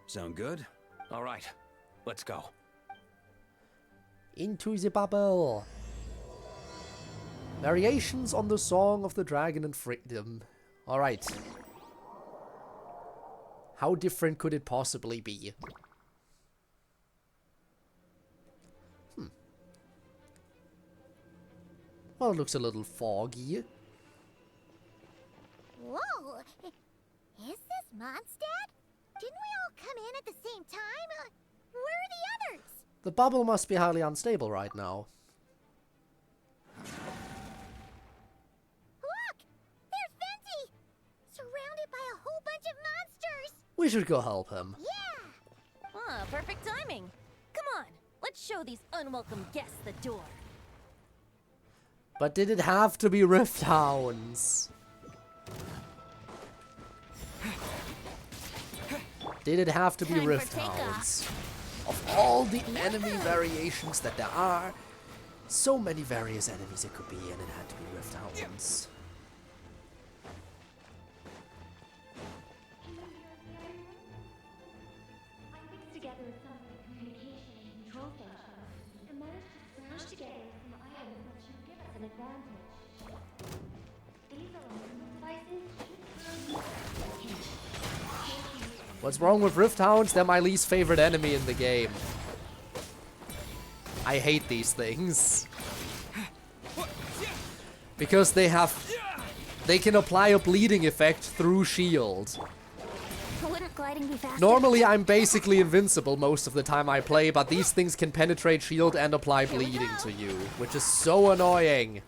Sound good?
All right, let's go.
Into the bubble. Variations on the Song of the Dragon and Freedom. Alright. How different could it possibly be? Well, it looks a little foggy.
Whoa! Is this Mondstadt? Didn't we all come in at the same time? Where are the others?
The bubble must be highly unstable right now.
Look! There's Venti! Surrounded by a whole bunch of monsters!
We should go help him.
Yeah!
Ah, perfect timing. Come on, let's show these unwelcome guests the door.
But did it have to be Rift Hounds? Did it have to be
Time for
Rift
takeoff.
Hounds? Of all the enemy variations that there are, so many various enemies it could be, and it had to be Rift Hounds. What's wrong with Rift Hounds? They're my least favorite enemy in the game. I hate these things. Because they can apply a bleeding effect through shield.
Wouldn't gliding be faster?
Normally I'm basically invincible most of the time I play, but these things can penetrate shield and apply bleeding to you, which is so annoying.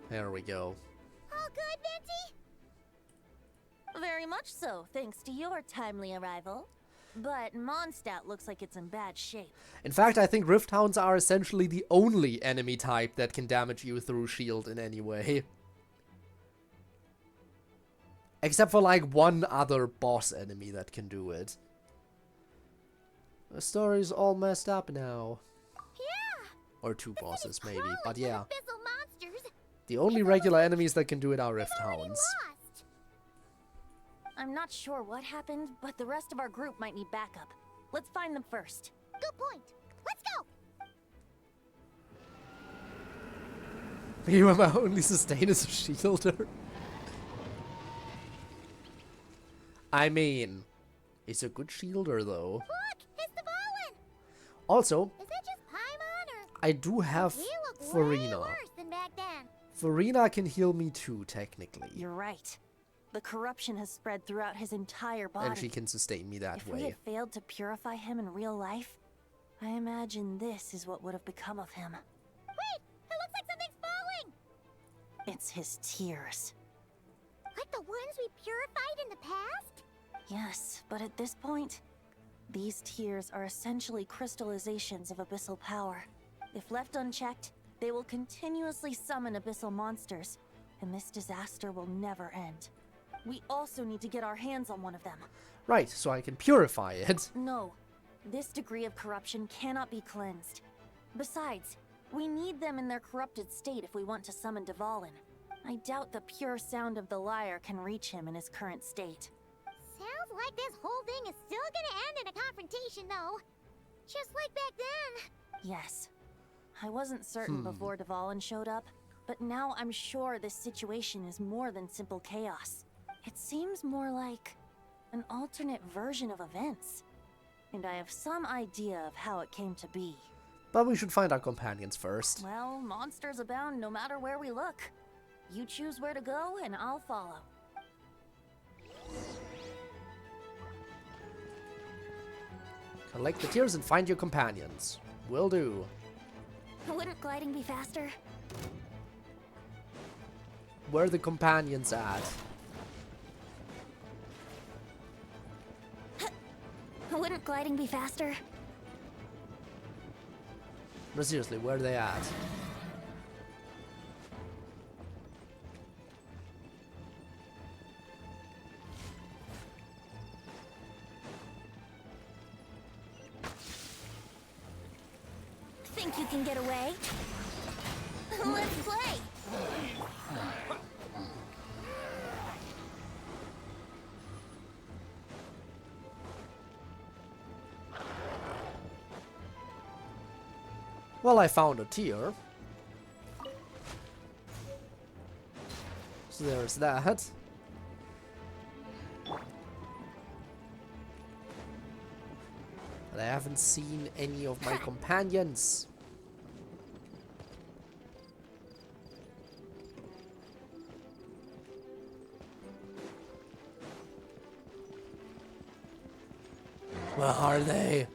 There we go.
All good, Venti?
Very much so, thanks to your timely arrival. But Mondstadt looks like it's in bad shape.
In fact, I think Rift Hounds are essentially the only enemy type that can damage you through shield in any way. Except for like one other boss enemy that can do it. The story's all messed up now.
Yeah!
Or two bosses maybe, but yeah.
Abyssal monsters!
The only regular enemies that can do it are Rift Hounds.
Lost!
I'm not sure what happened, but the rest of our group might need backup. Let's find them first.
Good point. Let's go!
You are my only sustain as a shielder. I mean, he's a good shielder though.
Look! It's the Volin!
Also,
Is that just Paimon, or...
I do have
He looked way
Farina.
worse than back then.
Farina can heal me too, technically.
You're right. The corruption has spread throughout his entire body.
And she can sustain me that
If we
way.
had failed to purify him in real life, I imagine this is what would have become of him.
Wait! It looks like something's falling!
It's his tears.
Like the ones we purified in the past?
Yes, but at this point, these tears are essentially crystallizations of abyssal power. If left unchecked, they will continuously summon abyssal monsters, and this disaster will never end. We also need to get our hands on one of them.
Right, so I can purify it.
No, this degree of corruption cannot be cleansed. Besides, we need them in their corrupted state if we want to summon Dvalin. I doubt the pure sound of the lyre can reach him in his current state.
Sounds like this whole thing is still gonna end in a confrontation, though. Just like back then.
Yes, I wasn't certain before Dvalin showed up, but now I'm sure this situation is more than simple chaos. It seems more like an alternate version of events. And I have some idea of how it came to be.
But we should find our companions first.
Well, monsters abound no matter where we look. You choose where to go, and I'll follow.
Collect the tears and find your companions. Will do.
Wouldn't gliding be faster?
Where are the companions at?
Wouldn't gliding be faster?
No, seriously, where are they at?
Think you can get away? Let's play!
Well, I found a tear. So there's that. But I haven't seen any of my companions. Where are they?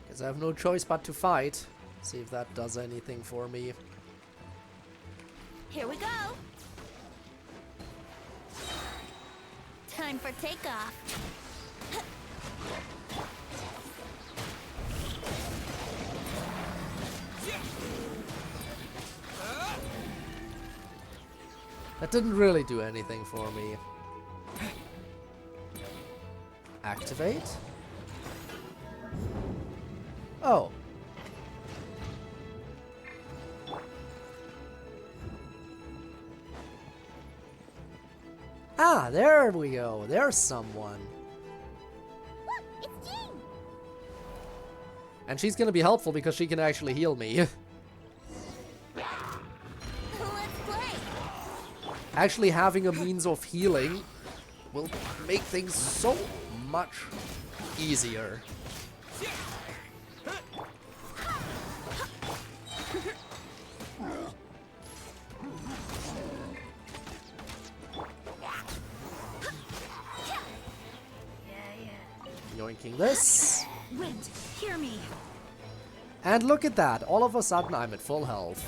Guess I have no choice but to fight. See if that does anything for me.
Here we go! Time for takeoff.
That didn't really do anything for me. Activate? Oh. Ah, there we go. There's someone.
Look, it's Jean!
And she's gonna be helpful because she can actually heal me.
Let's play!
Actually having a means of healing will make things so much easier. Yoinking this.
Wind, hear me.
And look at that. All of a sudden I'm at full health.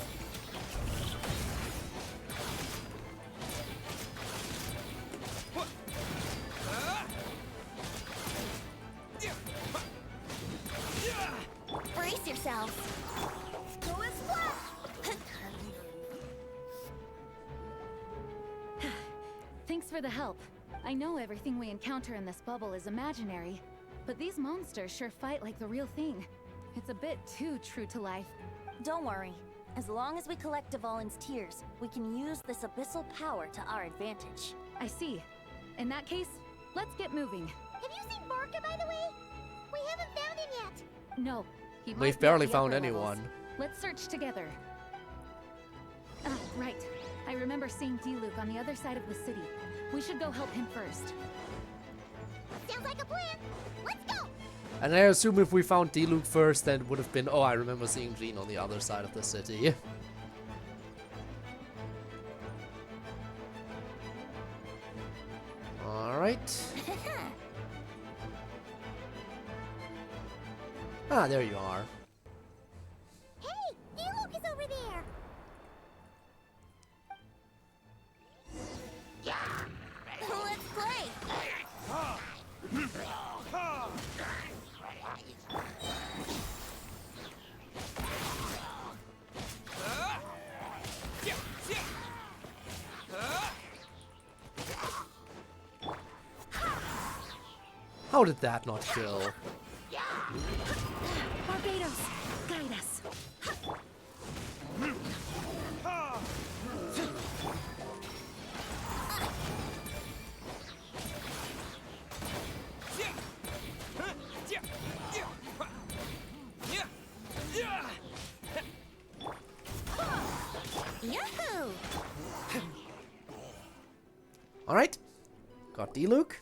Brace yourself. Go and splash!
Thanks for the help. I know everything we encounter in this bubble is imaginary, but these monsters sure fight like the real thing. It's a bit too true to life.
Don't worry. As long as we collect Dvalin's tears, we can use this abyssal power to our advantage.
I see. In that case, let's get moving.
Have you seen Barca, by the way? We haven't found him yet.
No, he might
We've
be at
barely
the
found
upper
anyone.
levels. Let's search together. Ah, right. I remember seeing D-Luke on the other side of the city. We should go help him first.
Sounds like a plan. Let's go!
And I assume if we found D-Luke first, then it would have been... Oh, I remember seeing Jean on the other side of the city. Alright. Ah, there you are.
Hey, D-Luke is over there!
Let's play!
How did that not kill?
Barbados, guide us.
Yahoo!
Alright. Got D-Luke.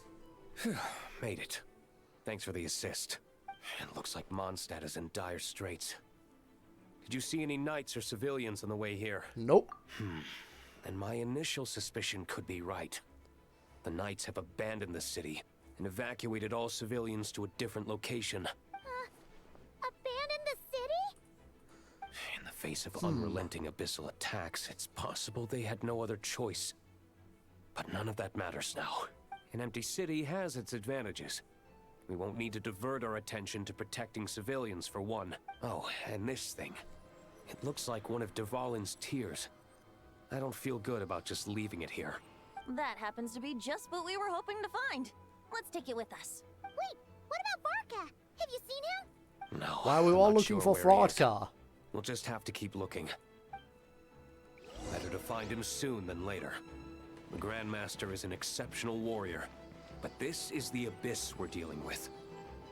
Made it. Thanks for the assist. It looks like Mondstadt is in dire straits. Did you see any knights or civilians on the way here?
Nope.
And my initial suspicion could be right. The knights have abandoned the city and evacuated all civilians to a different location.
Abandon the city?
In the face of unrelenting abyssal attacks, it's possible they had no other choice. But none of that matters now. An empty city has its advantages. We won't need to divert our attention to protecting civilians for one. Oh, and this thing. It looks like one of Dvalin's tears. I don't feel good about just leaving it here.
That happens to be just what we were hoping to find. Let's take it with us.
Wait, what about Varka? Have you seen him?
No.
Why are we all looking for Fraudka?
We'll just have to keep looking. Better to find him soon than later. The Grandmaster is an exceptional warrior, but this is the abyss we're dealing with.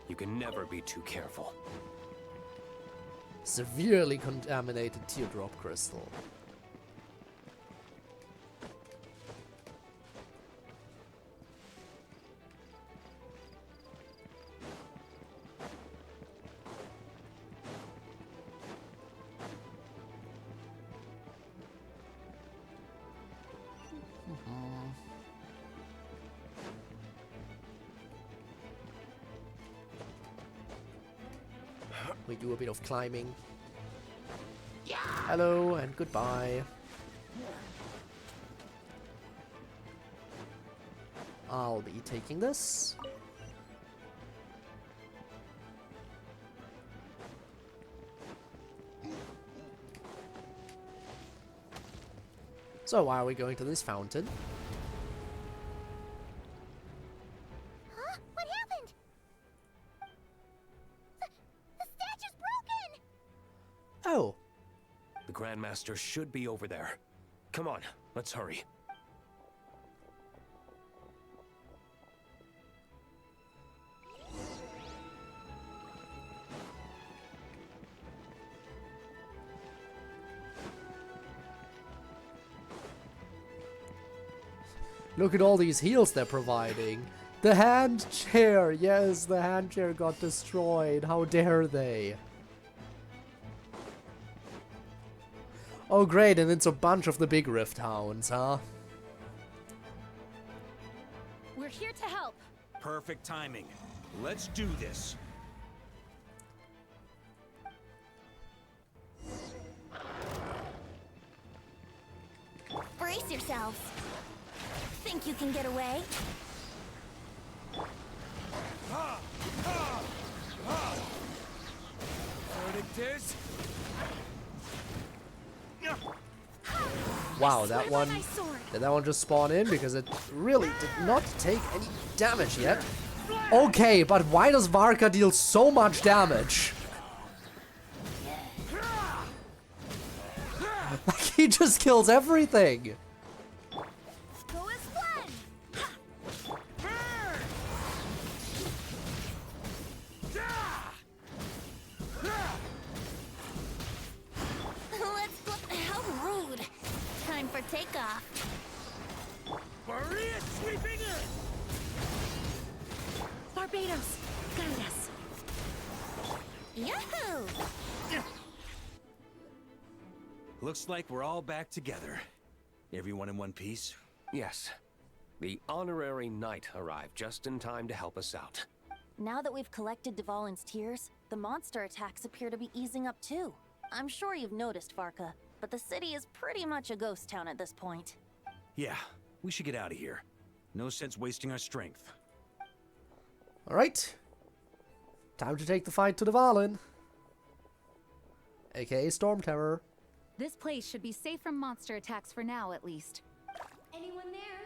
You can never be too careful.
Severely contaminated teardrop crystal. We do a bit of climbing. Hello and goodbye. I'll be taking this. So why are we going to this fountain?
Huh? What happened? The statue's broken!
Oh.
The Grandmaster should be over there. Come on, let's hurry.
Look at all these heals they're providing. The hand chair! Yes, the hand chair got destroyed. How dare they? Oh great, and it's a bunch of the big rift hounds, huh?
We're here to help.
Perfect timing. Let's do this.
Brace yourselves. Think you can get away?
Verdict is...
Wow, that one... Did that one just spawn in? Because it really did not take any damage yet. Okay, but why does Varka deal so much damage? Like, he just kills everything.
For takeoff.
Maria sweeping in!
Barbados, guide us.
Yahoo!
Looks like we're all back together. Everyone in one piece?
Yes. The honorary knight arrived just in time to help us out.
Now that we've collected Dvalin's tears, the monster attacks appear to be easing up too. I'm sure you've noticed, Varka, but the city is pretty much a ghost town at this point.
Yeah, we should get out of here. No sense wasting our strength.
Alright. Time to take the fight to Dvalin. AKA Storm Terror.
This place should be safe from monster attacks for now, at least.
Anyone there?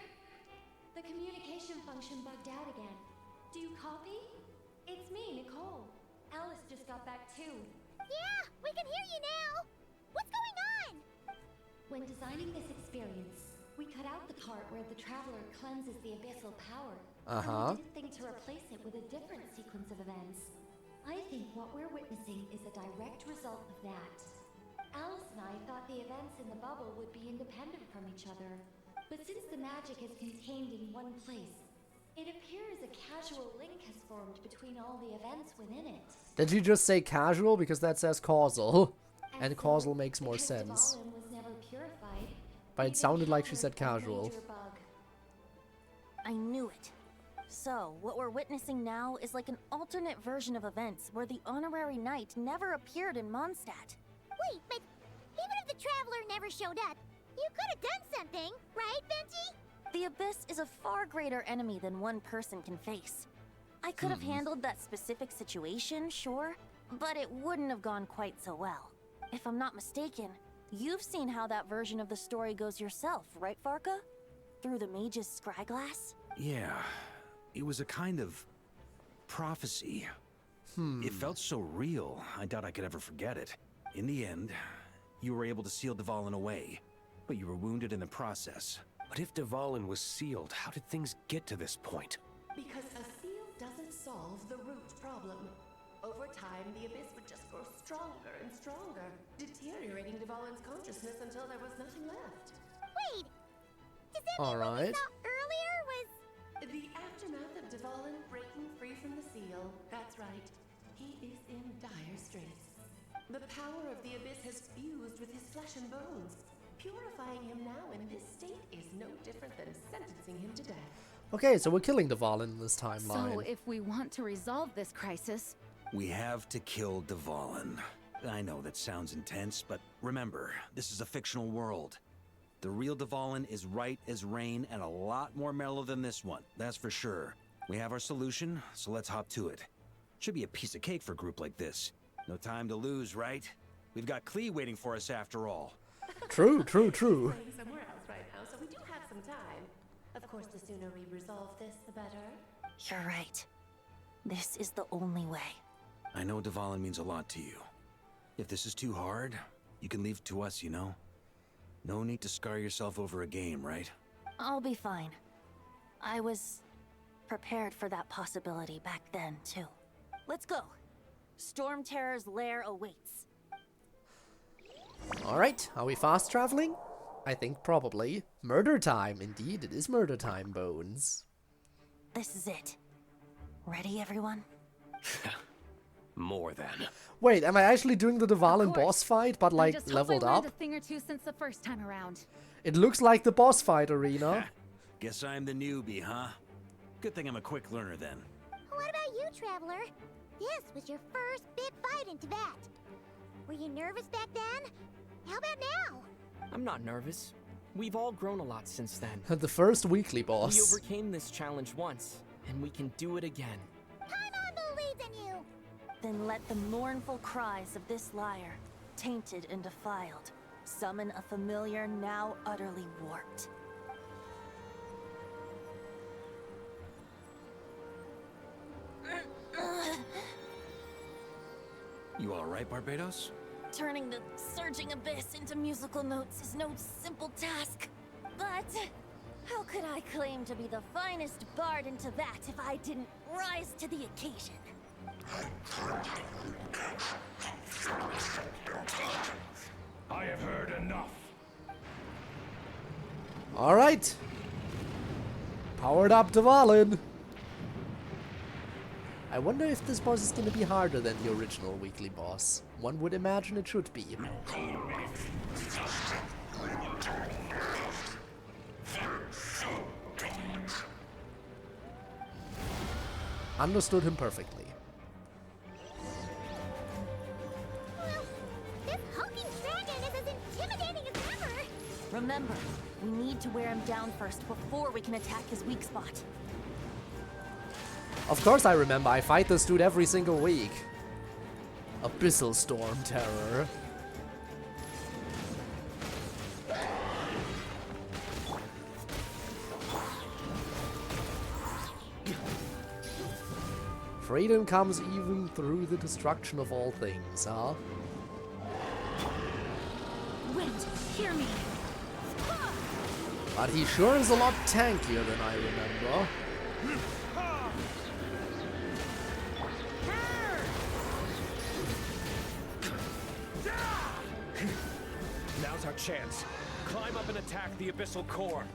The communication function bugged out again. Do you copy? got back too.
Yeah, we can hear you now. What's going on?
When designing this experience, we cut out the part where the traveler cleanses the abyssal power. And we didn't think to replace it with a different sequence of events. I think what we're witnessing is a direct result of that. Alice and I thought the events in the bubble would be independent from each other. But since the magic is contained in one place, it appears a casual link has formed between all the events within it.
Did you just say casual? Because that says causal. And causal makes more sense.
Was never purified,
But it sounded like she said casual.
I knew it. So, what we're witnessing now is like an alternate version of events where the honorary knight never appeared in Mondstadt.
Wait, but even if the traveler never showed up, you could have done something, right, Venti?
The Abyss is a far greater enemy than one person can face. I could have handled that specific situation, sure, but it wouldn't have gone quite so well. If I'm not mistaken, you've seen how that version of the story goes yourself, right, Varka? Through the mage's scryglass?
Yeah, it was a kind of prophecy. It felt so real, I doubt I could ever forget it. In the end, you were able to seal Dvalin away, but you were wounded in the process.
But if Dvalin was sealed, how did things get to this point?
Because a seal doesn't solve the root problem. Over time, the Abyss would just grow stronger and stronger, deteriorating Dvalin's consciousness until there was nothing left.
Wait! Does that mean what we saw earlier was...
The aftermath of Dvalin breaking free from the seal, that's right. He is in dire straits. The power of the Abyss has fused with his flesh and bones. Purifying him now in this state is no different than sentencing him to death.
Okay, so we're killing Dvalin in this timeline.
So if we want to resolve this crisis...
We have to kill Dvalin. I know that sounds intense, but remember, this is a fictional world. The real Dvalin is right as rain and a lot more mellow than this one, that's for sure. We have our solution, so let's hop to it. Should be a piece of cake for a group like this. No time to lose, right? We've got Klee waiting for us after all.
True.
Playing somewhere else right now, so we do have some time. Of course, the sooner we resolve this, the better.
You're right. This is the only way.
I know Dvalin means a lot to you. If this is too hard, you can leave it to us, you know? No need to scar yourself over a game, right?
I'll be fine. I was prepared for that possibility back then, too. Let's go. Storm Terror's lair awaits.
Alright, are we fast traveling? I think probably. Murder time, indeed, it is murder time, Bones.
This is it. Ready, everyone?
More than.
Wait, am I actually doing the Dvalin boss fight, but like
just
leveled
hope I
up?
learned a thing or two since the first time around.
It looks like the boss fight arena.
Guess I'm the newbie, huh? Good thing I'm a quick learner then.
What about you, Traveler? This was your first big fight in Tibet. Were you nervous back then? How about now?
I'm not nervous. We've all grown a lot since then.
The first weekly
We
boss.
overcame this challenge once, and we can do it again.
Paimon believes in you!
Then let the mournful cries of this lyre, tainted and defiled, summon a familiar now utterly warped.
You alright, Barbados?
Turning the surging abyss into musical notes is no simple task. But how could I claim to be the finest bard in Tibet if I didn't rise to the occasion?
I have heard enough.
Alright. Powered up Dvalin. I wonder if this boss is going to be harder than the original weekly boss. One would imagine it should be. Understood him perfectly.
Well, this hulking dragon is as intimidating as ever!
Remember, we need to wear him down first before we can attack his weak spot.
Of course I remember, I fight this dude every single week. Abyssal Storm Terror. Freedom comes even through the destruction of all things, huh?
Wind, hear me.
But he sure is a lot tankier than I remember.
Now's our chance. Climb up and attack the abyssal core.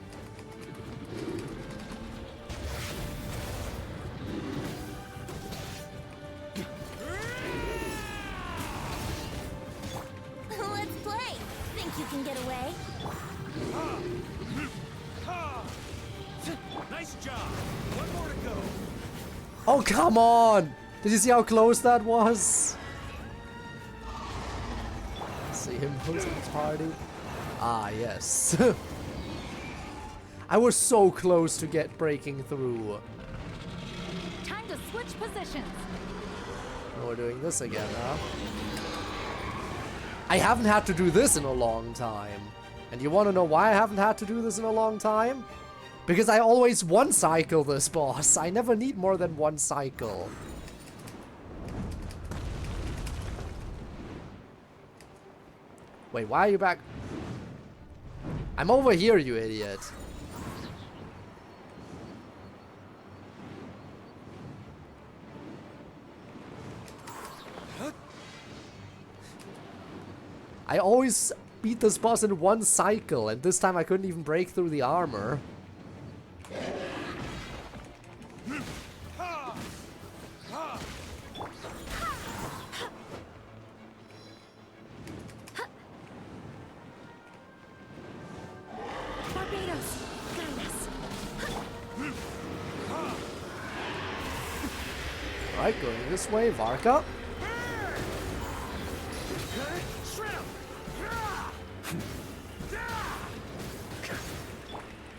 Let's play. Think you can get away?
Nice job. One more to go.
Oh, come on! Did you see how close that was? See him hosting the party? Ah, yes. I was so close to breaking through.
Time to switch positions.
Oh, we're doing this again, huh? I haven't had to do this in a long time. And you want to know why I haven't had to do this in a long time? Because I always one-cycle this boss. I never need more than one cycle. Wait, why are you back? I'm over here, you idiot. I always beat this boss in one cycle, and this time I couldn't even break through the armor. Alright, going this way, Varka.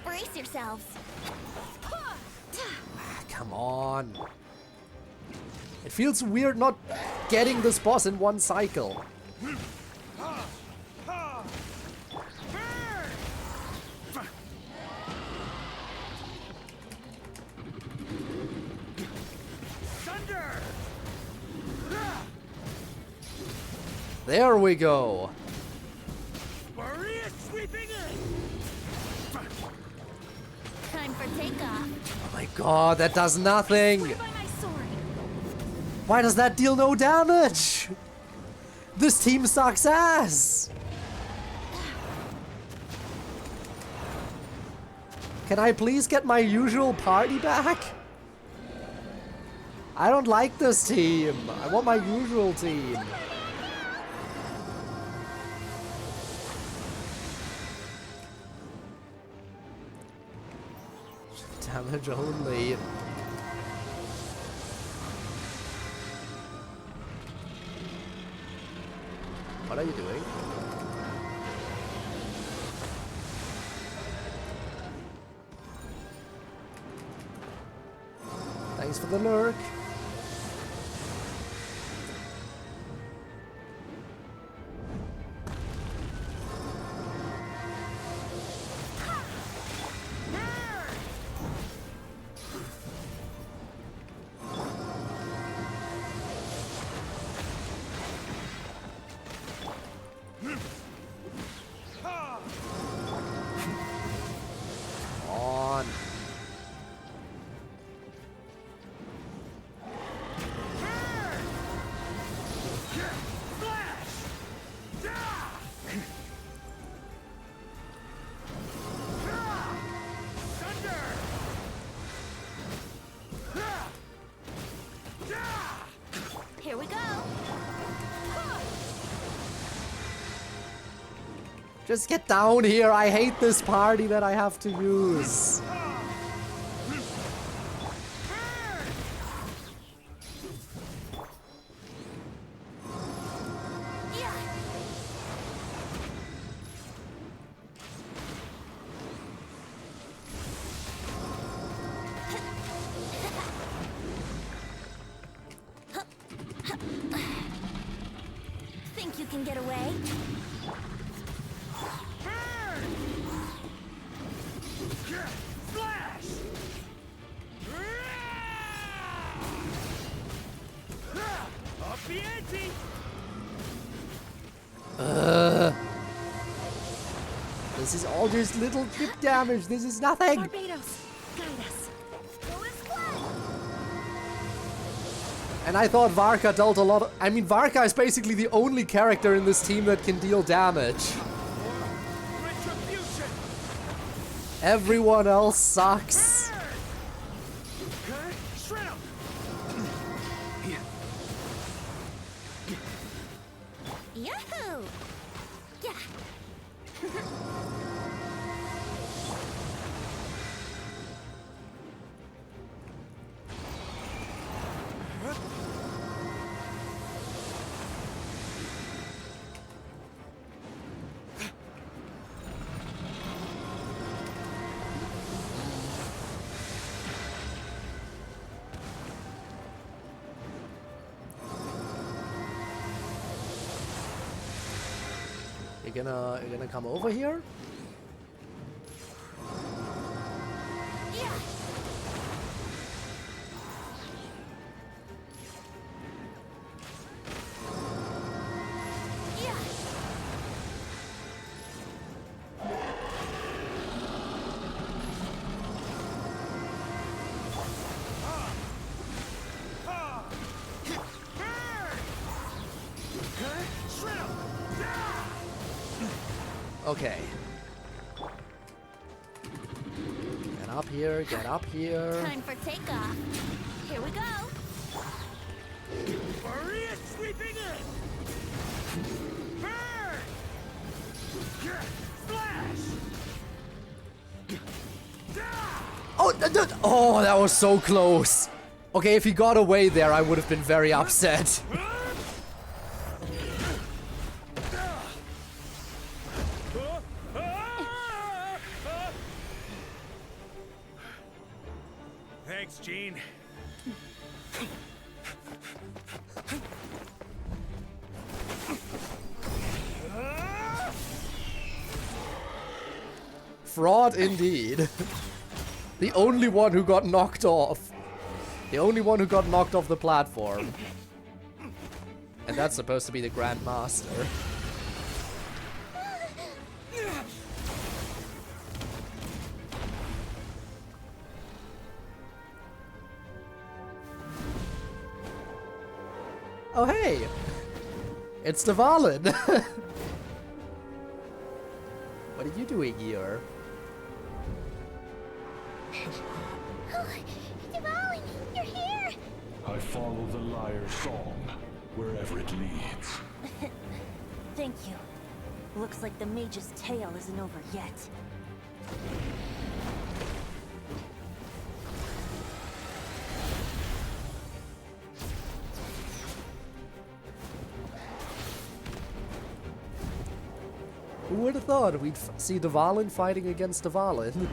Brace yourselves.
Come on. It feels weird not getting this boss in one cycle. There we go.
Maria sweeping in. Time for takeoff.
Oh my god, that does nothing.
By my sword.
Why does that deal no damage? This team sucks ass. Can I please get my usual party back? I don't like this team. I want my usual team. Damage only. What are you doing? Thanks for the lurk.
Here we go.
Just get down here. I hate this party that I have to use.
Think you can get away?
This is all just little chip damage. This is nothing.
Barbados, guide us.
And I thought Varka dealt a lot of... I mean, Varka is basically the only character in this team that can deal damage. Everyone else sucks.
Yahoo! Yeah.
You're gonna come over here? Okay. Get up here, get up here.
Time for takeoff. Here we go.
Maria sweeping in! Burn! Flash!
Oh, that was so close. Okay, if he got away there, I would have been very upset.
Thanks, Gene.
Fraud indeed. The only one who got knocked off. The only one who got knocked off the platform. And that's supposed to be the Grand Master. Oh hey! It's Dvalin! What are you doing here?
Dvalin, you're here!
I follow the liar's song, wherever it leads.
Thank you. Looks like the mage's tale isn't over yet.
Who would have thought we'd see Dvalin fighting against Dvalin?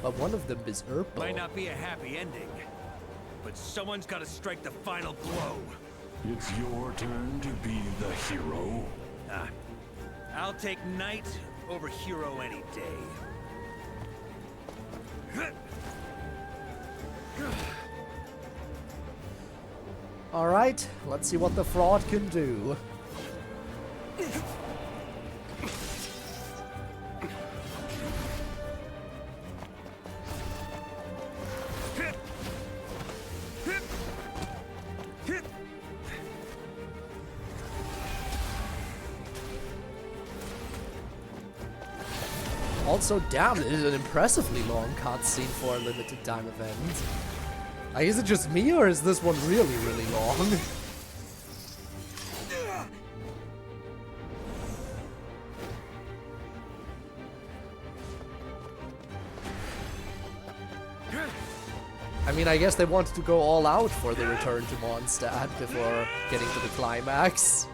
But one of them is Urpo.
Might not be a happy ending, but someone's got to strike the final blow.
It's your turn to be the hero.
I'll take knight over hero any day.
Alright, let's see what the fraud can do. Also, damn, it is an impressively long cutscene for a limited time event. Is it just me, or is this one really, really long? I mean, I guess they wanted to go all out for the return to Mondstadt before getting to the climax.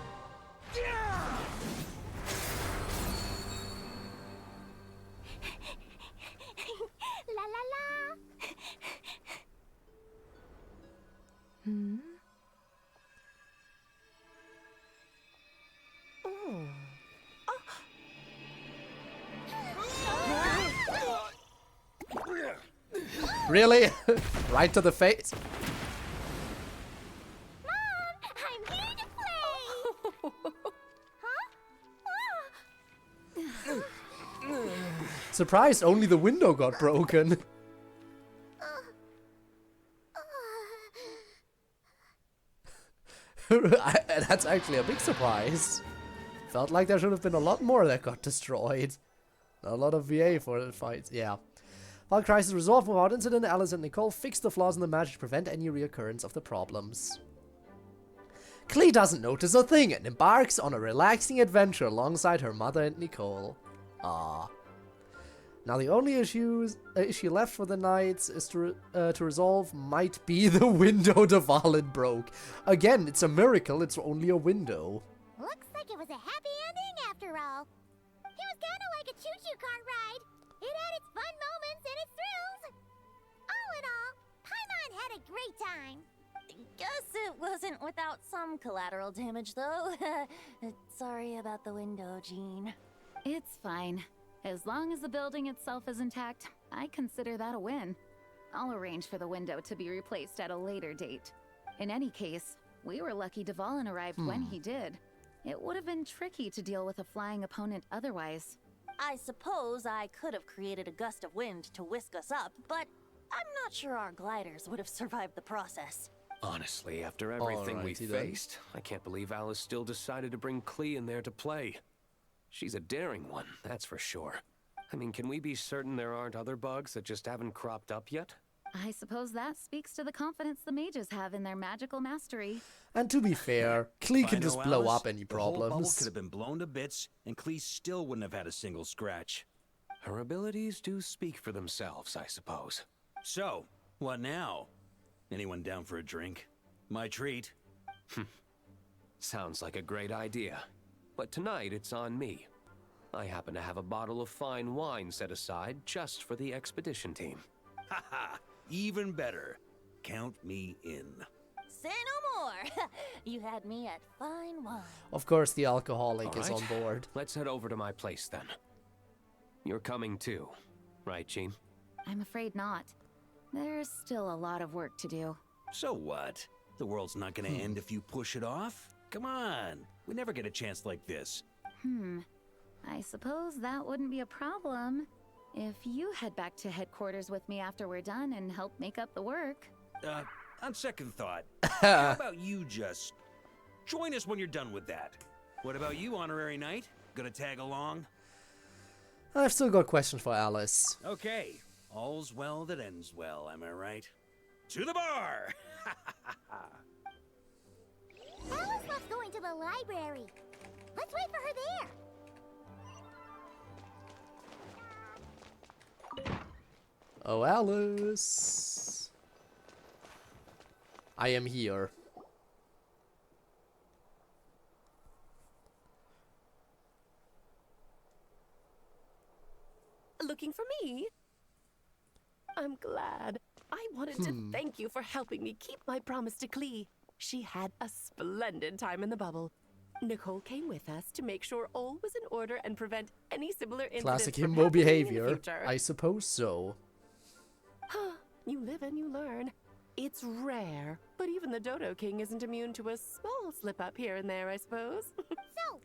La la la!
Really? Right to the face?
I'm here to play!
Surprised only the window got broken. That's actually a big surprise. Felt like there should have been a lot more that got destroyed. A lot of VA for the fights, yeah. While crisis resolved without incident, Alice and Nicole fix the flaws in the magic to prevent any reoccurrence of the problems. Klee doesn't notice a thing and embarks on a relaxing adventure alongside her mother and Nicole. Ah. Now the only issue left for the night is to resolve might be the window Dvalin broke. Again, it's a miracle it's only a window.
Looks like it was a happy ending after all. It was kind of like a choo-choo cart ride. It had its fun moments and its thrills. All in all, Paimon had a great time.
Guess it wasn't without some collateral damage, though. Sorry about the window, Jean.
It's fine. As long as the building itself is intact, I consider that a win. I'll arrange for the window to be replaced at a later date. In any case, we were lucky Dvalin arrived when he did. It would have been tricky to deal with a flying opponent otherwise.
I suppose I could have created a gust of wind to whisk us up, but I'm not sure our gliders would have survived the process.
Honestly, after everything we faced, I can't believe Alice still decided to bring Klee in there to play. She's a daring one, that's for sure. I mean, can we be certain there aren't other bugs that just haven't cropped up yet?
I suppose that speaks to the confidence the mages have in their magical mastery.
And to be fair, Klee can just blow
Alice,
up any
the whole bubble
problems.
could have been blown to bits, and Klee still wouldn't have had a single scratch.
Her abilities do speak for themselves, I suppose.
So, what now? Anyone down for a drink? My treat.
Sounds like a great idea. But tonight it's on me. I happen to have a bottle of fine wine set aside just for the expedition team.
Haha, even better. Count me in.
Say no more. You had me at fine wine.
Of course, the alcoholic
All
is
right,
on board.
Let's head over to my place then. You're coming too, right, Jean?
I'm afraid not. There's still a lot of work to do.
So what? The world's not gonna end if you push it off? Come on. We never get a chance like this.
I suppose that wouldn't be a problem if you head back to headquarters with me after we're done and help make up the work.
On second thought, how about you just join us when you're done with that? What about you, Honorary Knight? Gonna tag along?
I've still got questions for Alice.
Okay. All's well that ends well, am I right? To the bar!
Alice loves going to the library. Let's wait for her there.
Oh, Alice. I am here.
Looking for me? I'm glad. I wanted to thank you for helping me keep my promise to Klee. She had a splendid time in the bubble. Nicole came with us to make sure all was in order and prevent any similar incidents
Classic
from
himbo
happening in the
behavior.
future.
I suppose so.
You live and you learn. It's rare, but even the Dodo King isn't immune to a small slip-up here and there, I suppose.
So,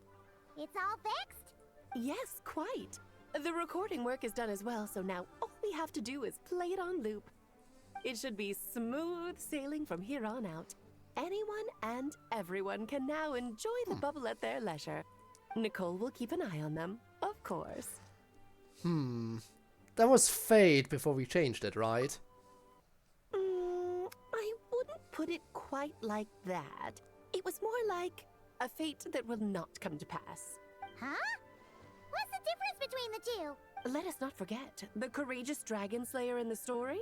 it's all fixed?
Yes, quite. The recording work is done as well, so now all we have to do is play it on loop. It should be smooth sailing from here on out. Anyone and everyone can now enjoy the bubble at their leisure. Nicole will keep an eye on them, of course.
That was fate before we changed it, right?
I wouldn't put it quite like that. It was more like a fate that will not come to pass.
Huh? What's the difference between the two?
Let us not forget the courageous dragon slayer in the story.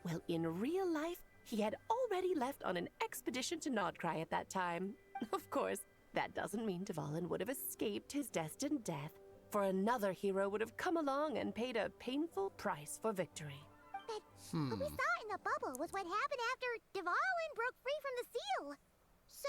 Well, in real life, he had already left on an expedition to Nod-Krai at that time. Of course, that doesn't mean Dvalin would have escaped his destined death, for another hero would have come along and paid a painful price for victory.
But what we saw in the bubble was what happened after Dvalin broke free from the seal. So,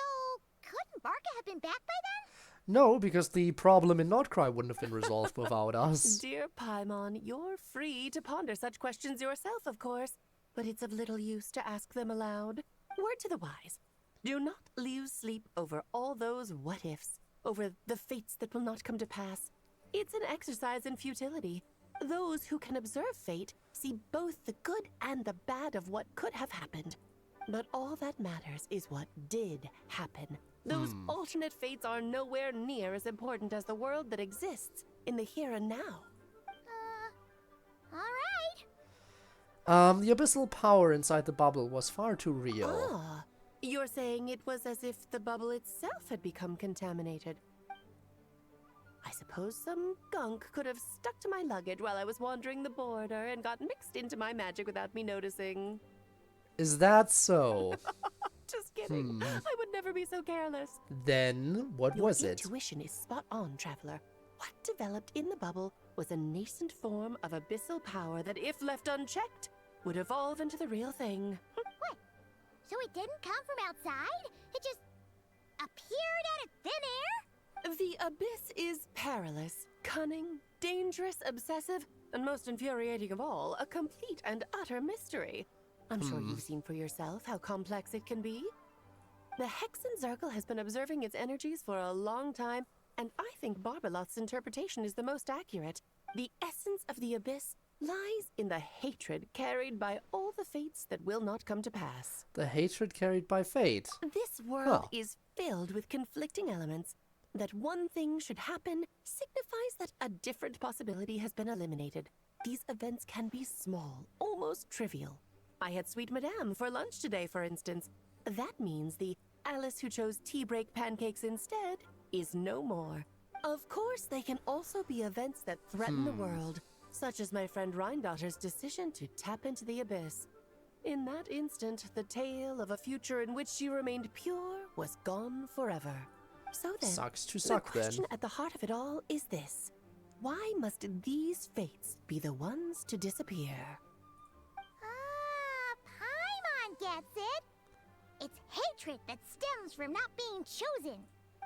couldn't Barca have been back by then?
No, because the problem in Nod-Krai wouldn't have been resolved without us.
Dear Paimon, you're free to ponder such questions yourself, of course. but it's of little use to ask them aloud. Word to the wise. Do not lose sleep over all those what-ifs, over the fates that will not come to pass. It's an exercise in futility. Those who can observe fate see both the good and the bad of what could have happened. But all that matters is what did happen. Those alternate fates are nowhere near as important as the world that exists in the here and now.
Alright.
The abyssal power inside the bubble was far too real.
Ah, you're saying it was as if the bubble itself had become contaminated. I suppose some gunk could have stuck to my luggage while I was wandering the border and got mixed into my magic without me noticing.
Is that so?
Just kidding. I would never be so careless.
Then, what was it?
Your intuition is spot on, Traveler. What developed in the bubble was a nascent form of abyssal power that, if left unchecked, would evolve into the real thing.
What? So it didn't come from outside? It just appeared out of thin air?
The abyss is perilous, cunning, dangerous, obsessive, and most infuriating of all, a complete and utter mystery. I'm sure you've seen for yourself how complex it can be. The Hexen Circle has been observing its energies for a long time, and I think Barbalot's interpretation is the most accurate. The essence of the abyss lies in the hatred carried by all the fates that will not come to pass.
The hatred carried by fate.
This world is filled with conflicting elements. That one thing should happen signifies that a different possibility has been eliminated. These events can be small, almost trivial. I had Sweet Madame for lunch today, for instance. That means the Alice who chose tea break pancakes instead is no more. Of course, they can also be events that threaten the world, such as my friend Rhindotter's decision to tap into the abyss. In that instant, the tale of a future in which she remained pure was gone forever. So then,
Sucks to suck,
the question at the heart of it all is this. Why must these fates be the ones to disappear?
Paimon gets it. It's hatred that stems from not being chosen.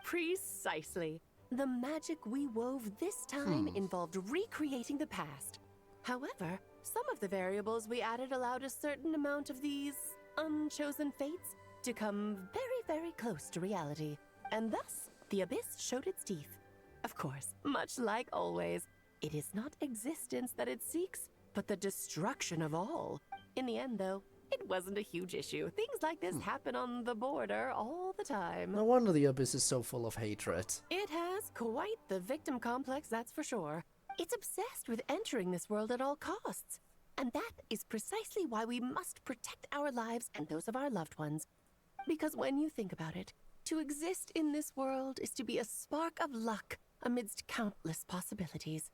Precisely. The magic we wove this time involved recreating the past. However, some of the variables we added allowed a certain amount of these unchosen fates to come very, very close to reality. And thus, the abyss showed its teeth. Of course, much like always, it is not existence that it seeks, but the destruction of all. In the end, though, it wasn't a huge issue. Things like this happen on the border all the time.
No wonder the abyss is so full of hatred.
It has quite the victim complex, that's for sure. It's obsessed with entering this world at all costs. And that is precisely why we must protect our lives and those of our loved ones. Because when you think about it, to exist in this world is to be a spark of luck amidst countless possibilities.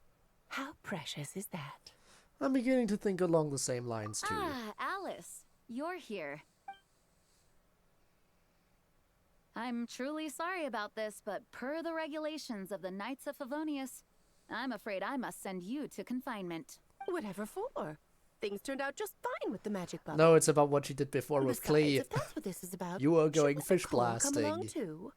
How precious is that?
I'm beginning to think along the same lines, too.
Ah, Alice, you're here. I'm truly sorry about this, but per the regulations of the Knights of Favonius, I'm afraid I must send you to confinement.
Whatever for? Things turned out just fine with the magic bubble.
No, it's about what you did before with
Besides,
Klee.
if that's what this is about,
You were going
shouldn't
fish
Nicole come along
blasting.
too?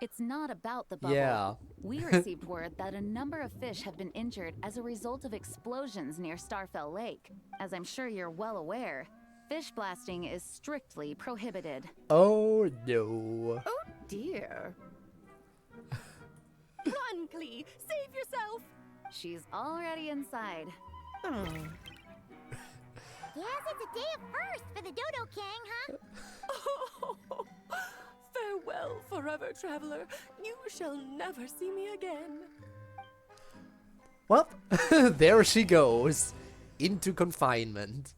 It's not about the bubble.
Yeah.
We received word that a number of fish have been injured as a result of explosions near Starfell Lake. As I'm sure you're well aware, fish blasting is strictly prohibited.
Oh, no.
Oh, dear. Run, Klee! Save yourself!
She's already inside.
Guess it's a day of first for the Dodo King, huh?
Farewell, forever traveler. You shall never see me again.
Well, there she goes. Into confinement.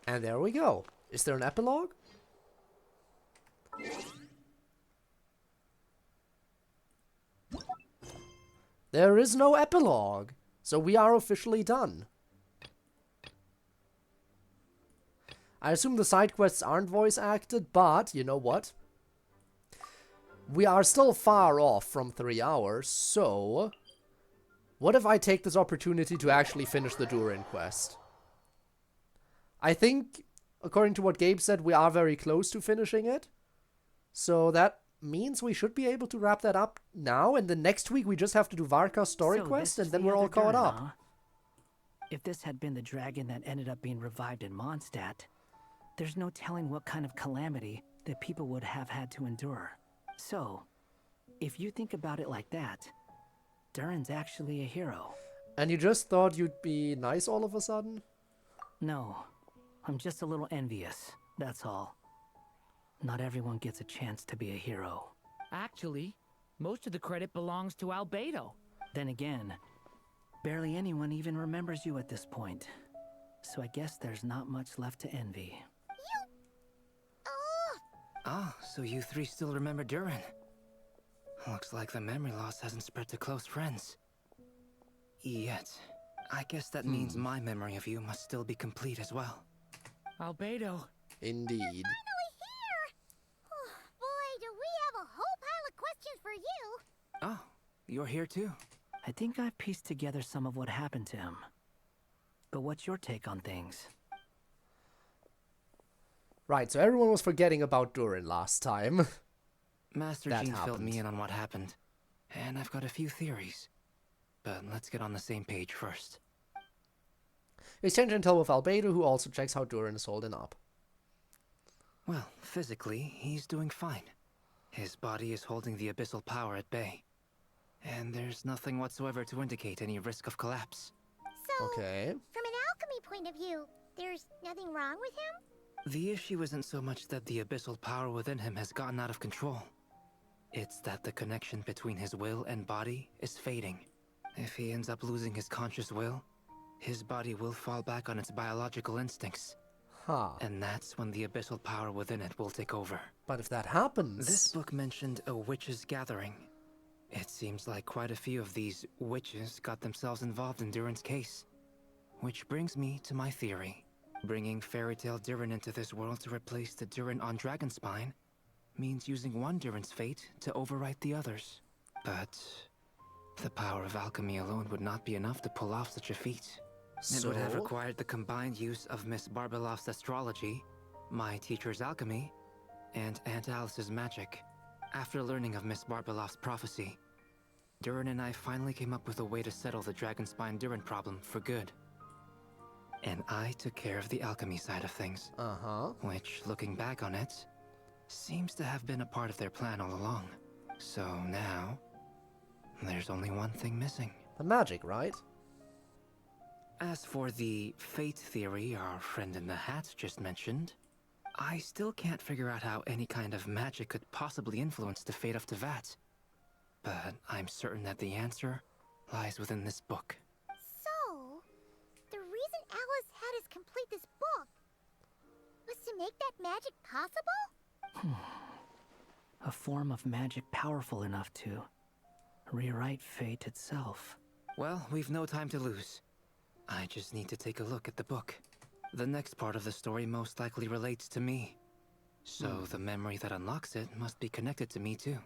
And there we go. Is there an epilogue? There is no epilogue. So we are officially done. I assume the side quests aren't voice acted, but you know what? We are still far off from 3 hours, so what if I take this opportunity to actually finish the Durin quest? I think, according to what Gabe said, we are very close to finishing it. So that means we should be able to wrap that up now, and then next week we just have to do Varka's story
So
quest,
this
and
is
then
the
we're all
other
caught
Durin,
up.
huh? If this had been the dragon that ended up being revived in Mondstadt, there's no telling what kind of calamity that people would have had to endure. So, if you think about it like that, Durin's actually a hero.
And you just thought you'd be nice all of a sudden?
No, I'm just a little envious, that's all. Not everyone gets a chance to be a hero.
Actually, most of the credit belongs to Albedo.
Then again, barely anyone even remembers you at this point. So I guess there's not much left to envy.
Ah, so you three still remember Durin. Looks like the memory loss hasn't spread to close friends. Yet. I guess that means my memory of you must still be complete as well.
Albedo.
Indeed.
Boy, do we have a whole pile of questions for you!
Oh, you're here too?
I think I've pieced together some of what happened to him. But what's your take on things?
Right, so everyone was forgetting about Durin last time.
Master
That
Jean filled
happened.
me in on what happened. And I've got a few theories. But let's get on the same page first.
Exchange intel with Albedo, who also checks how Durin is holding up.
Well, physically, he's doing fine. His body is holding the abyssal power at bay. And there's nothing whatsoever to indicate any risk of collapse.
So,
Okay.
from an alchemy point of view, there's nothing wrong with him?
The issue isn't so much that the abyssal power within him has gotten out of control. It's that the connection between his will and body is fading. If he ends up losing his conscious will, his body will fall back on its biological instincts.
Huh.
And that's when the abyssal power within it will take over.
But if that happens...
This book mentioned a witches' gathering. It seems like quite a few of these witches got themselves involved in Durin's case. Which brings me to my theory. Bringing Fairy Tale Durin into this world to replace the Durin on Dragonspine means using one Durin's fate to overwrite the others. But the power of alchemy alone would not be enough to pull off such a feat. It would have required the combined use of Miss Barbeloff's astrology, my teacher's alchemy, and Aunt Alice's magic. After learning of Miss Barbeloff's prophecy, Durin and I finally came up with a way to settle the Dragonspine Durin problem for good. And I took care of the alchemy side of things. Which, looking back on it, seems to have been a part of their plan all along. So now, there's only one thing missing.
The magic, right?
As for the fate theory our friend in the hat just mentioned, I still can't figure out how any kind of magic could possibly influence the fate of Tevat. But I'm certain that the answer lies within this book.
So, the reason Alice had us complete this book was to make that magic possible?
A form of magic powerful enough to rewrite fate itself.
Well, we've no time to lose. I just need to take a look at the book. The next part of the story most likely relates to me. So the memory that unlocks it must be connected to me too.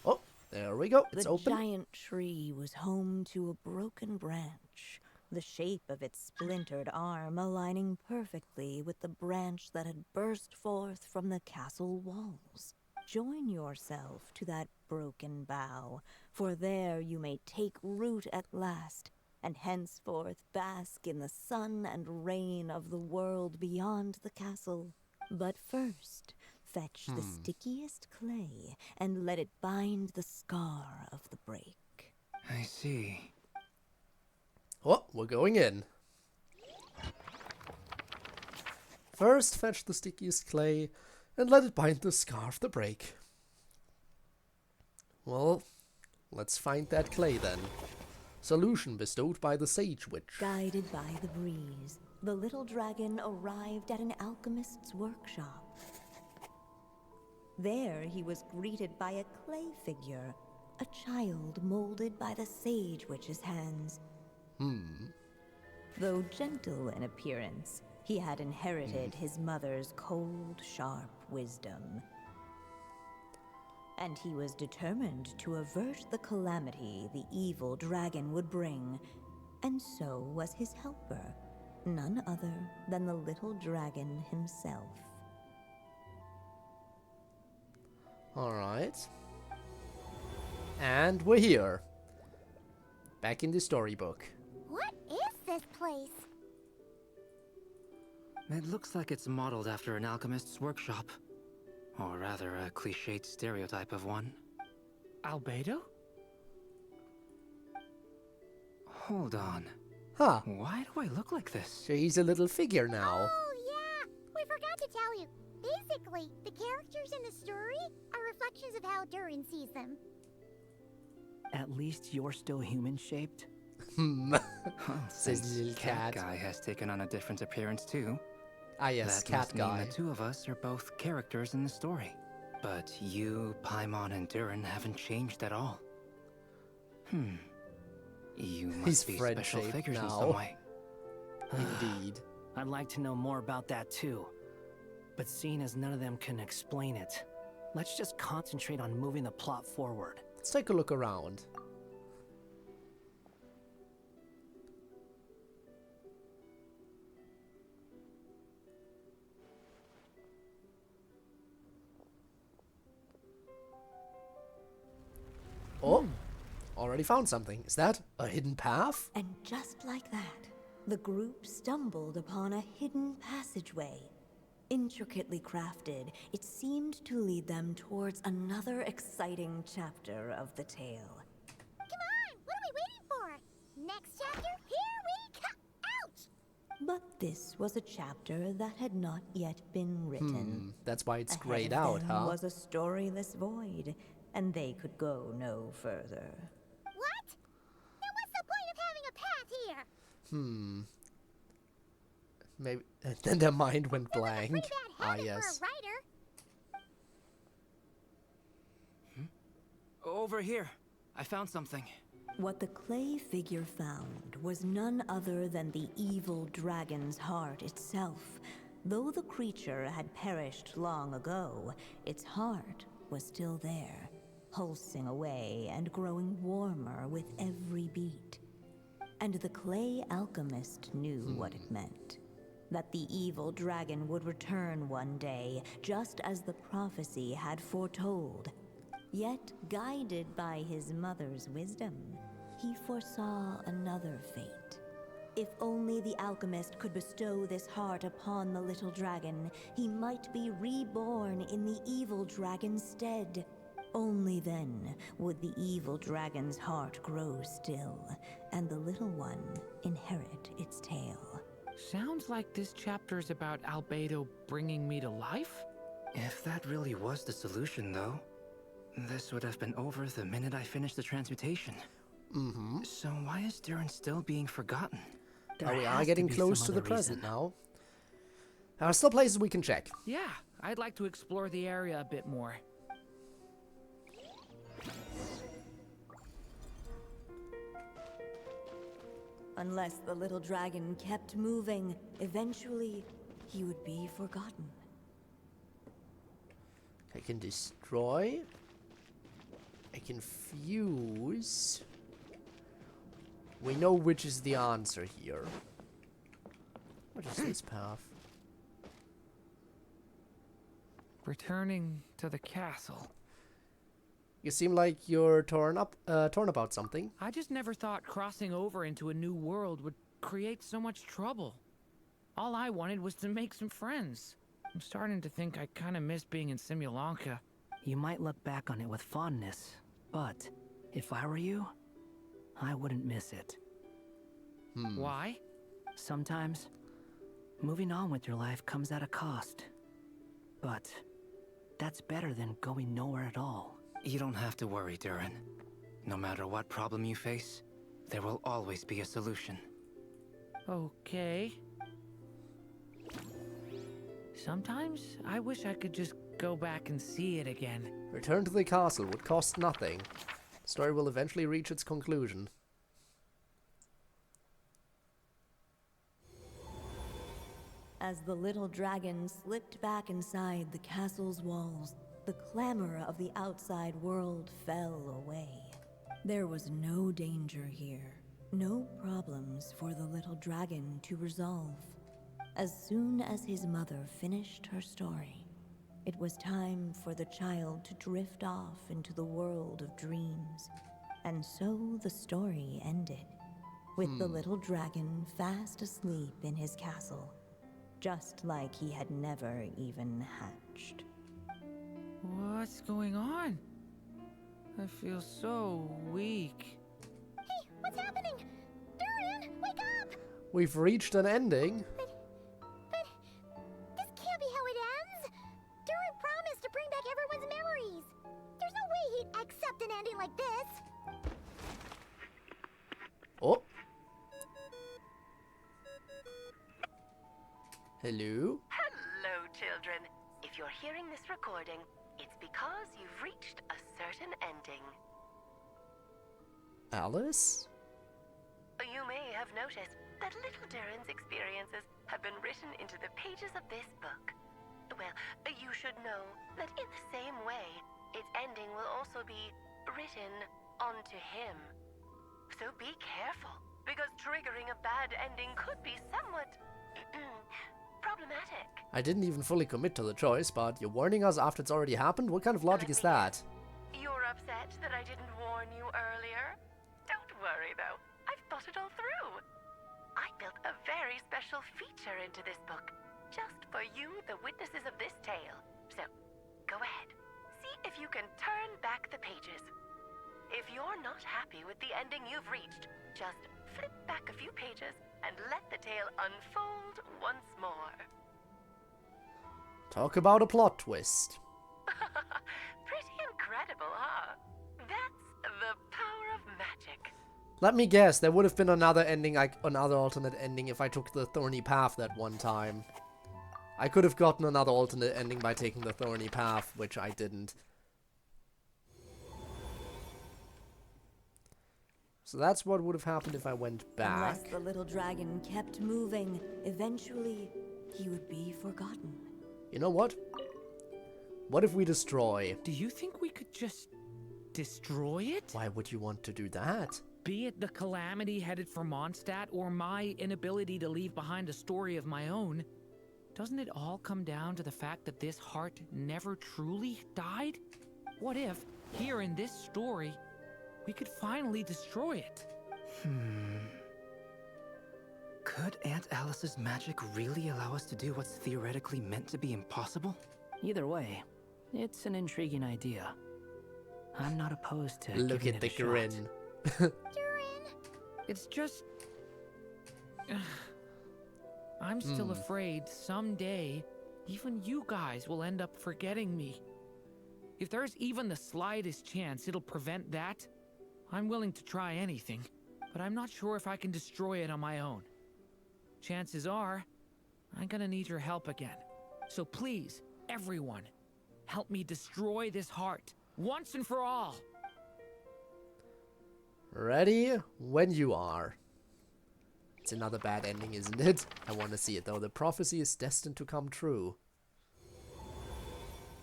Oh, there we go. It's
the
open.
giant tree was home to a broken branch, the shape of its splintered arm aligning perfectly with the branch that had burst forth from the castle walls. Join yourself to that broken bough, for there you may take root at last, and henceforth bask in the sun and rain of the world beyond the castle. But first, fetch the stickiest clay and let it bind the scar of the break.
I see.
Oh, we're going in. First, fetch the stickiest clay and let it bind the scar of the break. Well, let's find that clay then. Solution bestowed by the Sage Witch.
Guided by the breeze, the little dragon arrived at an alchemist's workshop. There he was greeted by a clay figure, a child molded by the Sage Witch's hands. Though gentle in appearance, he had inherited his mother's cold, sharp wisdom. And he was determined to avert the calamity the evil dragon would bring, and so was his helper, None other than the little dragon himself.
Alright. And we're here. Back in the storybook.
What is this place?
It looks like it's modeled after an alchemist's workshop. Or rather, a cliched stereotype of one.
Albedo?
Hold on.
Huh.
Why do I look like this?
She's a little figure now.
Oh, yeah. We forgot to tell you. Basically, the characters in the story are reflections of how Durin sees them.
At least you're still human-shaped.
Says the little cat.
Guy has taken on a different appearance too.
Ah yes,
that
cat
must
guy.
mean the two of us are both characters in the story. But you, Paimon, and Durin haven't changed at all. You must be special figures in some way.
Indeed.
I'd like to know more about that too. But seeing as none of them can explain it, let's just concentrate on moving the plot forward.
Let's take a look around. Oh, already found something. Is that a hidden path?
And just like that, the group stumbled upon a hidden passageway. Intricately crafted, it seemed to lead them towards another exciting chapter of the tale.
Come on! What are we waiting for? Next chapter? Here we come! Ouch!
But this was a chapter that had not yet been written.
That's why it's
Ahead
grayed
of
out,
them
huh?
was a storyless void, and they could go no further.
What? Then what's the point of having a path here?
Maybe then their mind went blank. Ah,
For
yes.
a writer.
Over here. I found something.
What the clay figure found was none other than the evil dragon's heart itself. Though the creature had perished long ago, its heart was still there, pulsing away and growing warmer with every beat. And the clay alchemist knew what it meant. That the evil dragon would return one day, just as the prophecy had foretold. Yet, guided by his mother's wisdom, he foresaw another fate. If only the alchemist could bestow this heart upon the little dragon, he might be reborn in the evil dragon's stead. Only then would the evil dragon's heart grow still, and the little one inherit its tale.
Sounds like this chapter's about Albedo bringing me to life?
If that really was the solution, though, this would have been over the minute I finished the transmutation. So why is Durin still being forgotten?
Oh, we are getting close to the present now. There are still places we can check.
Yeah, I'd like to explore the area a bit more.
Unless the little dragon kept moving, eventually he would be forgotten.
I can destroy. I can fuse. We know which is the answer here. What is this path?
Returning to the castle.
You seem like you're torn about something.
I just never thought crossing over into a new world would create so much trouble. All I wanted was to make some friends. I'm starting to think I kind of miss being in Simulanka.
You might look back on it with fondness, but if I were you, I wouldn't miss it.
Why?
Sometimes, moving on with your life comes at a cost. But that's better than going nowhere at all.
You don't have to worry, Durin. No matter what problem you face, there will always be a solution.
Okay. Sometimes I wish I could just go back and see it again.
Return to the castle would cost nothing. The story will eventually reach its conclusion.
As the little dragon slipped back inside the castle's walls, the clamor of the outside world fell away. There was no danger here, No problems for the little dragon to resolve. As soon as his mother finished her story, it was time for the child to drift off into the world of dreams. And so the story ended, with the little dragon fast asleep in his castle, just like he had never even hatched.
What's going on? I feel so weak.
Hey, what's happening? Durian, wake up!
We've reached an ending.
But this can't be how it ends. Durian promised to bring back everyone's memories. There's no way he'd accept an ending like this.
Oh. Hello?
Hello, children. If you're hearing this recording, it's because you've reached a certain ending.
Alice?
You may have noticed that little Durin's experiences have been written into the pages of this book. Well, you should know that in the same way, its ending will also be written onto him. So be careful, because triggering a bad ending could be somewhat problematic.
I didn't even fully commit to the choice, but you're warning us after it's already happened? What kind of logic is that?
You're upset that I didn't warn you earlier? Don't worry, though. I've thought it all through. I built a very special feature into this book, just for you, the witnesses of this tale. So, go ahead. See if you can turn back the pages. If you're not happy with the ending you've reached, just flip back a few pages and let the tale unfold once more.
Talk about a plot twist.
Pretty incredible, huh? That's the power of magic.
Let me guess, there would have been another ending, like another alternate ending if I took the thorny path that one time. I could have gotten another alternate ending by taking the thorny path, which I didn't. So that's what would have happened if I went back.
Unless the little dragon kept moving, eventually he would be forgotten.
You know what? What if we destroy?
Do you think we could just destroy it?
Why would you want to do that?
Be it the calamity headed for Mondstadt or my inability to leave behind a story of my own, doesn't it all come down to the fact that this heart never truly died? What if, here in this story, we could finally destroy it?
Could Aunt Alice's magic really allow us to do what's theoretically meant to be impossible?
Either way, it's an intriguing idea. I'm not opposed to
Look
giving
at
it
the
a
grin.
shot.
It's just... I'm still afraid someday, even you guys will end up forgetting me. If there's even the slightest chance it'll prevent that, I'm willing to try anything, but I'm not sure if I can destroy it on my own. Chances are, I'm gonna need your help again. So please, everyone, help me destroy this heart, once and for all.
Ready when you are. It's another bad ending, isn't it? I want to see it though. The prophecy is destined to come true.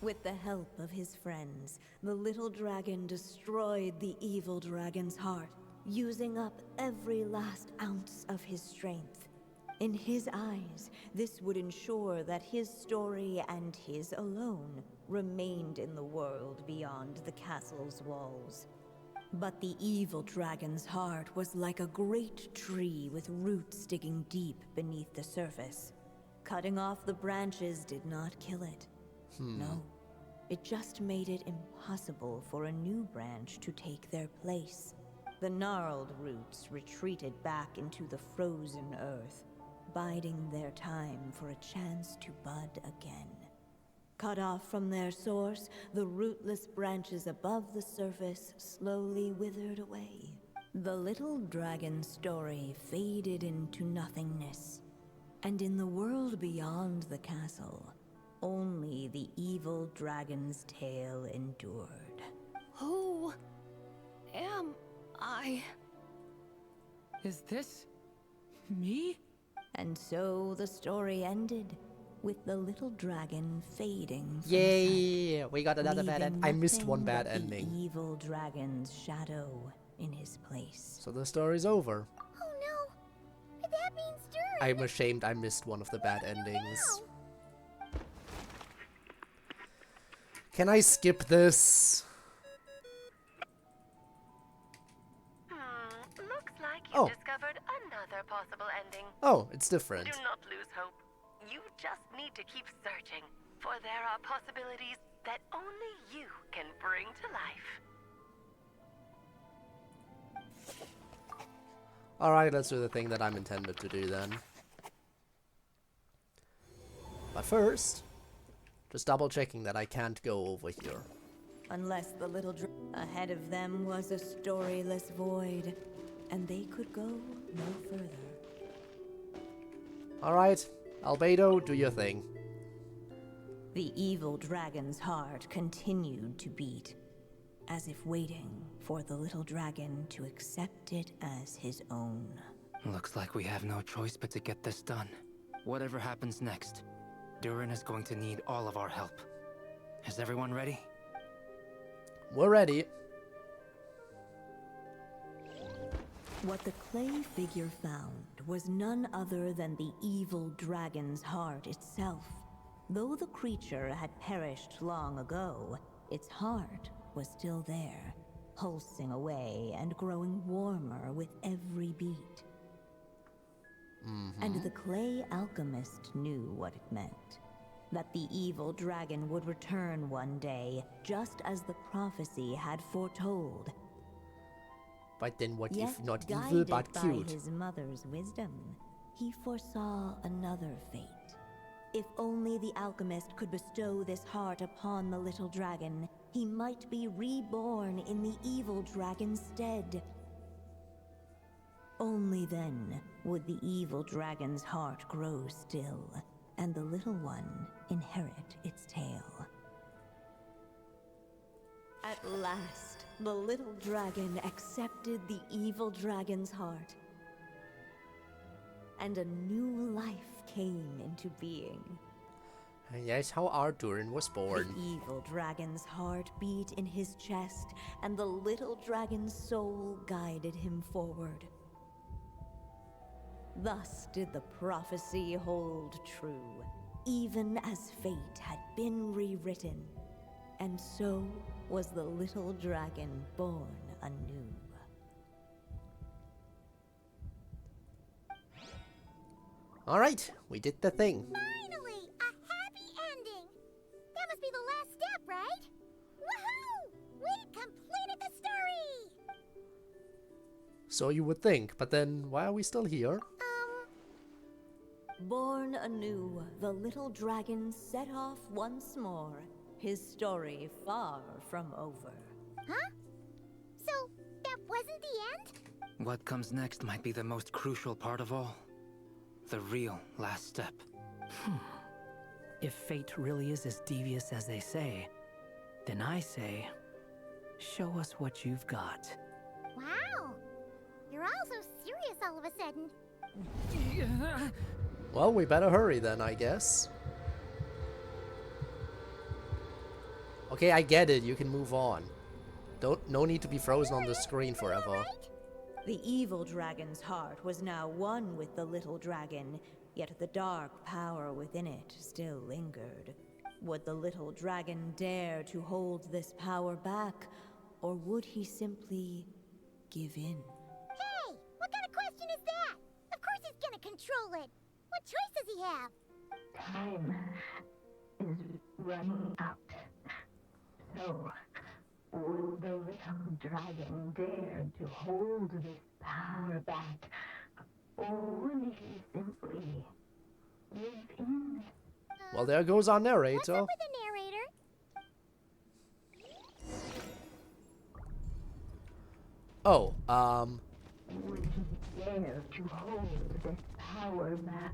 With the help of his friends, the little dragon destroyed the evil dragon's heart, using up every last ounce of his strength. In his eyes, this would ensure that his story and his alone remained in the world beyond the castle's walls. But the evil dragon's heart was like a great tree with roots digging deep beneath the surface. Cutting off the branches did not kill it. No, it just made it impossible for a new branch to take their place. The gnarled roots retreated back into the frozen earth, biding their time for a chance to bud again. Cut off from their source, the rootless branches above the surface slowly withered away. The little dragon's story faded into nothingness, and in the world beyond the castle, only the evil dragon's tale endured.
Who am I?
Is this me?
And so the story ended, with the little dragon fading from
Yay!
sight,
We got another bad
leaving
end. I missed one
nothing
bad
but
ending.
the evil dragon's shadow in his place.
So the story's over. I'm ashamed I missed one of the bad endings. Can I skip this?
Looks like you discovered another possible ending.
Oh, it's different.
Do not lose hope. You just need to keep searching, for there are possibilities that only you can bring to life.
Alright, let's do the thing that I'm intended to do then. But first, just double checking that I can't go over here.
Unless the little ahead of them was a storyless void, and they could go no further.
Alright, Albedo, do your thing.
The evil dragon's heart continued to beat, as if waiting for the little dragon to accept it as his own.
Looks like we have no choice but to get this done. Whatever happens next, Durin is going to need all of our help. Is everyone ready?
We're ready.
What the clay figure found was none other than the evil dragon's heart itself. Though the creature had perished long ago, its heart was still there, pulsing away and growing warmer with every beat. And the clay alchemist knew what it meant. That the evil dragon would return one day, just as the prophecy had foretold.
But then what
Yet,
if not evil
guided
but
by
cute?
his mother's wisdom, he foresaw another fate. If only the alchemist could bestow this heart upon the little dragon, he might be reborn in the evil dragon's stead. Only then would the evil dragon's heart grow still, and the little one inherit its tale. At last, the little dragon accepted the evil dragon's heart, and a new life came into being.
Yes, how Ardurin was born.
The evil dragon's heart beat in his chest, and the little dragon's soul guided him forward. Thus did the prophecy hold true, even as fate had been rewritten. And so was the little dragon born anew.
Alright, we did the thing.
Finally, a happy ending. That must be the last step, right? Woohoo! We completed the story!
So you would think, but then why are we still here?
Born anew, the little dragon set off once more, his story far from over.
Huh? So, that wasn't the end?
What comes next might be the most crucial part of all. The real last step.
If fate really is as devious as they say, then I say, show us what you've got.
Wow! You're all so serious all of a sudden.
Well, we better hurry then, I guess. Okay, I get it. You can move on. No need to be frozen on the screen forever.
The evil dragon's heart was now one with the little dragon, yet the dark power within it still lingered. Would the little dragon dare to hold this power back, or would he simply give in?
Hey! What kind of question is that? Of course he's gonna control it! What choice does he have?
Time is running out. So, would the little dragon dare to hold this power back? Or would he simply give in?
Well, there goes our narrator.
What's up with the narrator?
Oh,
Would he dare to hold this power back?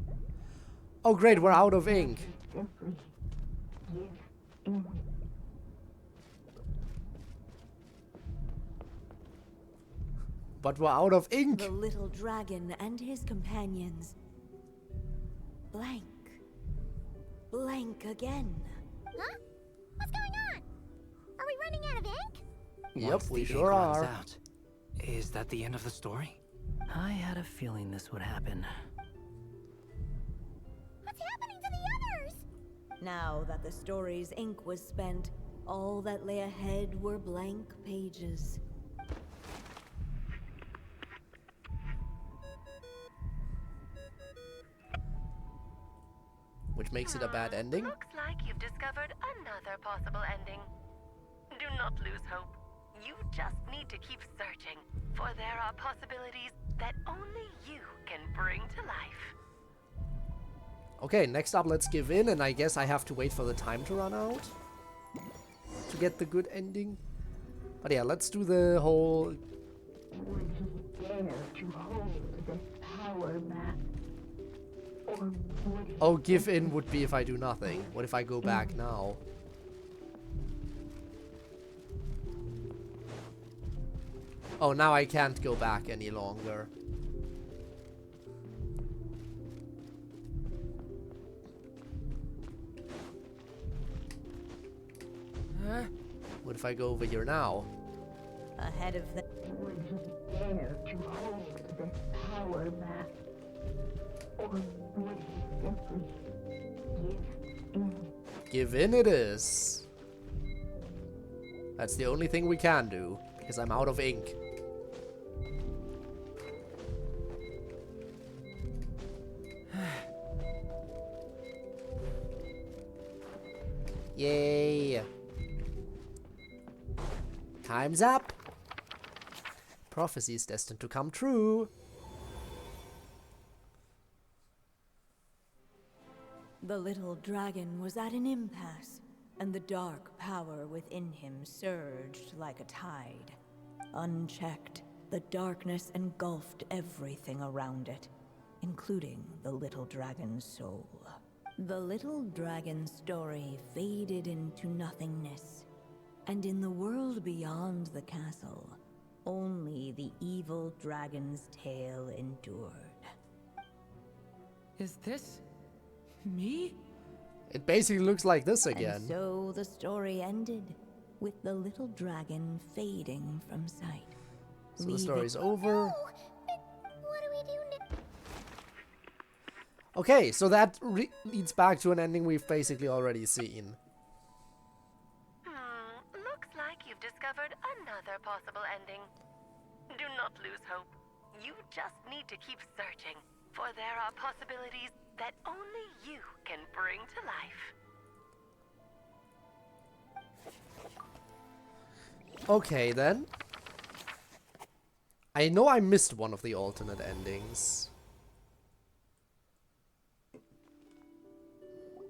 Oh great, we're out of ink.
Simply give in.
But we're out of ink.
The little dragon and his companions blank. Blank again.
Huh? What's going on? Are we running out of ink?
Yep,
Once
we
the
sure
ink runs
are.
out, is that the end of the story?
I had a feeling this would happen.
Now that the story's ink was spent, all that lay ahead were blank pages.
Which makes it a bad ending?
Looks like you've discovered another possible ending. Do not lose hope. You just need to keep searching, for there are possibilities that only you can bring to life.
Okay, next up, let's give in, and I guess I have to wait for the time to run out to get the good ending. But yeah, let's do the whole...
Would he dare to hold this power back? Or would he...
Oh, give in would be if I do nothing. What if I go back now? Oh, now I can't go back any longer. What if I go over here now?
Ahead of the...
Would he dare to hold this power back? Or would he simply give in?
Give in it is. That's the only thing we can do, because I'm out of ink. Yay! Time's up! Prophecy is destined to come true!
The little dragon was at an impasse, and the dark power within him surged like a tide. Unchecked, the darkness engulfed everything around it, including the little dragon's soul. The little dragon's story faded into nothingness, and in the world beyond the castle, only the evil dragon's tale endured.
Is this... me?
It basically looks like this again.
And so the story ended, with the little dragon fading from sight.
So the story's over.
No! What do we do now?
Okay, so that leads back to an ending we've basically already seen.
Looks like you've discovered another possible ending. Do not lose hope. You just need to keep searching, for there are possibilities that only you can bring to life.
Okay, then. I know I missed one of the alternate endings.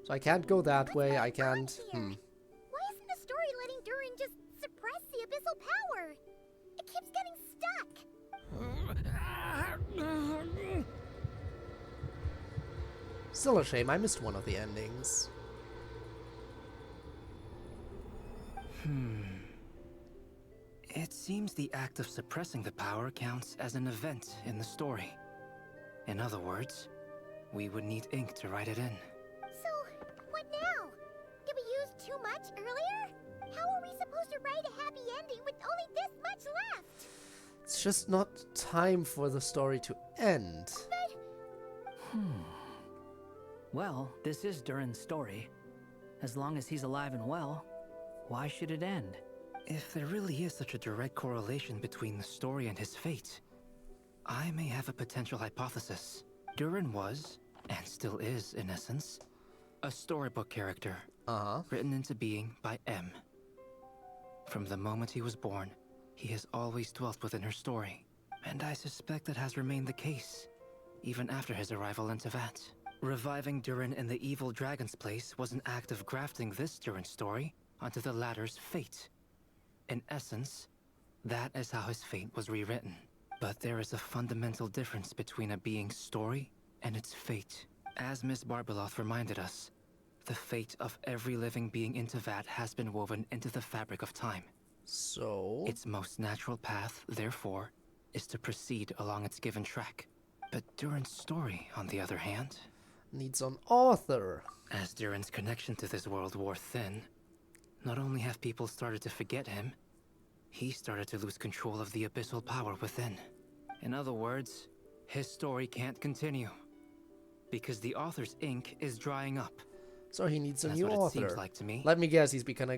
So I can't go that way, I can't...
Why isn't the story letting Durin just suppress the abyssal power? It keeps getting stuck.
Still a shame, I missed one of the endings.
It seems the act of suppressing the power counts as an event in the story. In other words, we would need ink to write it in.
So, what now? Did we use too much earlier? How are we supposed to write a happy ending with only this much left?
It's just not time for the story to end.
Well, this is Durin's story. As long as he's alive and well, why should it end?
If there really is such a direct correlation between the story and his fate, I may have a potential hypothesis. Durin was, and still is in essence, a storybook character, written into being by M. From the moment he was born, he has always dwelt within her story, and I suspect that has remained the case, even after his arrival in Tevat. Reviving Durin in the evil dragon's place was an act of grafting this Durin story onto the latter's fate. In essence, that is how his fate was rewritten. But there is a fundamental difference between a being's story and its fate. As Miss Barbeloth reminded us, the fate of every living being in Tevat has been woven into the fabric of time.
So?
Its most natural path, therefore, is to proceed along its given track. But Durin's story, on the other hand,
needs an author.
As Durin's connection to this world wore thin, not only have people started to forget him, he started to lose control of the abyssal power within. In other words, his story can't continue, because the author's ink is drying up.
So he needs a
That's
new
what it
author.
seems like to me.
Let me guess, he's gonna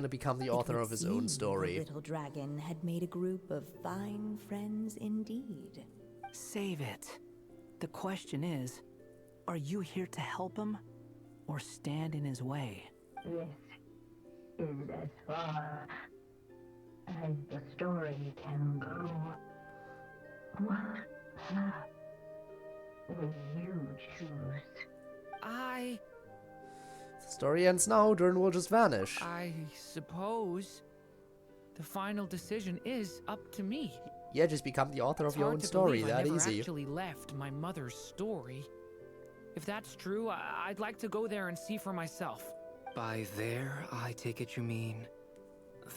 become the
It
author
would
of his own
seem
story.
The little dragon had made a group of fine friends indeed.
Save it. The question is, are you here to help him or stand in his way?
This is as far as the story can go. What path will you choose?
The story ends now, Durin will just vanish.
I suppose the final decision is up to me.
Yeah, just become the author of your own story, that
I never
easy.
actually left my mother's story. If that's true, I'd like to go there and see for myself.
By there, I take it you mean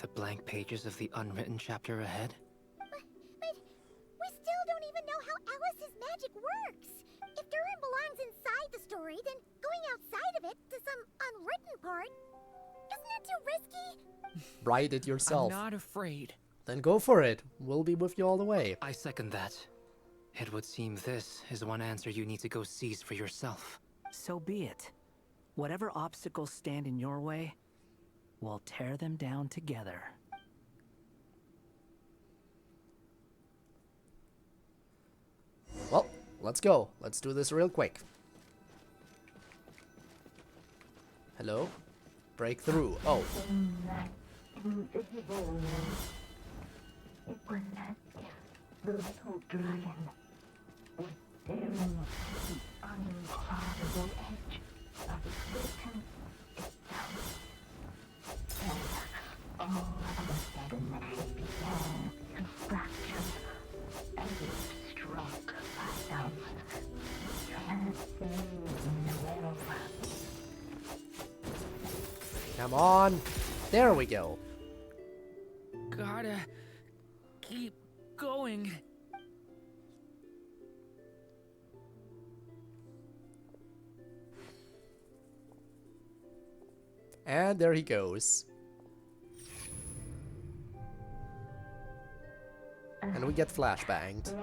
the blank pages of the unwritten chapter ahead?
But we still don't even know how Alice's magic works. If Durin belongs inside the story, then going outside of it to some unwritten part, isn't that too risky?
Write it yourself.
I'm not afraid.
Then go for it. We'll be with you all the way.
I second that. It would seem this is one answer you need to go seize for yourself.
So be it. Whatever obstacles stand in your way, we'll tear them down together.
Well, let's go. Let's do this real quick. Hello? Breakthrough. Oh.
In that invisible world, it was as if the little dragon was staring the uncrossable edge of existence itself. And all of a sudden, it began to fracture, as if struck by some transcending will.
Come on. There we go.
Gotta keep going.
And there he goes. And we get flashbanged.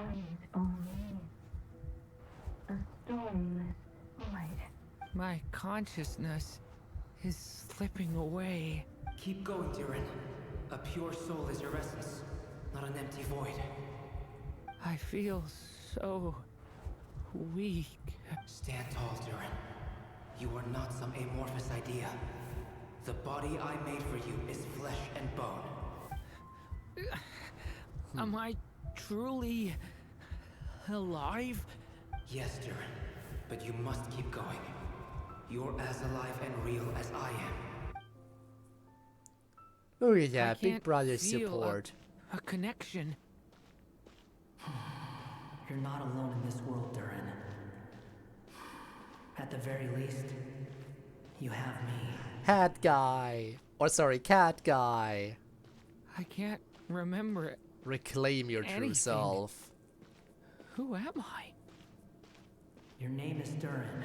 My consciousness is slipping away.
Keep going, Durin. A pure soul is your essence, not an empty void.
I feel so weak.
Stand tall, Durin. You are not some amorphous idea. The body I made for you is flesh and bone.
Am I truly alive?
Yes, Durin, but you must keep going. You're as alive and real as I am.
Oh yeah,
I
big
can't
brother
feel
support.
A connection.
You're not alone in this world, Durin. At the very least, you have me.
Hat guy. Or sorry, cat guy.
I can't remember it.
Reclaim your true
Anything.
self.
Who am I?
Your name is Durin,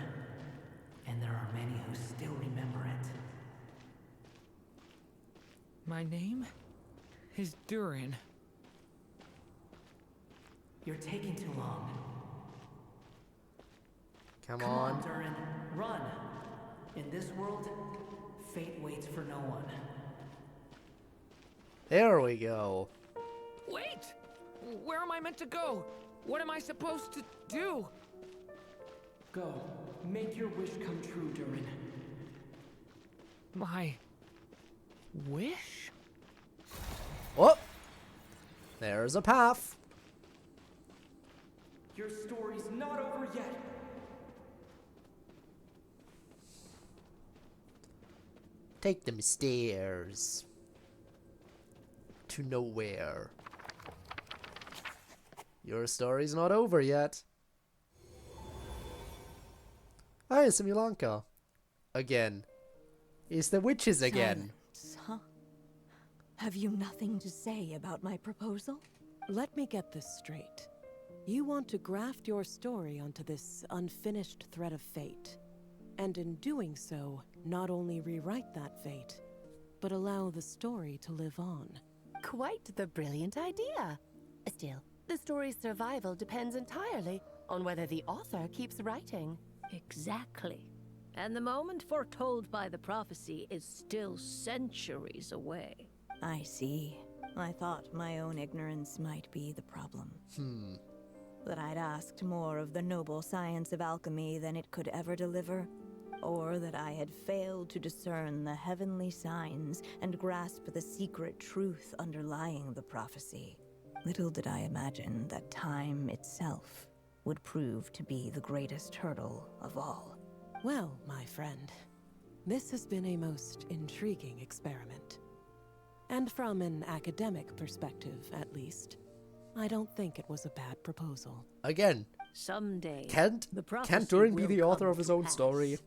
and there are many who still remember it.
My name is Durin.
You're taking too long.
Come
on,
on.
Durin, run! In this world, fate waits for no one.
There we go.
Wait! Where am I meant to go? What am I supposed to do?
Go. Make your wish come true, Durin.
My wish?
Oh! There's a path.
Your story's not over yet.
Take them stairs. To nowhere. Your story's not over yet. Hi, Simulanka. Again. It's the witches again.
Silence, huh? Have you nothing to say about my proposal?
Let me get this straight. You want to graft your story onto this unfinished thread of fate, and in doing so, not only rewrite that fate, but allow the story to live on.
Quite the brilliant idea. Still, the story's survival depends entirely on whether the author keeps writing.
Exactly.
And the moment foretold by the prophecy is still centuries away.
I see. I thought my own ignorance might be the problem. That I'd asked more of the noble science of alchemy than it could ever deliver, or that I had failed to discern the heavenly signs and grasp the secret truth underlying the prophecy. Little did I imagine that time itself would prove to be the greatest hurdle of all.
Well, my friend, this has been a most intriguing experiment. And from an academic perspective, at least, I don't think it was a bad proposal.
Again,
someday
can't Durin be the author of his own story?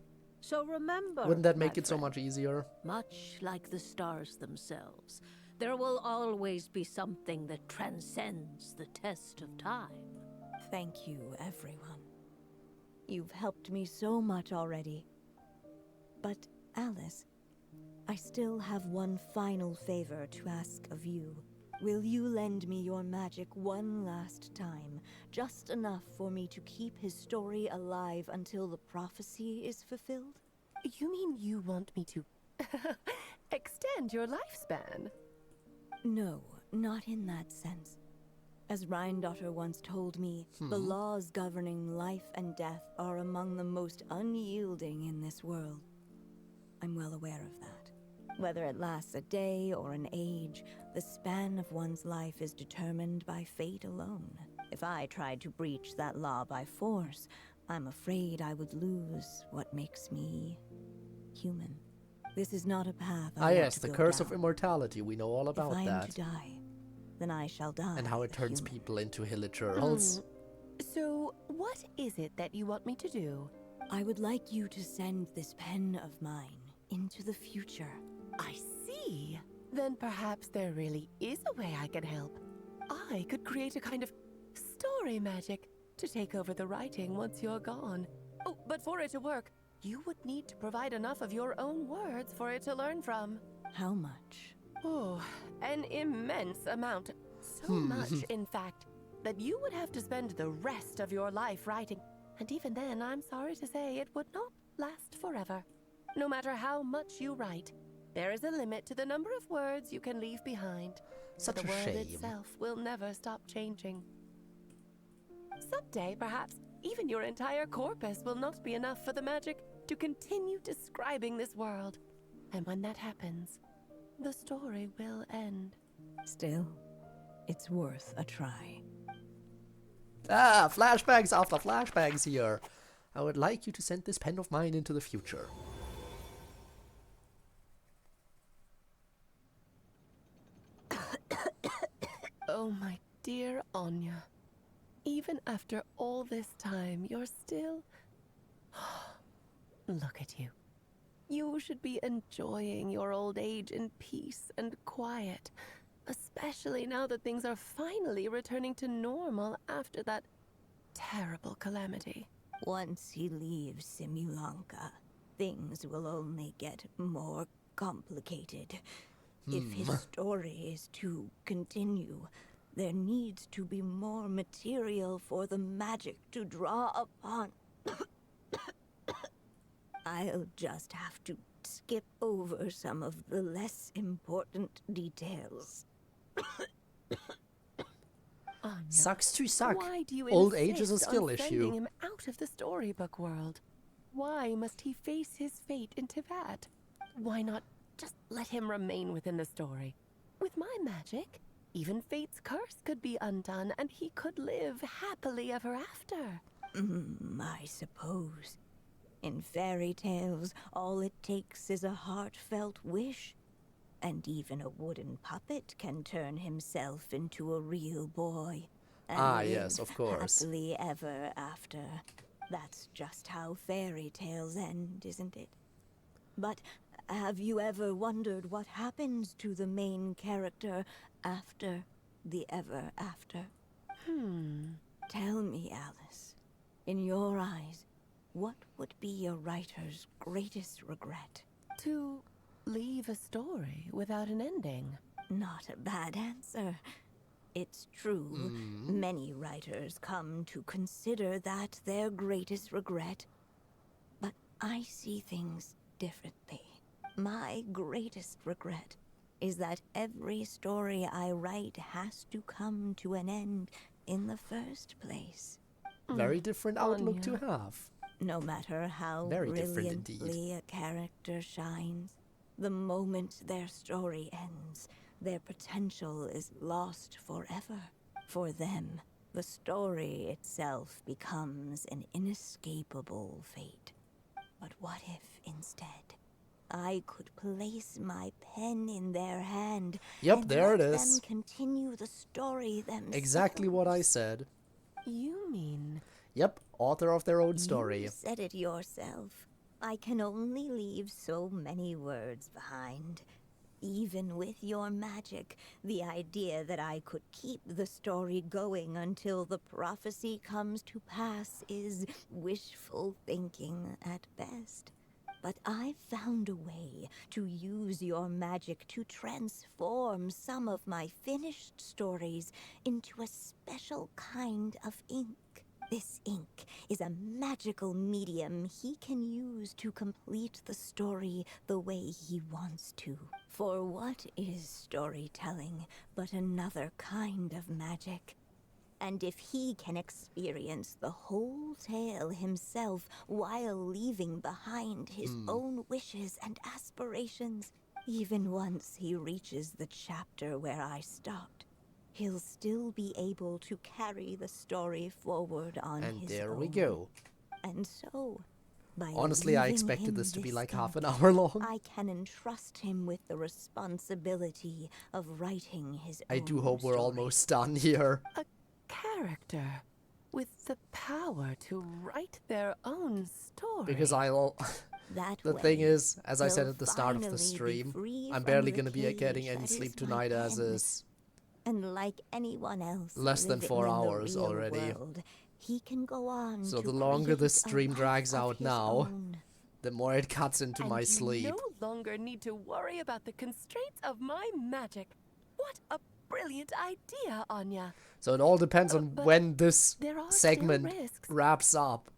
So remember,
wouldn't that make
my
it so
friend,
much easier?
Much like the stars themselves, there will always be something that transcends the test of time.
Thank you, everyone. You've helped me so much already. But, Alice, I still have one final favor to ask of you. Will you lend me your magic one last time, just enough for me to keep his story alive until the prophecy is fulfilled?
You mean you want me to extend your lifespan?
No, not in that sense. As Rhindaughter once told me, the laws governing life and death are among the most unyielding in this world. I'm well aware of that. Whether it lasts a day or an age, the span of one's life is determined by fate alone. If I tried to breach that law by force, I'm afraid I would lose what makes me human. This is not a path I want
yes,
to
the
go
curse
down.
of immortality. We know all about
if I am
that.
to die, then I shall die.
And how it turns people into hillagers.
So, what is it that you want me to do?
I would like you to send this pen of mine into the future.
I see. Then perhaps there really is a way I can help. I could create a kind of story magic to take over the writing once you're gone. Oh, but for it to work, you would need to provide enough of your own words for it to learn from.
How much?
Oh, an immense amount. So much, in fact, that you would have to spend the rest of your life writing. And even then, I'm sorry to say, it would not last forever. No matter how much you write, there is a limit to the number of words you can leave behind.
Such
the
a
world
shame.
itself will never stop changing. Someday, perhaps, even your entire corpus will not be enough for the magic to continue describing this world. And when that happens, the story will end.
Still, it's worth a try.
Ah, flashbacks after flashbacks here. I would like you to send this pen of mine into the future.
Oh, my dear Anya. Even after all this time, you're still... Look at you. You should be enjoying your old age in peace and quiet, especially now that things are finally returning to normal after that terrible calamity.
Once he leaves Simulanka, things will only get more complicated. If his story is to continue, there needs to be more material for the magic to draw upon. I'll just have to skip over some of the less important details.
Sucks to suck.
Why do you
Old age is a
insist
skill
on
issue.
sending him out of the storybook world? Why must he face his fate into that? Why not just let him remain within the story? With my magic, even fate's curse could be undone and he could live happily ever after.
I suppose. In fairy tales, all it takes is a heartfelt wish. And even a wooden puppet can turn himself into a real boy. And
yes, of course.
Happily ever after. That's just how fairy tales end, isn't it? But have you ever wondered what happens to the main character after the ever after? Tell me, Alice, in your eyes, what would be a writer's greatest regret?
To leave a story without an ending.
Not a bad answer. It's true, many writers come to consider that their greatest regret. But I see things differently. My greatest regret is that every story I write has to come to an end in the first place.
Very different outlook to have.
No matter how
Very different
brilliantly a character shines, the moment their story ends, their potential is lost forever. For them, the story itself becomes an inescapable fate. But what if, instead, I could place my pen in their hand and
there
let
it is.
them continue the story themselves?
Exactly what I said.
You mean?
Yep, author of their own story.
You said it yourself. I can only leave so many words behind. Even with your magic, the idea that I could keep the story going until the prophecy comes to pass is wishful thinking at best. But I've found a way to use your magic to transform some of my finished stories into a special kind of ink. This ink is a magical medium he can use to complete the story the way he wants to. For what is storytelling but another kind of magic? And if he can experience the whole tale himself while leaving behind his own wishes and aspirations, even once he reaches the chapter where I stopped, he'll still be able to carry the story forward on his own.
And there we go.
And so, by
Honestly, I
leaving
expected
him
this to be like
ink,
half an hour long.
I can entrust him with the responsibility of writing his
I
own
do hope we're
story.
almost done here.
Character with the power to write their own story.
Because I'll...
That
the
way,
thing is, as I said
he'll
at the start of the
finally be
stream,
free
I'm
from
barely
the
going to be getting
cage
any
that
sleep
is my
tonight as
pen.
is
And like anyone else
less than
living
4
in the
hours
real
already.
world, he can go on
So
to
the longer the
create a
stream
life
drags
of
out
his
now,
own.
the more it cuts into
And
my
you
sleep.
no longer need to worry about the constraints of my magic. What a brilliant idea, Anya.
So it all depends on
But
when this
there are
segment
still risks.
wraps up.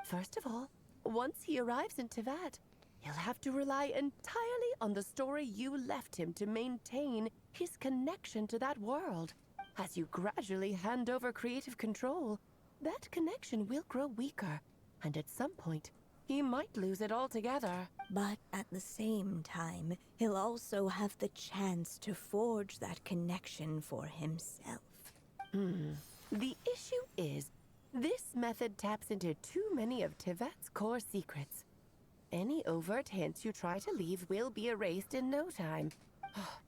First of all, once he arrives in Tevat, he'll have to rely entirely on the story you left him to maintain his connection to that world. As you gradually hand over creative control, that connection will grow weaker, and at some point, he might lose it altogether.
But at the same time, he'll also have the chance to forge that connection for himself.
The issue is, this method taps into too many of Tevat's core secrets. Any overt hints you try to leave will be erased in no time.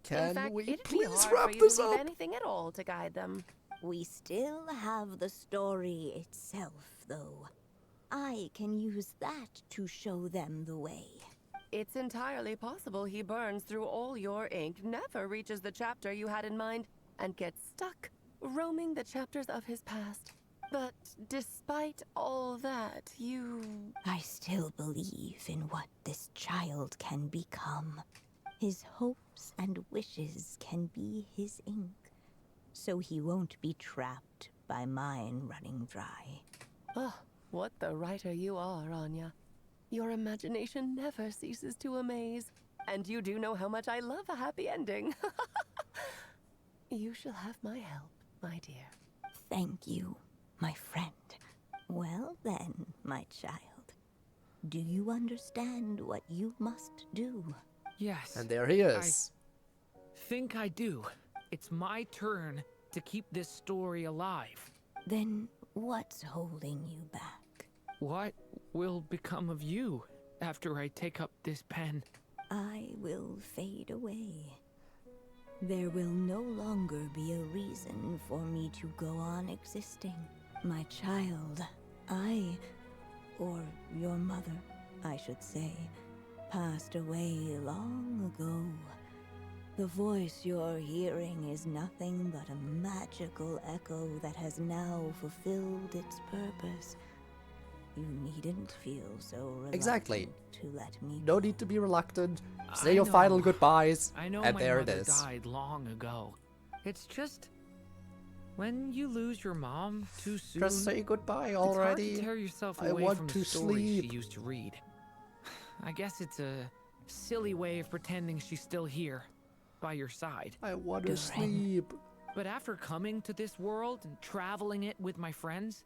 Can
in fact,
we
it'd
please
be hard
wrap
for you
this
to leave
up?
anything at all to guide them.
We still have the story itself, though. I can use that to show them the way.
It's entirely possible he burns through all your ink, never reaches the chapter you had in mind, and gets stuck, roaming the chapters of his past. But despite all that,
I still believe in what this child can become. His hopes and wishes can be his ink, so he won't be trapped by mine running dry.
Oh, what the writer you are, Anya. Your imagination never ceases to amaze. And you do know how much I love a happy ending. You shall have my help, my dear.
Thank you, my friend. Well then, my child, do you understand what you must do?
Yes.
And there he is.
I think I do. It's my turn to keep this story alive.
Then what's holding you back?
What will become of you after I take up this pen?
I will fade away. There will no longer be a reason for me to go on existing. My child, or your mother, I should say, passed away long ago. The voice you're hearing is nothing but a magical echo that has now fulfilled its purpose. You needn't feel so reluctant
Exactly.
to let me
No need to be reluctant. Say
I
your
know.
final goodbyes.
I know
and
my
there
mother
it is.
died long ago. It's just... When you lose your mom too soon,
Just say goodbye
it's hard
already.
to tear yourself
I
away
want
from
to
the stories
sleep.
she used to read. I guess it's a silly way of pretending she's still here, by your side.
I want to sleep.
But after coming to this world and traveling it with my friends,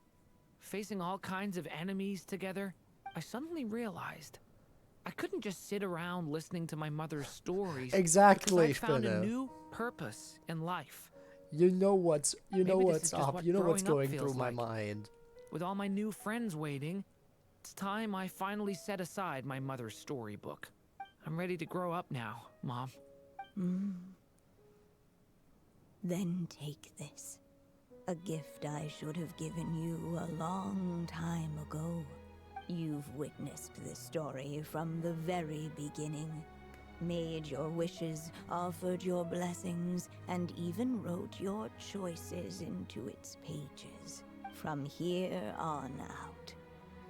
facing all kinds of enemies together, I suddenly realized I couldn't just sit around listening to my mother's stories.
Exactly,
because I found a
Spinner.
new purpose in life.
You know what's
Maybe this
what's
is just
up.
what
You know what's
growing up
going
feels
through my
like.
mind.
With all my new friends waiting, it's time I finally set aside my mother's storybook. I'm ready to grow up now, Mom.
Then take this. A gift I should have given you a long time ago. You've witnessed this story from the very beginning. Made your wishes, offered your blessings, and even wrote your choices into its pages. From here on out,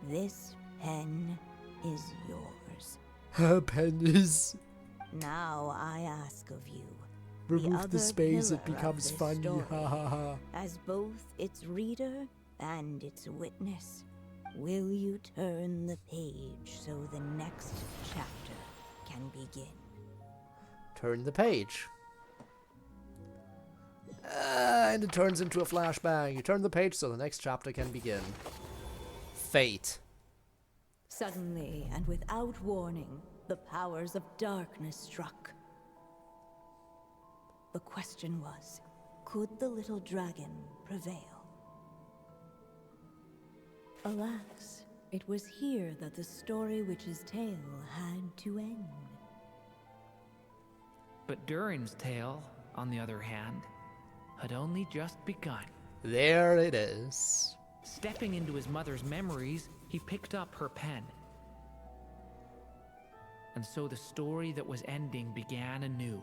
this pen is yours.
Her pen is.
Now I ask of you,
Remove the space, it
pillar of
becomes
this
funny.
story,
Ha ha ha.
as both its reader and its witness, will you turn the page so the next chapter can begin?
Turn the page. And it turns into a flashbang. You turn the page so the next chapter can begin. Fate.
Suddenly, and without warning, the powers of darkness struck. The question was, could the little dragon prevail? Alas, it was here that the story witch's tale had to end.
But Durin's tale, on the other hand, had only just begun.
There it is.
Stepping into his mother's memories, he picked up her pen. And so the story that was ending began anew.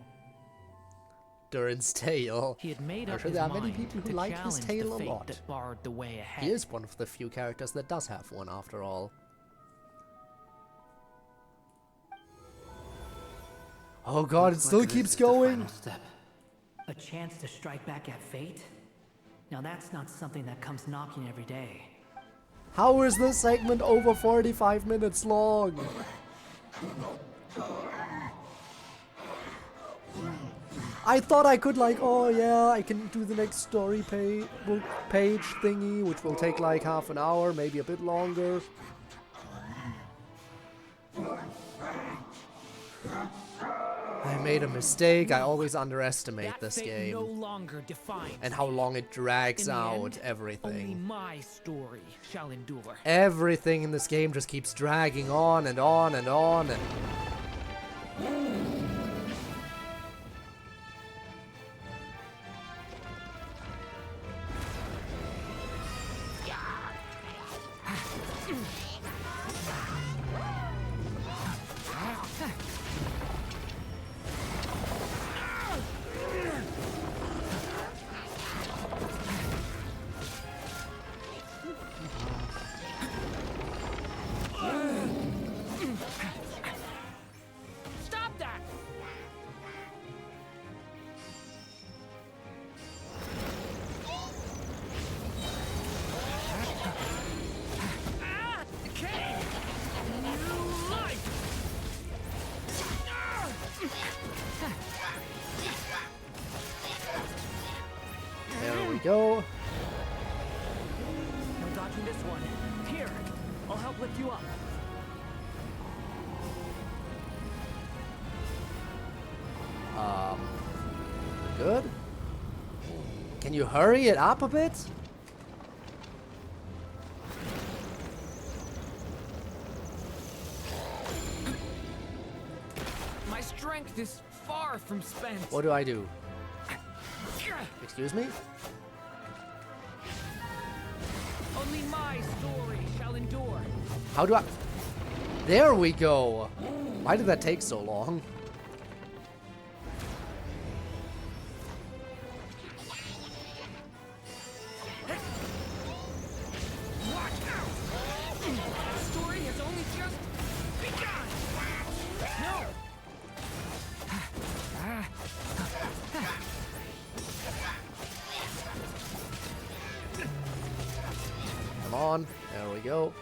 Durin's tale.
He had made
I'm
up
sure
his
there are many
mind
people who
to
like his
challenge
tale
the
a
fate
lot.
that barred the way ahead.
He is one of the few characters that does have one after all. Oh god, it still keeps going.
Step. A chance to strike back at fate? Now that's not something that comes knocking every day.
How is this segment over 45 minutes long? I thought I could like, oh yeah, I can do the next story page thingy, which will take like half an hour, maybe a bit longer. I made a mistake. I always underestimate this game.
No longer defines
and how long it drags
In the
out
end,
everything.
Only my story shall endure.
Everything in this game just keeps dragging on and on and on and...
Stop that!
There we go.
No dodging this one. Here, I'll help lift you up.
Good. Can you hurry it up a bit?
My strength is far from spent.
What do I do? Excuse me?
Only my story shall endure.
How do I... There we go! Why did that take so long?
Watch out! The story has only just begun. No.
on. There we go.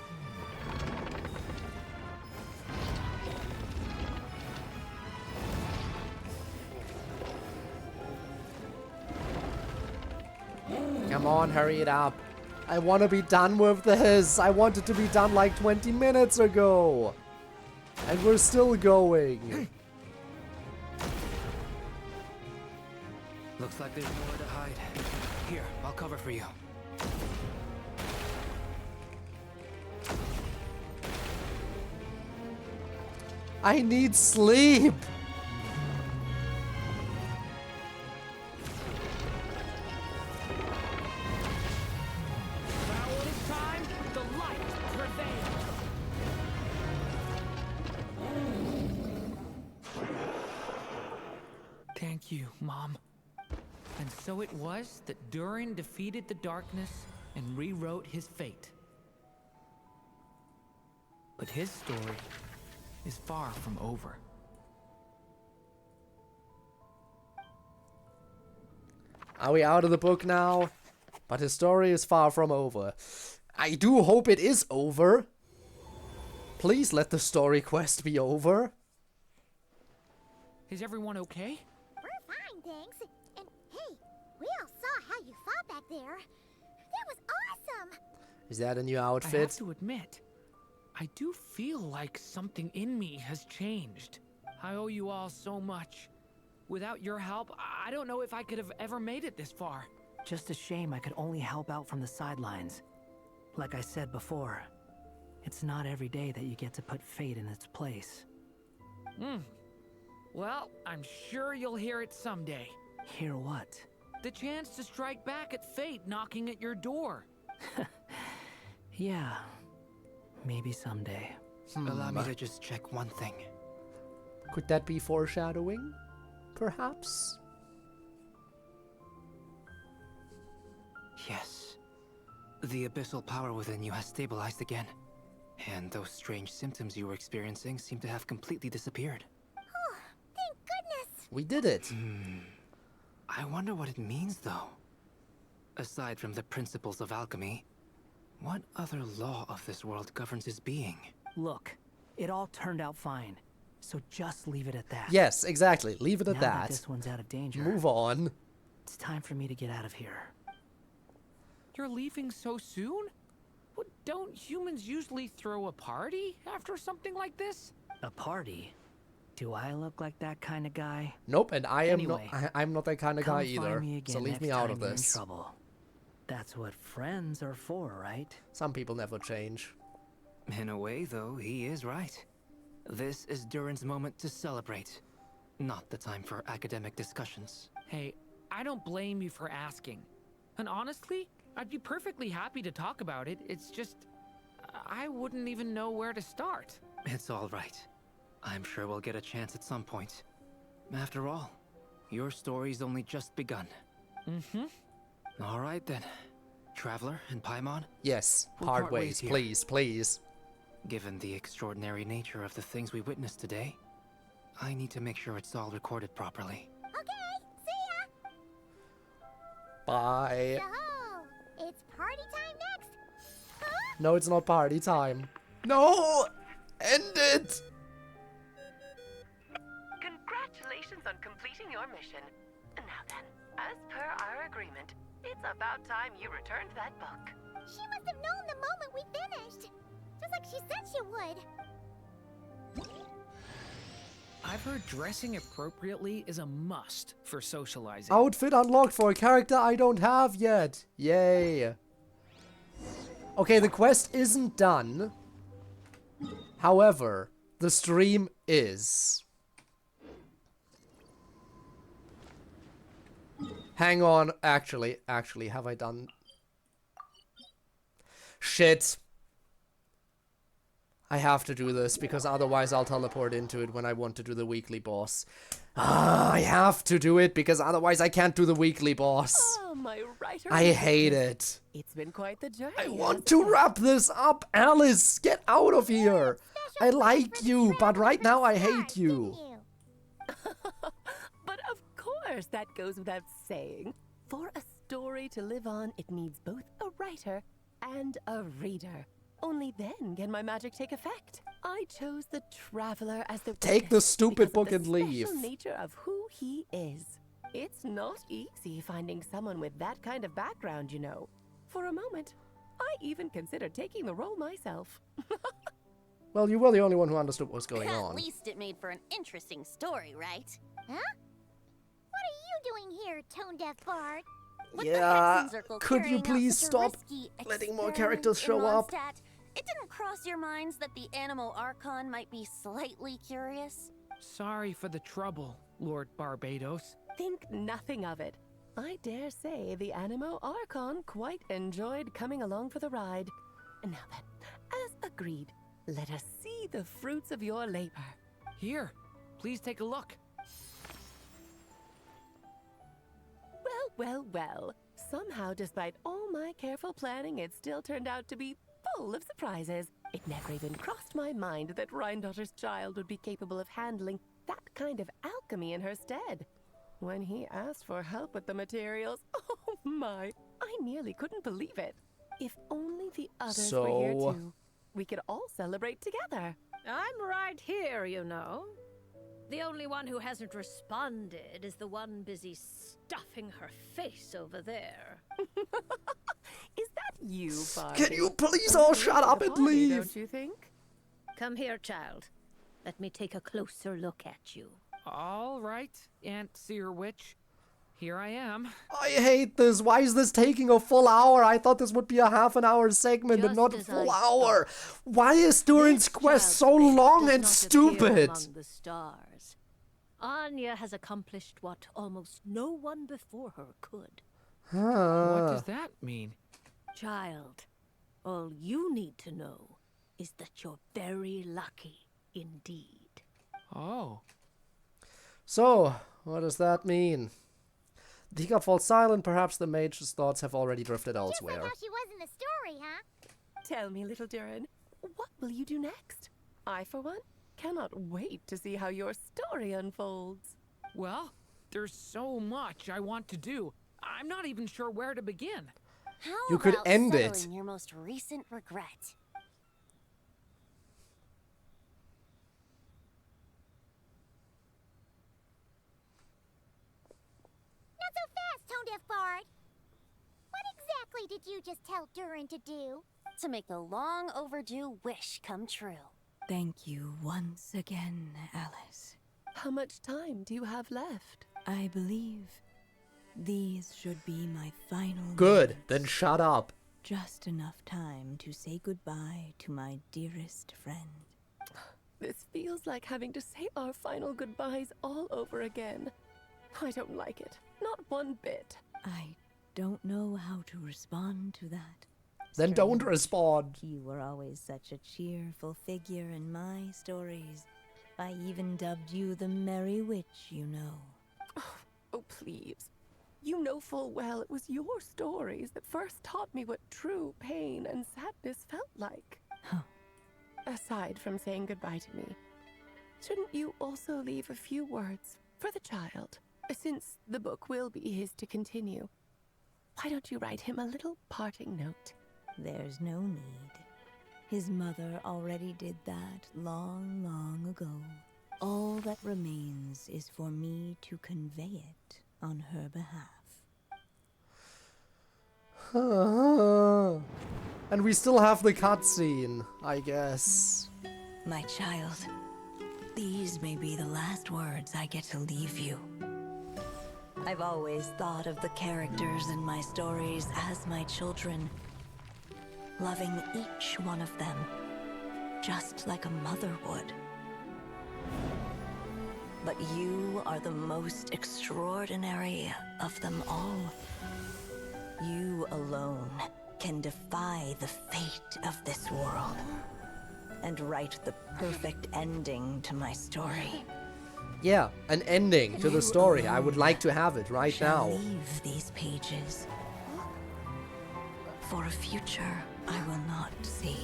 Come on, hurry it up. I want to be done with this. I wanted to be done like 20 minutes ago. And we're still going.
Looks like there's nowhere to hide. Here, I'll cover for you.
I need sleep.
Thank you, Mom. And so it was that Durin defeated the darkness and rewrote his fate. But his story is far from over.
Are we out of the book now? But his story is far from over. I do hope it is over. Please let the story quest be over.
Is everyone okay?
We're fine, thanks. And hey, we all saw how you fought back there. That was awesome.
Is that a new
I
outfit?
have to admit, I do feel like something in me has changed. I owe you all so much. Without your help, I don't know if I could have ever made it this far.
Just a shame I could only help out from the sidelines. Like I said before, it's not every day that you get to put fate in its place.
Well, I'm sure you'll hear it someday.
Hear what?
The chance to strike back at fate knocking at your door.
Yeah, maybe someday.
Allow me to just check one thing.
Could that be foreshadowing? Perhaps?
Yes. The abyssal power within you has stabilized again. And those strange symptoms you were experiencing seem to have completely disappeared.
Oh, thank goodness.
We did it.
I wonder what it means, though. Aside from the principles of alchemy, what other law of this world governs his being?
Look, it all turned out fine. So just leave it at that.
Yes, exactly. Leave it at
Now
that.
this one's out of danger.
Move on.
It's time for me to get out of here.
You're leaving so soon? Well, don't humans usually throw a party after something like this?
A party? Do I look like that kind of guy?
Nope, and I am
Anyway,
I'm not that kind of
come
guy
find
either.
me again
So leave
next
me out of
time you're in
this.
trouble. That's what friends are for, right?
Some people never change.
In a way, though, he is right. This is Durin's moment to celebrate. Not the time for academic discussions.
Hey, I don't blame you for asking. And honestly, I'd be perfectly happy to talk about it. It's just, I wouldn't even know where to start.
It's all right. I'm sure we'll get a chance at some point. After all, your story's only just begun. All right then. Traveler and Paimon?
Yes,
We'll
part
part
ways,
ways here.
please, please.
Given the extraordinary nature of the things we witnessed today, I need to make sure it's all recorded properly.
Okay, see ya.
Bye.
So, it's party time next. Huh?
No, it's not party time. No! End it!
Congratulations on completing your mission. Now then, as per our agreement, it's about time you returned that book.
She must have known the moment we finished. Just like she said she would.
I've heard dressing appropriately is a must for socializing.
Outfit unlocked for a character I don't have yet. Yay. Okay, the quest isn't done. However, the stream is. Hang on, actually, have I done... Shit. I have to do this, because otherwise I'll teleport into it when I want to do the weekly boss. I have to do it, because otherwise I can't do the weekly boss.
Oh, my writer.
I hate it.
It's been quite the journey.
I want to wrap this up, Alice! Get out of here! I like you, but right now I hate you.
But of course, that goes without saying. For a story to live on, it needs both a writer and a reader. Only then can my magic take effect. I chose the Traveler as the
Take the
witness
stupid
because
book
of
and
the
leave.
special nature of who he is. It's not easy finding someone with that kind of background, you know. For a moment, I even considered taking the role myself.
Well, you were the only one who understood what was going
At
on.
least it made for an interesting story, right?
Huh? What are you doing here, tone-deaf bard?
Yeah,
Circle
could you
carrying out
please
such a
stop
risky
letting more
experiment
characters
in
show up?
Mondstadt? It didn't cross your minds that the Animo Archon might be slightly curious?
Sorry for the trouble, Lord Barbados.
Think nothing of it. I dare say the Animo Archon quite enjoyed coming along for the ride. And now then, as agreed, let us see the fruits of your labor.
Here, please take a look.
Well. Somehow, despite all my careful planning, it still turned out to be full of surprises. It never even crossed my mind that Rhindotter's child would be capable of handling that kind of alchemy in her stead. When he asked for help with the materials, oh my, I nearly couldn't believe it. If only the others were here too, we could all celebrate together.
I'm right here, you know. The only one who hasn't responded is the one busy stuffing her face over there.
Is that you, Barbie?
Can you please all shut up and leave?
Don't you think?
Come here, child. Let me take a closer look at you.
All right, Aunt Seer Witch. Here I am.
I hate this. Why is this taking a full hour? I thought this would be a half-an-hour segment and not a full hour. Why is Durin's quest so long and stupid?
Among the stars. Anya has accomplished what almost no one before her could.
What does that mean?
Child, all you need to know is that you're very lucky indeed.
Oh.
So, what does that mean? Dika falls silent. Perhaps the mage's thoughts have already drifted elsewhere.
Just like how she was in the story, huh?
Tell me, little Durin, what will you do next? I, for one, cannot wait to see how your story unfolds.
Well, there's so much I want to do. I'm not even sure where to begin.
How
You could
about
end it.
settling your most recent regret?
Not so fast, tone-deaf bard. What exactly did you just tell Durin to do?
To make a long overdue wish come true.
Thank you once again, Alice.
How much time do you have left?
I believe these should be my final
Good,
moments.
then shut up.
Just enough time to say goodbye to my dearest friend.
This feels like having to say our final goodbyes all over again. I don't like it. Not one bit.
I don't know how to respond to that.
Then don't
Strange.
respond.
You were always such a cheerful figure in my stories. I even dubbed you the Merry Witch, you know.
Oh, please. You know full well it was your stories that first taught me what true pain and sadness felt like.
Huh.
Aside from saying goodbye to me, shouldn't you also leave a few words for the child? Since the book will be his to continue, why don't you write him a little parting note?
There's no need. His mother already did that long, long ago. All that remains is for me to convey it on her behalf.
And we still have the cutscene, I guess.
My child, these may be the last words I get to leave you. I've always thought of the characters in my stories as my children, loving each one of them, just like a mother would. But you are the most extraordinary of them all. You alone can defy the fate of this world and write the perfect ending to my story.
Yeah, an ending to the story. I would like to have it right now.
Leave these pages for a future I will not see.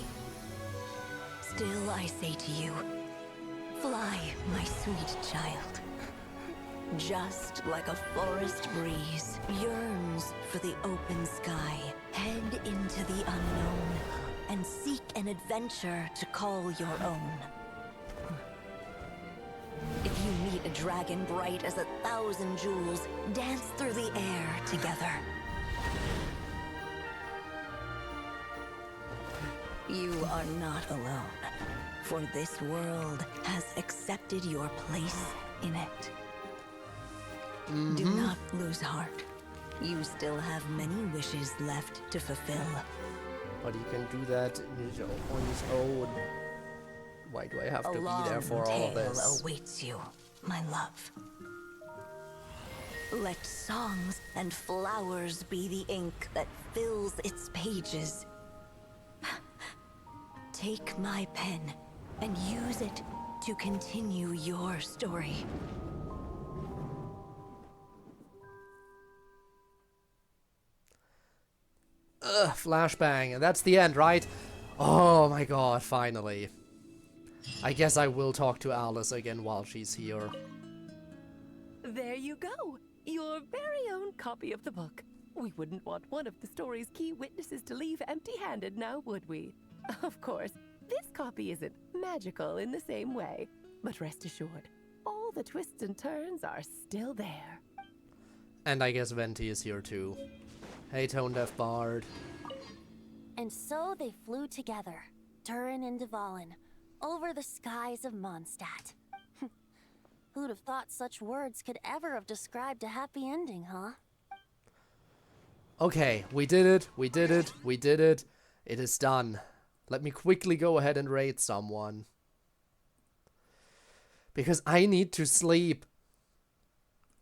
Still, I say to you, fly, my sweet child. just like a forest breeze, yearns for the open sky. Head into the unknown and seek an adventure to call your own. If you meet a dragon bright as 1,000 jewels, dance through the air together. You are not alone, for this world has accepted your place in it. Do not lose heart. You still have many wishes left to fulfill.
But he can do that on his own. Why do I have to be there for all of this?
Awaits you, my love. Let songs and flowers be the ink that fills its pages. Take my pen and use it to continue your story.
Ugh, flashbang, and that's the end, right? Oh my god, finally. I guess I will talk to Alice again while she's here.
There you go. Your very own copy of the book. We wouldn't want one of the story's key witnesses to leave empty-handed now, would we? Of course, this copy isn't magical in the same way, but rest assured, all the twists and turns are still there.
And I guess Venti is here too. Hey, Tone Deaf Bard.
And so they flew together, Turin and Dvalin, over the skies of Mondstadt. Who'd have thought such words could ever have described a happy ending, huh?
Okay, we did it, we did it, we did it. It is done. Let me quickly go ahead and raid someone. Because I need to sleep.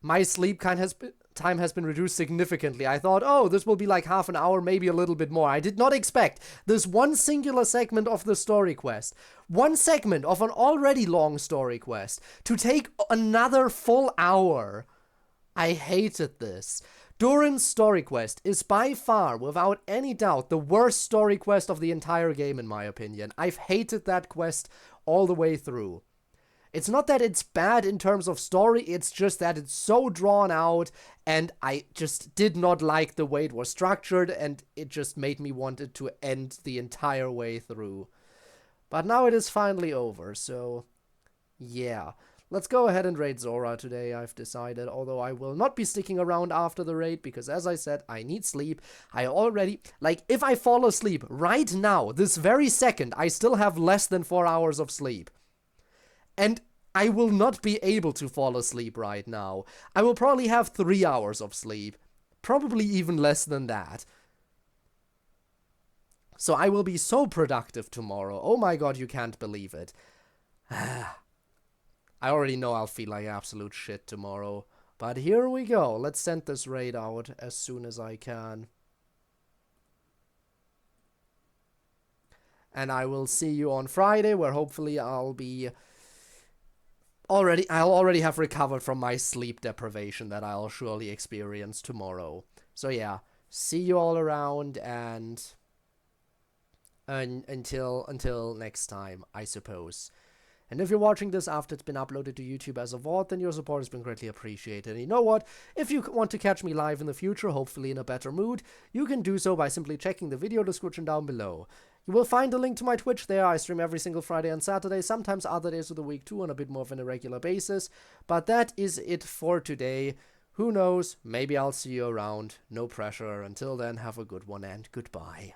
My sleep time has been reduced significantly. I thought, oh, this will be like half an hour, maybe a little bit more. I did not expect this one singular segment of the story quest, one segment of an already long story quest, to take another full hour. I hated this. Durin's story quest is by far, without any doubt, the worst story quest of the entire game, in my opinion. I've hated that quest all the way through. It's not that it's bad in terms of story, it's just that it's so drawn out, and I just did not like the way it was structured, and it just made me want it to end the entire way through. But now it is finally over, so yeah. Let's go ahead and raid Zora today, I've decided, although I will not be sticking around after the raid, because as I said, I need sleep. I already, like, if I fall asleep right now, this very second, I still have less than 4 hours of sleep. And I will not be able to fall asleep right now. I will probably have 3 hours of sleep. Probably even less than that. So I will be so productive tomorrow. Oh my god, you can't believe it. I already know I'll feel like absolute shit tomorrow. But here we go. Let's send this raid out as soon as I can. And I will see you on Friday, where hopefully I'll already have recovered from my sleep deprivation that I'll surely experience tomorrow. So yeah, see you all around, and until next time, I suppose. And if you're watching this after it's been uploaded to YouTube as a VOD, then your support has been greatly appreciated. And you know what? If you want to catch me live in the future, hopefully in a better mood, you can do so by simply checking the video description down below. You will find a link to my Twitch there. I stream every single Friday and Saturday, sometimes other days of the week too, on a bit more of an irregular basis. But that is it for today. Who knows? Maybe I'll see you around. No pressure. Until then, have a good one and goodbye.